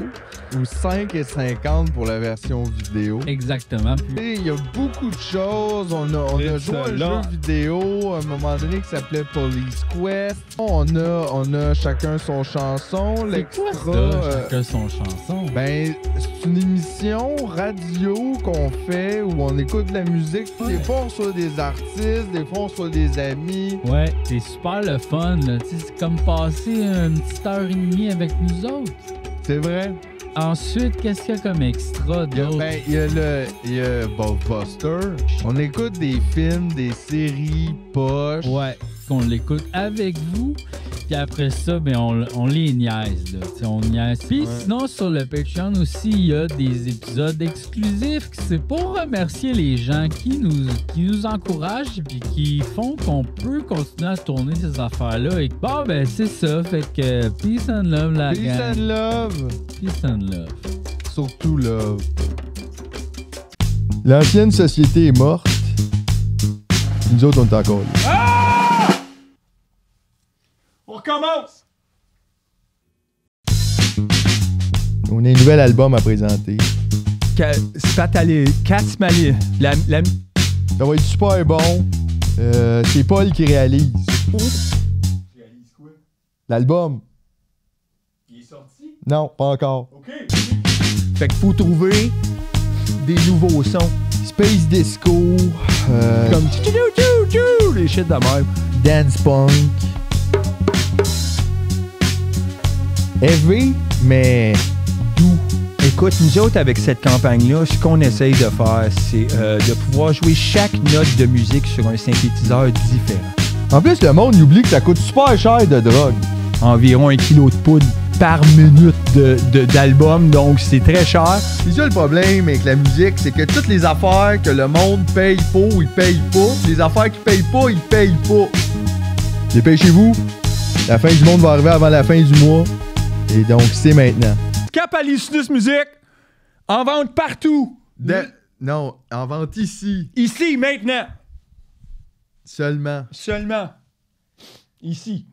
Speaker 3: Ou 5,50 pour la version vidéo.
Speaker 4: Exactement.
Speaker 3: Il y a beaucoup de choses. On a joué à un jeu vidéo à un moment donné qui s'appelait Police Quest. On a chacun son chanson.
Speaker 4: C'est quoi ça, chacun son chanson?
Speaker 3: Ben, c'est une émission radio qu'on fait où on écoute de la musique. Ouais. Des fois, on reçoit des artistes, des fois, on reçoit des amis.
Speaker 4: Ouais, c'est super le fun, là. C'est comme passer une petite heure et demie avec nous autres.
Speaker 3: C'est vrai.
Speaker 4: Ensuite, qu'est-ce qu'il y a comme extra d'autre?
Speaker 3: Il y a Buster. On écoute des films, des séries poches.
Speaker 4: Ouais, qu'on l'écoute avec vous. Puis après ça, ben on les niaise, là. T'sais, on niaise. Puis sinon, sur le Patreon aussi, il y a des épisodes exclusifs. C'est pour remercier les gens qui nous encouragent et qui font qu'on peut continuer à tourner ces affaires-là. Et bon, ben c'est ça. Fait que peace and love, la gang.
Speaker 3: Peace and love.
Speaker 4: Peace and love.
Speaker 3: Surtout love. L'ancienne société est morte. Nous autres, on est encore là.
Speaker 2: Ah! On recommence!
Speaker 3: On a un nouvel album à présenter.
Speaker 1: Katsmali.
Speaker 3: Ça va être super bon. C'est Paul qui réalise.
Speaker 1: Réalise quoi?
Speaker 3: L'album?
Speaker 1: Il est sorti?
Speaker 3: Non, pas encore.
Speaker 1: OK. Fait qu'il faut trouver des nouveaux sons.
Speaker 3: Space Disco.
Speaker 1: Comme les shit de même.
Speaker 3: Dance Punk. Heavy, mais doux.
Speaker 1: Écoute, nous autres, avec cette campagne-là, ce qu'on essaye de faire, c'est de pouvoir jouer chaque note de musique sur un synthétiseur différent.
Speaker 3: En plus, le monde oublie que ça coûte super cher de drogue.
Speaker 1: Environ 1 kilo de poudre par minute d'album, donc c'est très cher.
Speaker 3: C'est ça le problème avec la musique, c'est que toutes les affaires que le monde paye pour, ils payent pas. Les affaires qu'ils payent pas, ils payent pas. Dépêchez-vous. La fin du monde va arriver avant la fin du mois. Et donc, c'est maintenant.
Speaker 1: Capalicinus Musique, en vente partout.
Speaker 3: Non, en vente ici.
Speaker 1: Ici, maintenant.
Speaker 3: Seulement.
Speaker 1: Seulement. Ici.